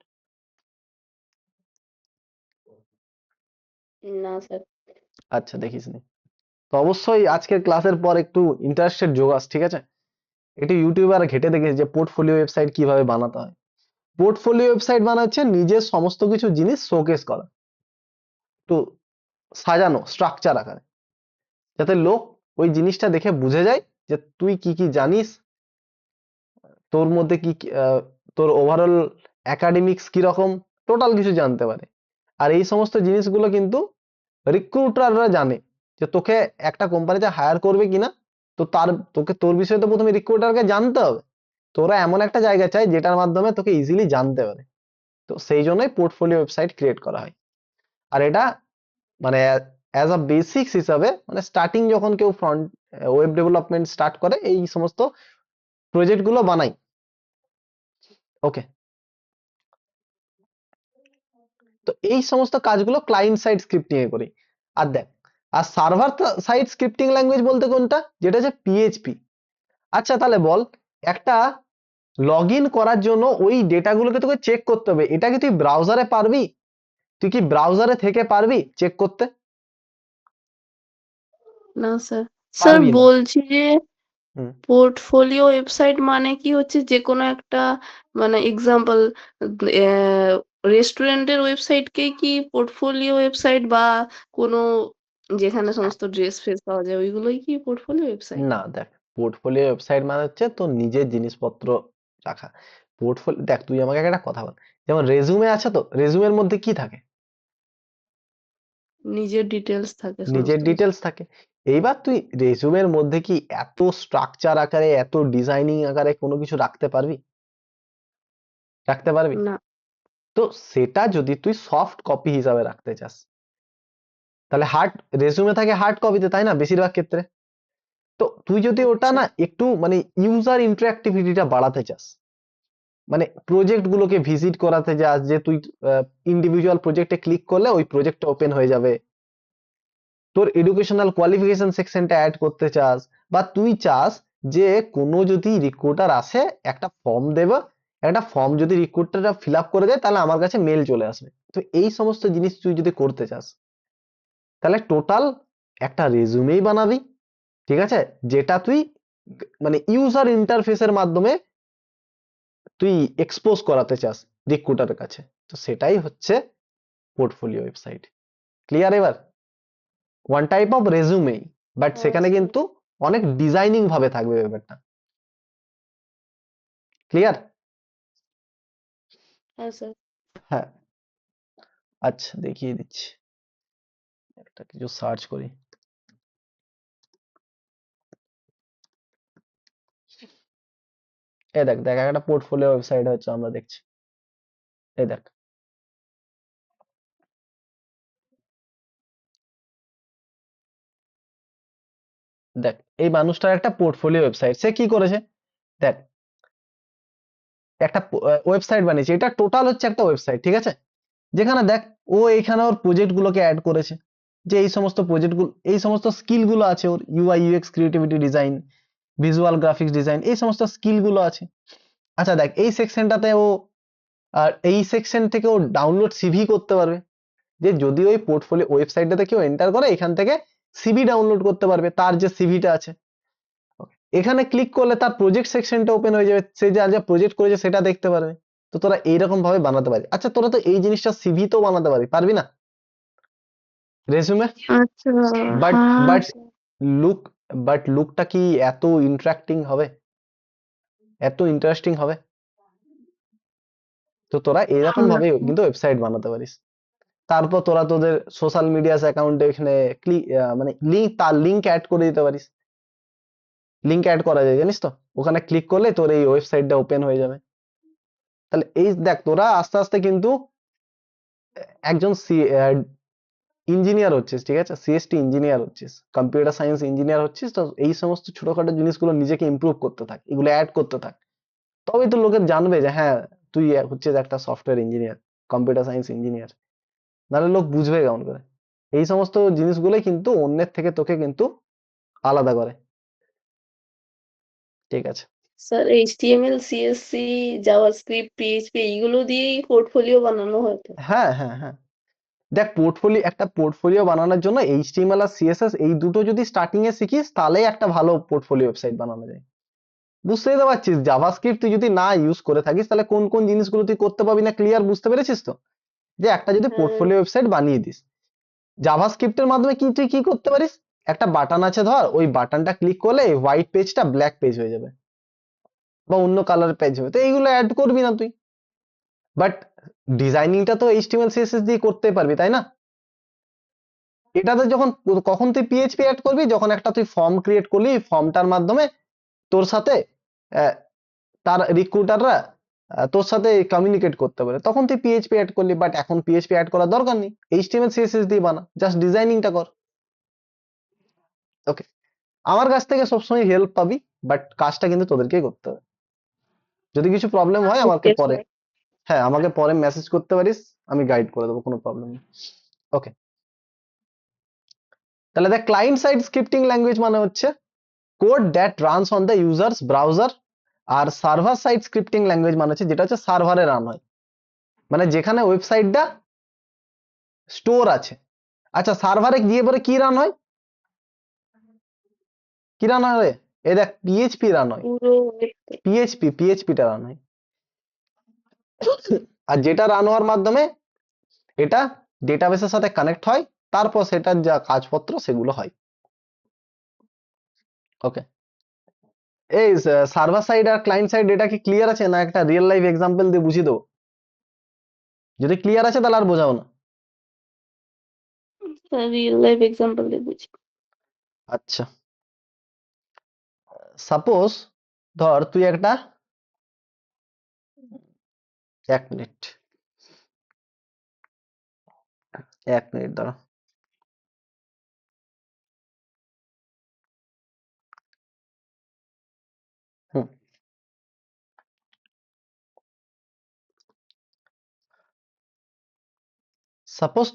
না স্যার। আচ্ছা দেখিসনি, তো অবশ্যই আজকের ক্লাসের পর একটু ইন্টারেস্টেড যোগাস, ঠিক আছে? একটু ইউটিউবে আর ঘেটে দেখে যে পোর্টফোলিও ওয়েবসাইট কিভাবে বানাতে হয়। পোর্টফোলিও ওয়েবসাইট মানে হচ্ছে নিজের সমস্ত কিছু জিনিস শোকেস করা, একটু সাজানো স্ট্রাকচার আকারে, যাতে লোক ওই জিনিসটা দেখে বুঝে যায় যে তুই কি কি জানিস, তোর মধ্যে কি কি, তোর ওভারঅল একাডেমিক্স কিরকম, টোটাল কিছু জানতে পারে। আর এই সমস্ত জিনিসগুলো কিন্তু রিক্রুটাররা জানে, যে তোকে একটা কোম্পানিতে হায়ার করবে কিনা, তো তোর বিষয়ে তো প্রথমে রিক্রুটারকে জানতে হবে। তোরা এমন একটা জায়গা চাই যেটার মাধ্যমে তোকে ইজিলি জানতে পারে, তো সেই জন্যই পোর্টফোলিও ওয়েবসাইট ক্রিয়েট করা হয়। আর এটা মানে অ্যাজ আ বেসিক্স হিসাবে, মানে স্টার্টিং যখন কেউ ফ্রন্ট ওয়েব ডেভেলপমেন্ট স্টার্ট করে, এই সমস্ত প্রজেক্ট গুলো বানাই। ওকে, তো এই সমস্ত কাজগুলো ক্লায়েন্ট সাইড স্ক্রিপ্টিং এ করি। আর দেখ, আর সার্ভার সাইড স্ক্রিপ্টিং ল্যাঙ্গুয়েজ বলতে কোনটা, যেটা হচ্ছে পিএইচপি। আচ্ছা তাহলে বল, একটা লগ ইন করার জন্য ওই ডেটাগুলোকে তোকে চেক করতে হবে, এটা কি তুই ব্রাউজারে পারবি? তুই কি ব্রাউজারে থেকে পারবি চেক করতে? না স্যার। স্যার পারবি না। বলছি যে হুম। পোর্টফোলিও ওয়েবসাইট মানে কি হচ্ছে, যে কোনো একটা মানে এক্সাম্পল রেস্টুরেন্টের ওয়েবসাইটকেই কি পোর্টফোলিও ওয়েবসাইট, বা কোনো যেখানে সমস্ত ড্রেস ফ্রেস পাওয়া যায় ওইগুলোই কি পোর্টফোলিও ওয়েবসাইট? না দেখ, পোর্টফোলিও ওয়েবসাইট মানে হচ্ছে তোর নিজের জিনিসপত্র রাখা। পোর্টফোলিও, দেখ তুই আমাকে একটা কথা বল, যেমন রেজুমে আছে, তো রেজুমের মধ্যে কি থাকে? নিজের ডিটেলস থাকে নিজের সমস্ত কিছু। ডিটেলস থাকে। এইবার তুই রেজুমের মধ্যে কি এত স্ট্রাকচার আকারে, এত ডিজাইনিং আকারে কোনো কিছু রাখতে পারবি? রাখতে পারবি? না। তো সেটা যদি তুই সফট কপি হিসাবে রাখতে চাস, তাহলে হার্ড রেজুমে থাকে হার্ড কপিতে, তাই না বেশিরভাগ ক্ষেত্রে। তো তুই যদি ওটা আচ্ছা। না একটু মানে ইউজার ইন্টারঅ্যাক্টিভিটিটা বাড়াতে চাস, মানে প্রজেক্ট গুলোকে ভিজিট করাতে চাস, যে তুই ইন্ডিভিজুয়াল প্রজেক্টে ক্লিক করলে ওই প্রজেক্টটা ওপেন হয়ে যাবে, তোর এডুকেশনাল কোয়ালিফিকেশন সেকশনটা অ্যাড করতে চাস, বা তুই চাস যে কোনো যদি রিক্রুটার আসে একটা ফর্ম দেবে, একটা ফর্ম যদি রিক্রুটাররা ফিল আপ করে দেয়, তাহলে আমার কাছে মেল চলে আসবে। তো এই সমস্ত জিনিস তুই যদি করতে চাস, তাহলে টোটাল একটা রেজুমেই বানাবি, ঠিক আছে, যেটা তুই মানে ইউজার ইন্টারফেসের মাধ্যমে তুই এক্সপোজ করাতে চাস রিক্রুটারের কাছে, তো সেটাই হচ্ছে পোর্টফোলিও ওয়েবসাইট। ক্লিয়ার এবার? ওয়ান টাইপ অফ রেজুমেই, বাট হ্যাঁ সেখানে স্যার। কিন্তু অনেক ডিজাইনিং ভাবে থাকবে ব্যাপারটা। ক্লিয়ার? হ্যাঁ স্যার। হ্যাঁ। আচ্ছা দেখিয়ে দিচ্ছি, একটা কিছু সার্চ করি। এই দেখ দেখ, একটা পোর্টফোলিও ওয়েবসাইট হচ্ছে, আমরা দেখছি, এই দেখ। দেখ এই মানুষটার একটা পোর্টফোলিও ওয়েবসাইট, সে কি করেছে দেখ, একটা ওয়েবসাইট বানিয়েছে, এটা টোটাল হচ্ছে একটা ওয়েবসাইট, ঠিক আছে, যেখানে দেখ ও এইখানে ওর প্রজেক্ট গুলোকে অ্যাড করেছে, যে এই সমস্ত প্রজেক্ট গুলো, এই সমস্ত স্কিল গুলো আছে ওর, UI UX, creativity, design, visual graphics design, এই সমস্ত স্কিল গুলো আছে। আচ্ছা দেখ এই সেকশনটাতে ও, আর এই সেকশন থেকে ও ডাউনলোড সিভি করতে পারবে, যে যদি ওই পোর্টফোলিও ওয়েবসাইটটাতে কেউ এন্টার করে, এখান থেকে সিভি ডাউনলোড করতে পারবে, তার যে সিভিটা আছে। এখানে ক্লিক করলে তার প্রজেক্ট সেকশনটা ওপেন হয়ে যাবে, সে যা যা প্রজেক্ট করেছে সেটা দেখতে পারবে। তো তোরা এইরকম ভাবে বানাতে পারবি। আচ্ছা তোরা তো এই জিনিসটা সিভি তো বানাতে পারবি না, রেজুমে? আচ্ছা। বাট হ্যাঁ বাট স্যার। লুক, বাট লুকটা কি এত ইন্টারেক্টিং হবে, এত ইন্টারেস্টিং হবে? তো তোরা এরকম না। ভাবে কিন্তু ওয়েবসাইট বানাতে পারিস। তারপর তোরা তোদের সোশ্যাল মিডিয়াস অ্যাকাউন্টে এখানে ক্লিক, মানে লিংক, তার লিংক অ্যাড করে দিতে পারিস। লিংক অ্যাড করা যায় জানিস তো, ওখানে ক্লিক করলে তোর এই ওয়েবসাইটটা ওপেন হয়ে যাবে। তাহলে এই দেখ তোরা আস্তে আস্তে কিন্তু একজন ইঞ্জিনিয়ার হচ্ছিস, ঠিক আছে, সিএসটি ইঞ্জিনিয়ার হচ্ছিস, কম্পিউটার সায়েন্স ইঞ্জিনিয়ার হচ্ছিস, তো এই সমস্ত ছোটখাটো জিনিসগুলো নিজেকে ইমপ্রুভ করতে থাক, এগুলো অ্যাড করতে থাক, তবেই তো লোকে জানবে যে হ্যাঁ তুই হচ্ছিস একটা software engineer, computer science engineer. নাহলে লোক বুঝবে কেমন করে? এই সমস্ত জিনিসগুলোই কিন্তু অন্যের থেকে তোকে কিন্তু আলাদা করে। ঠিক আছে। Sir HTML CSC JavaScript PHP এইগুলো দিয়েই পোর্টফোলিও বানানো হয় তো? হ্যাঁ হ্যাঁ হ্যাঁ, দেখ একটা পোর্টফোলিও বানানোর জন্য এইচটিএমএল আর সিএসএস এই দুটো যদি স্টার্টিং এ শিখিস তাহলেই একটা ভালো পোর্টফোলিও ওয়েবসাইট বানানো যায়। বুঝতেই তো পারছিস, জাভাস্ক্রিপ্ট তুই যদি না ইউজ করে থাকিস তাহলে কোন কোন জিনিসগুলো তুই করতে পারবি না, ক্লিয়ার বুঝতে পেরেছিস তো? যে একটা যদি হ্যাঁ। পোর্টফোলিও ওয়েবসাইট বানিয়ে দিস, জাভাস্ক্রিপ্টের মাধ্যমে কি তুই কি করতে পারিস, একটা বাটন আছে ধর, ওই বাটনটা ক্লিক করলে হোয়াইট পেজটা ব্ল্যাক পেজ হয়ে যাবে বা অন্য কালার পেজ হবে, তো এইগুলো অ্যাড করবি না তুই। বাট ডিজাইনিংটা তো এইচটিএমএল সিএসএস দিয়ে করতে পারবি, তাই না? এটাতে কখন তুই পিএইচপি অ্যাড করবি, যখন একটা তুই ফর্ম ক্রিয়েট করলি, ফর্মটার মাধ্যমে তোর সাথে আহ, তার রিক্রুটাররা তোর সাথে কমিউনিকেট করতে পারে, তখন তুই পিএইচপি অ্যাড করলি। বাট এখন পিএইচপি অ্যাড করার দরকার নেই, এইচটিএমএল সিএসএস দিয়ে বানা, জাস্ট ডিজাইনিংটা কর। ওকে, আমার কাছ থেকে সবসময় হেল্প পাবি, বাট কাজটা কিন্তু তোদেরকেই করতে হবে। যদি কিছু প্রবলেম হয় আমাকে ওকে পরে, স্যার। হ্যাঁ আমাকে পরে মেসেজ করতে পারিস, আমি গাইড করে দেবো, কোনো প্রবলেম নেই। ওকে, তাহলে দেখ, ক্লায়েন্ট সাইড স্ক্রিপ্টিং ল্যাঙ্গুয়েজ মানে হচ্ছে code that runs on the user's browser, আর সার্ভার সাইড স্ক্রিপ্টিং ল্যাঙ্গুয়েজ মানে হচ্ছে যেটা হচ্ছে সার্ভারে রান হয়, মানে যেখানে ওয়েবসাইটটা স্টোর আছে। আচ্ছা, সার্ভারে গিয়ে পরে কি রান হয়, কি রান হয় রে? এই দেখ, পিএইচপি রান হয়, পুরো পিএইচপিটা রান হয়। আর যেটা রান হওয়ার মাধ্যমে এটা ডেটাবেসের সাথে কানেক্ট হয়, তারপর সেটার যা কাজপত্র সেগুলো হয়। ওকে, এই সার্ভার সাইড আর ক্লায়েন্ট সাইড এটা কি ক্লিয়ার আছে, না একটা রিয়েল লাইফ এক্সাম্পল দিয়ে বুঝিয়ে দেবো? যদি ক্লিয়ার আছে তাহলে আর বোঝাও না। স্যার রিয়েল লাইফ এক্সাম্পল দিয়ে বুঝি। আচ্ছা, সাপোজ ধর তুই একটা, 1 মিনিট, 1 মিনিট দাঁড়া। হুম, সাপোজ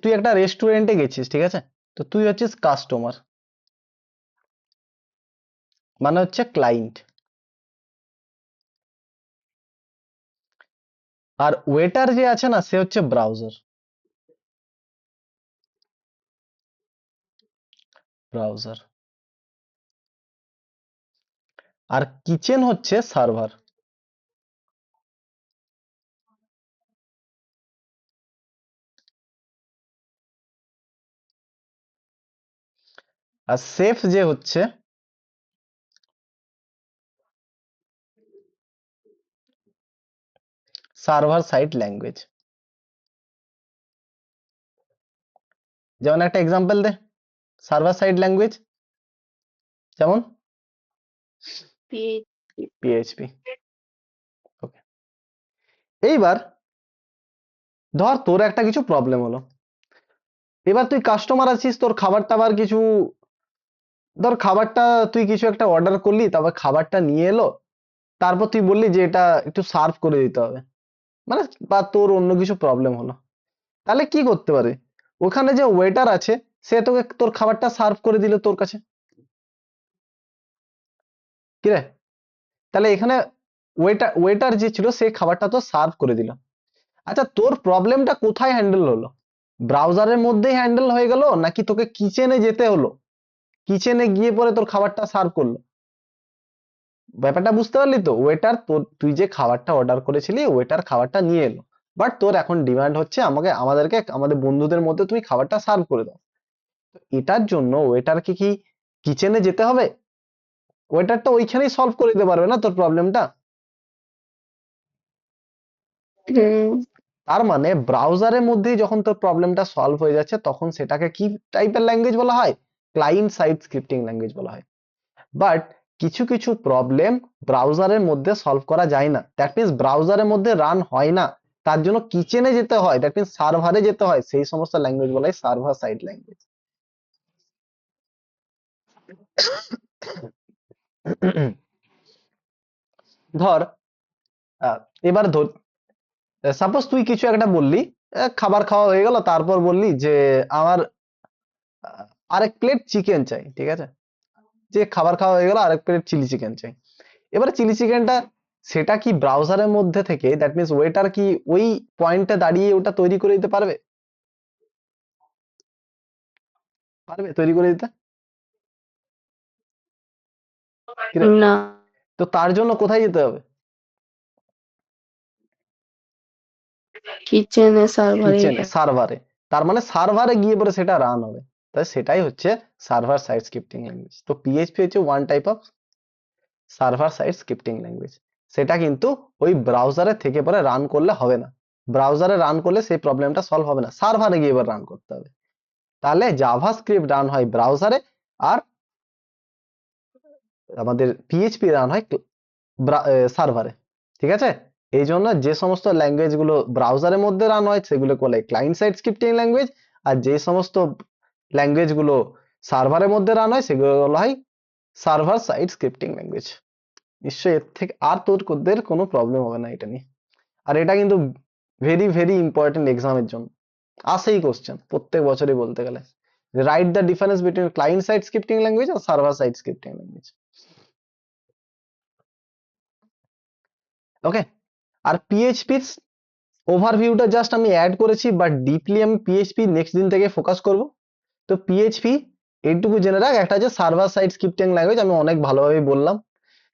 তুই একটা রেস্টুরেন্টে গেছিস, ঠিক আছে, তো তুই হচ্ছিস কাস্টমার, মানে হচ্ছে ক্লায়েন্ট, আর ওয়েটার যে আছে না সে হচ্ছে ব্রাউজার, আর কিচেন হচ্ছে সার্ভার। আর সেফ যে হচ্ছে সার্ভার সাইড ল্যাঙ্গুয়েজ। যেমন একটা এক্সাম্পল দে সার্ভার সাইড ল্যাঙ্গুয়েজ, যেমন পিএইচপি। পিএইচপি। ওকে, এইবার ধর তোর একটা কিছু প্রবলেম হলো, এবার তুই কাস্টমার আছিস, তোর খাবার টাবার কিছু, ধর খাবারটা তুই কিছু একটা অর্ডার করলি, তারপর খাবারটা নিয়ে এলো, তারপর তুই বললি যে এটা একটু সার্ভ করে দিতে হবে, মানে বা তোর অন্য কিছু প্রবলেম হলো, তাহলে কি করতে পারে, ওখানে যে ওয়েটার আছে সে তোকে তোর খাবারটা সার্ভ করে দিল তোর কাছে, কি রে? তাহলে এখানে ওয়েটার যে ছিল সে খাবারটা তো সার্ভ করে দিল। আচ্ছা, তোর প্রবলেমটা কোথায় হ্যান্ডেল হলো, ব্রাউজারের মধ্যেই হ্যান্ডেল হয়ে গেল, নাকি তোকে কিচেনে যেতে হলো, কিচেনে গিয়ে পরে তোর খাবারটা সার্ভ করলো? ব্যাপারটা বুঝতে পারলি তো? ওয়েটার তুই যে খাবারটা অর্ডার করেছিলি, ওয়েটার খাবারটা নিয়ে এলো, বাট তোর এখন ডিমান্ড হচ্ছে আমাদেরকে আমাদের বন্ধুদের মধ্যে তুমি খাবারটা সার্ভ করে দাও। তো এটার জন্য ওয়েটারকে কি কিচেনে যেতে হবে? ওয়েটার তো ওইখানেই সলভ করে দিতে পারবে না তোর প্রবলেমটা। হুম। তার মানে ব্রাউজারের মধ্যেই যখন তোর প্রবলেমটা সলভ হয়ে যাচ্ছে, তখন সেটাকে কি টাইপের ল্যাঙ্গুয়েজ বলা হয়? ক্লায়েন্ট সাইড স্ক্রিপ্টিং ল্যাঙ্গুয়েজ বলা হয়। বাট কিছু কিছু প্রবলেম ব্রাউজারের মধ্যে সলভ করা যায় না, দ্যাট মিনস ব্রাউজারের মধ্যে রান হয় না, তার জন্য কিচেনে যেতে হয়, দ্যাট মিনস সার্ভারে যেতে হয়, সেই সমস্ত ল্যাঙ্গুয়েজ বলাই সার্ভার সাইড ল্যাঙ্গুয়েজ। ধর এবার ধর সাপোজ তুই কিছু একটা বললি, খাবার খাওয়া হয়ে গেল, তারপর বললি যে আমার আরেক প্লেট চিকেন চাই, ঠিক আছে, যে খাবার খাওয়া হয়ে গেল আরেক প্লেট চিলি চিকেন চাই। এবারে চিলি চিকেনটা সেটা কি ব্রাউজারের মধ্যে থেকে, দ্যাট মিনস ওয়েটার কি ওই পয়েন্টে দাঁড়িয়ে ওটা তৈরি করে দিতে পারবে? পারবে তৈরি করে দিতে? কিরে, না। তো তার জন্য কোথায় যেতে হবে? কিচেনে সার্ভারে কিচেনে, সার্ভারে। তার মানে সার্ভারে গিয়ে পরে সেটা রান হবে। তাই সেটাই হচ্ছে সার্ভার সাইড স্ক্রিপ্টিং ল্যাঙ্গুয়েজ। তো পিএইচপি হচ্ছে one type of server side scripting language. সেটা কিন্তু ওই ব্রাউজারে থেকে পরে রান করলে হবে না, ব্রাউজারে রান করলে সেই প্রবলেমটা সলভ হবে না, সার্ভারে গিয়ে এবার রান করতে হবে। তাহলে জাভাস্ক্রিপ্ট রান হয় ব্রাউজারে, আর আমাদের পিএইচপি রান হয় সার্ভারে, ঠিক আছে। এই জন্য যে সমস্ত ল্যাঙ্গুয়েজ গুলো ব্রাউজারের মধ্যে রান হয় সেগুলো বলে ক্লায়েন্ট সাইড স্ক্রিপ্টিং ল্যাঙ্গুয়েজ, আর যে সমস্ত ল্যাঙ্গুয়েজ গুলো সার্ভারের মধ্যে রান হয় সেগুলো বলা হয় সার্ভার সাইড স্ক্রিপ্টিং ল্যাঙ্গুয়েজ। নিশ্চয়ই এর থেকে আর তোদের কোনো প্রবলেম হবে না এটা নিয়ে। আর এটা কিন্তু ভেরি ভেরি ইম্পর্টেন্ট এক্সামের জন্য আসেই কোশ্চেন প্রত্যেক বছরই বলতে গেলে, write the difference between client side scripting language আর server side scripting language. Okay, আর পিএইচপির ওভারভিউটা জাস্ট আমি অ্যাড করেছি, বাট ডিপলি আমি পিএইচপি নেক্সট দিন থেকে ফোকাস করব। তো পিএইচপি এইটুকু জেনে রাখ, একটা আছে সার্ভার সাইড স্ক্রিপ্টিং ল্যাঙ্গুয়েজ, আমি অনেক ভালোভাবে বললাম,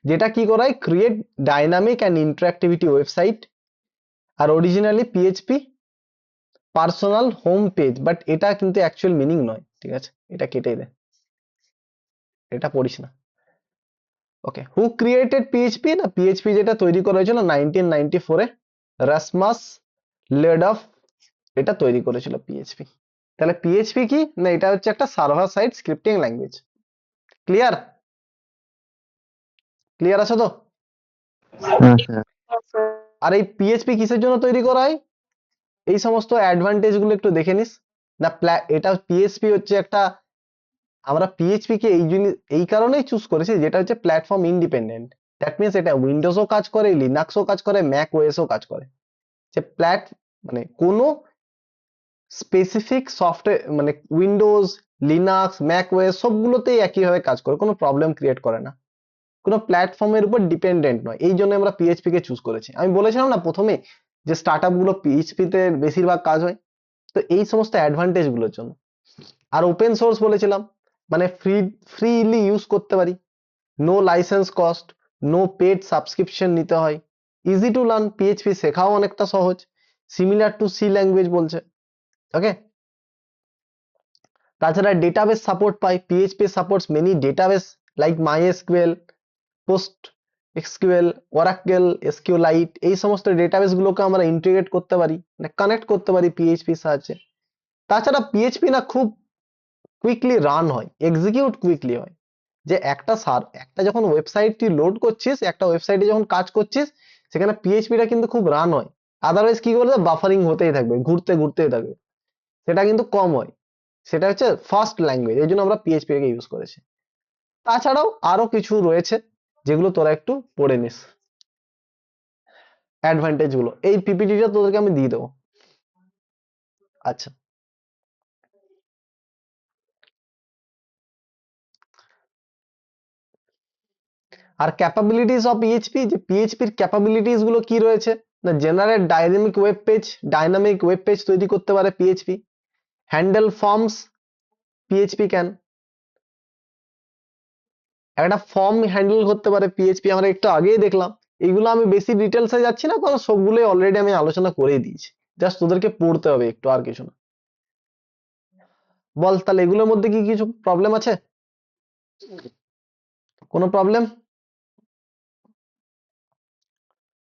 যেটা কি করায় create dynamic and interactivity website. আর originally PHP personal home page, but এটা কিন্তু অ্যাকচুয়াল মিনিং নয়, ঠিক আছে, এটা কেটে দে, এটা পড়িস না। ওকে, হু ক্রিয়েটেড পিএইচপি? না, পিএইচপি যেটা তৈরি করা হয়েছিল 1994 এ, রাসমাস লেডফ এটা তৈরি করেছিল পিএইচপি। তাহলে পিএইচপি কি না, এটা হচ্ছে একটা server side scripting language. Clear? Clear আছে তো? আর এই পিএইচপি কিসের জন্য তৈরি করা হয়? এই সমস্ত অ্যাডভান্টেজ গুলো একটু দেখে নিস না। এটা পিএইচপি হচ্ছে একটা, আমরা পিএইচপি কে এই কারণেই চুজ করেছি যেটা হচ্ছে প্ল্যাটফর্ম ইন্ডিপেন্ডেন্ট। দ্যাট মিনস এটা উইন্ডোজও কাজ করে, লিনাক্সও কাজ করে, ম্যাক ওএসও কাজ করে। যে মানে কোনো স্পেসিফিক সফটওয়্যার, মানে উইন্ডোজ, লিনাক্স, ম্যাক ওএস সবগুলোতেই একইভাবে কাজ করে, কোনো প্রবলেম ক্রিয়েট করে না, কোনো প্ল্যাটফর্মের উপর ডিপেন্ডেন্ট নয়। এই জন্য আমরা পিএইচপি কে চুজ করেছি। আমি বলেছিলাম না প্রথমে যে স্টার্টআপ গুলো পিএইচপি তে বেশিরভাগ কাজ হয়, তো এই সমস্ত অ্যাডভান্টেজ গুলোর জন্য। আর ওপেন সোর্স বলেছিলাম, মানে ফ্রিলি ইউজ করতে পারি, no license cost, no paid subscription নিতে হয়, ইজি টু লার্ন, পিএইচপি শেখাও অনেকটা সহজ, সিমিলার টু সি ল্যাঙ্গুয়েজ বলছে। ওকে, তাছাড়া ডেটাবেস সাপোর্ট পাই, PHP supports many database like MySQL, post SQL, Oracle, SQLite, এই সমস্ত ডেটাবেস গুলোকে আমরা ইন্টিগ্রেট করতে পারি, মানে কানেক্ট করতে পারি পিএইচপি সাহায্যে। তাছাড়া পিএইচপি না খুব কুইকলি রান হয়, এক্সিকিউট কুইকলি হয়। যে একটা যখন ওয়েবসাইট তুই লোড করছিস, একটা ওয়েবসাইটে যখন কাজ করছিস, সেখানে পিএইচপিটা কিন্তু খুব রান হয়। আদারওয়াইজ কি করবে, বাফারিং হতেই থাকবে, ঘুরতেই থাকবে, সেটা কিন্তু কম হয়। সেটা হচ্ছে ফার্স্ট ল্যাঙ্গুয়েজ, এই জন্য আমরা পিএইচপি কে ইউজ করেছি। তাছাড়াও আরো কিছু রয়েছে যেগুলো তোরা একটু পড়ে নিস, অ্যাডভান্টেজ গুলো। এই পিপিটিটা তোদেরকে আমি দিয়ে দেবো। আচ্ছা, আর ক্যাপাবিলিটিস অফ পিএইচপি, যে পিএইচপির ক্যাপাবিলিটিস গুলো কি রয়েছে না, জেনারেট ডাইনামিক ওয়েব পেজ তৈরি করতে পারে PHP, handle forms, PHP can, একটা ফর্ম হ্যান্ডেল করতে পারে পিএইচপি, আমরা একটু আগেই দেখলাম। এগুলো আমি বেশি ডিটেলসে যাচ্ছি না, কারণ সবগুলোই অলরেডি আমি আলোচনা করেই দিয়েছি, জাস্ট তোদেরকে পড়তে হবে একটু, আর কিছু না। বল তাহলে এগুলোর মধ্যে কি কিছু প্রবলেম আছে? কোনো প্রবলেম?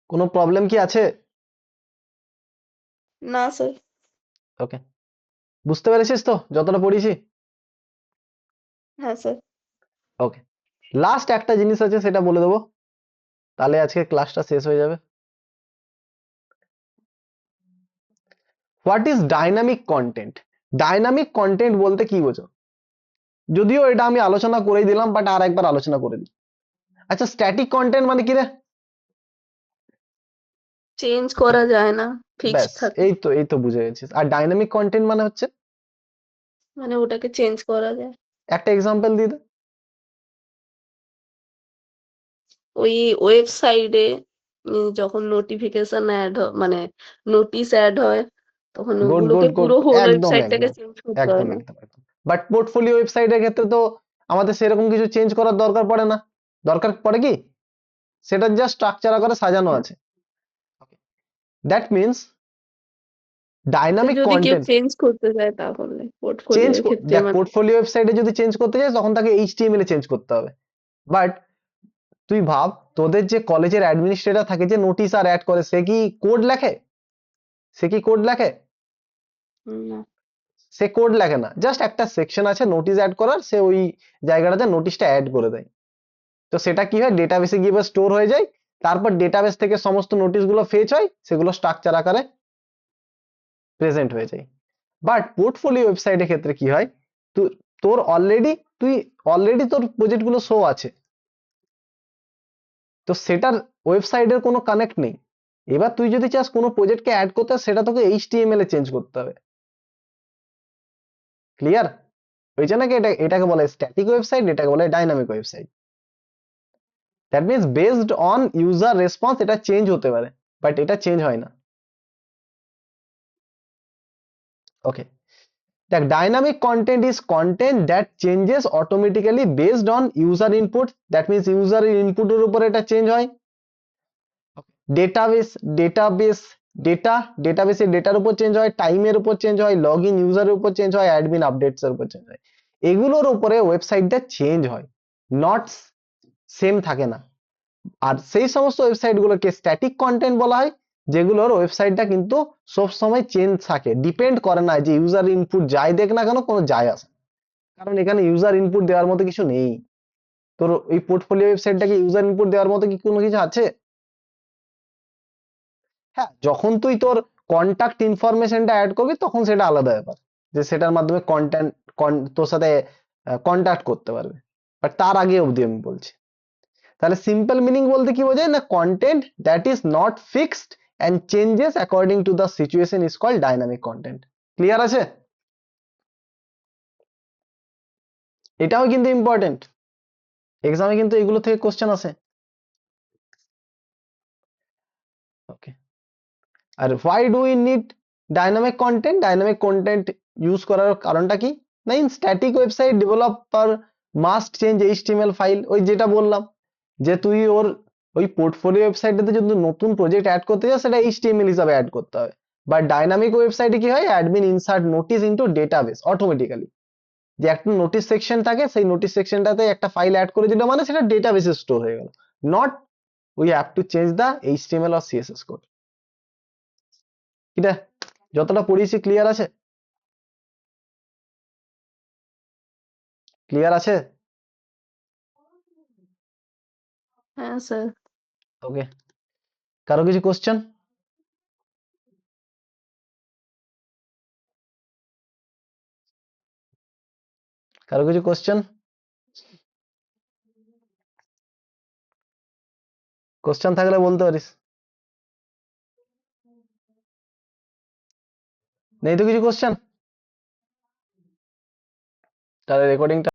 কোনো প্রবলেম কি আছে? না স্যার। ওকে, বুঝতে পেরেছিস তো যতটা পড়িয়েছি? হ্যাঁ স্যার। ওকে, লাস্ট একটা জিনিস আছে সেটা বলে দেবো, তাহলে আজকে ক্লাসটা শেষ হয়ে যাবে। What is dynamic content? Dynamic content বলতে কি বোঝো? যদিও এটা আমি আলোচনা করেই দিলাম, বাট আর একবার আলোচনা করে দিই। আচ্ছা, স্ট্যাটিক কন্টেন্ট মানে কি রে? চেঞ্জ করা যায় না, ফিক্সড ব্যাস, থাকে, এই তো বুঝে গেছিস। আর ডাইনামিক কন্টেন্ট মানে হচ্ছে, মানে ওটাকে চেঞ্জ করা যায়। একটা এক্সাম্পল দিয়ে দে। ওই ওয়েবসাইটে যখন নোটিফিকেশন মানে নোটিশ অ্যাড হয়, তখন গুড ওগুলোকে গুড গুড, পুরো হোল একদম ওয়েবসাইটটাকে একদম চেঞ্জ করতে হয় একদম না। একদম একদম। বাট পোর্টফোলিও ওয়েবসাইটের ক্ষেত্রে তো আমাদের সেরকম কিছু চেঞ্জ করার দরকার পড়ে না। দরকার পড়ে কি? সেটা জাস্ট স্ট্রাকচার আকারে সাজানো হ্যাঁ। আছে। দ্যাট মিনস তো ডাইনামিক যদি কেউ কন্টেন্ট চেঞ্জ করতে চায় তাহলে চেঞ্জ, পোর্টফোলিওর ক্ষেত্রে দেখ মানে পোর্টফোলিও ওয়েবসাইটে যদি চেঞ্জ করতে চাস তখন তাকে এইচটিএমএল এ চেঞ্জ করতে হবে। বাট তুই ভাব, তোদের যে কলেজের অ্যাডমিনিস্ট্রেটর থাকে, যে নোটিশ আর অ্যাড করে, সে কি কোড লেখে? সে কি কোড লেখে? না। সে কোড লেখে না, জাস্ট একটা সেকশন আছে নোটিশ অ্যাড করার, সে ওই জায়গাটাতে নোটিশটা অ্যাড করে দেয়। তো সেটা কি হয়, ডেটাবেসে গিয়ে স্টোর হয়ে যায়। তারপর ডেটাবেস থেকে সমস্ত নোটিশ গুলো ফেচ হয়, সেগুলো স্ট্রাকচার আকারে প্রেজেন্ট হয়ে যায়। বাট পোর্টফোলিও ওয়েবসাইটের ক্ষেত্রে কি হয়, তু- তোর অলরেডি তুই অলরেডি তোর প্রজেক্ট গুলো শো আছে, তো সেটার ওয়েবসাইটের কোনো কানেক্ট নেই। এবার তুই যদি চাস কোনো প্রজেক্টকে অ্যাড করতে, সেটা তোকে এইচটিএমএল এ চেঞ্জ করতে হবে। ক্লিয়ার? ওই জন্য কি এটাকে বলে স্ট্যাটিক ওয়েবসাইট, এটাকে বলে dynamic website. That means based on user response এটা চেঞ্জ হতে পারে, বাট এটা চেঞ্জ হয় না। ওকে, দেখ, dynamic content is content that changes automatically based on user input. That means ইউজারের ইনপুটের উপর এটা চেঞ্জ হয়। ডেটাবেস ডেটাবেস ডেটা ডেটাবেসের ডেটার উপর চেঞ্জ হয়, টাইমের উপর চেঞ্জ হয়, লগ ইন ইউজারের উপর চেঞ্জ হয়, অ্যাডমিন আপডেটস এর উপর চেঞ্জ হয়। এগুলোর উপরে ওয়েবসাইটটা চেঞ্জ হয়, নট সেম থাকে না। আর সেই সমস্ত ওয়েবসাইট গুলোকে স্ট্যাটিক কন্টেন্ট বলা হয়, যেগুলোর ওয়েবসাইটটা কিন্তু সব সময় চেঞ্জ থাকে, ডিপেন্ড করে না যে ইউজার ইনপুট যাই দেখ না কেন, কোনো যায় আসে না। কারণ এখানে ইউজার ইনপুট দেওয়ার মতো কিছু নেই। তোর এই পোর্টফোলিও ওয়েবসাইটটাকে ইউজার ইনপুট দেওয়ার মতো কি কোনো কিছু আছে? হ্যাঁ, যখন তুই তোর কন্টাক্ট ইনফরমেশনটা অ্যাড করবি তখন সেটা আলাদা ব্যাপার, যে সেটার মাধ্যমে কন্টেন্ট তোর সাথে কন্টাক্ট করতে পারবে। বাট তার আগে অবধি আমি বলছি। তাহলে সিম্পল মিনিং বলতে কি বোঝায় না, content that is not fixed and changes according to the situation is called dynamic content. Clear আছে? এটাও কিন্তু ইম্পর্টেন্ট, এক্সামে কিন্তু এগুলো থেকে কোশ্চেন আসে। ওকে, আর why do we need dynamic content? Dynamic content use করার কারণটা কি না, in static website developer must change HTML file. ওই যেটা বললাম, যে তুই ওর ওই পোর্টফোলিও ওয়েবসাইটটাতে যদি নতুন প্রজেক্ট অ্যাড করতে চাস, সেটা এইচটিএমএল হিসাবে অ্যাড করতে হবে। বাট ডাইনামিক ওয়েবসাইটে কি হয়, admin insert notice into database automatically. যে একটা নোটিস সেকশন থাকে, সেই নোটিস সেকশনটাতে একটা ফাইল অ্যাড করে দিল, মানে সেটা ডেটাবেসে স্টোর হয়ে গেল। Not we have to change the HTML or CSS code. এটা যতটা পড়িয়েছি ক্লিয়ার আছে? ক্লিয়ার আছে? হ্যাঁ স্যার। ওকে, কারো কিছু কোশ্চেন? কারো কিছু কোশ্চেন? কোশ্চেন থাকলে বলতে পারিস। নেই তো কিছু কোশ্চেন? তাহলে রেকর্ডিংটা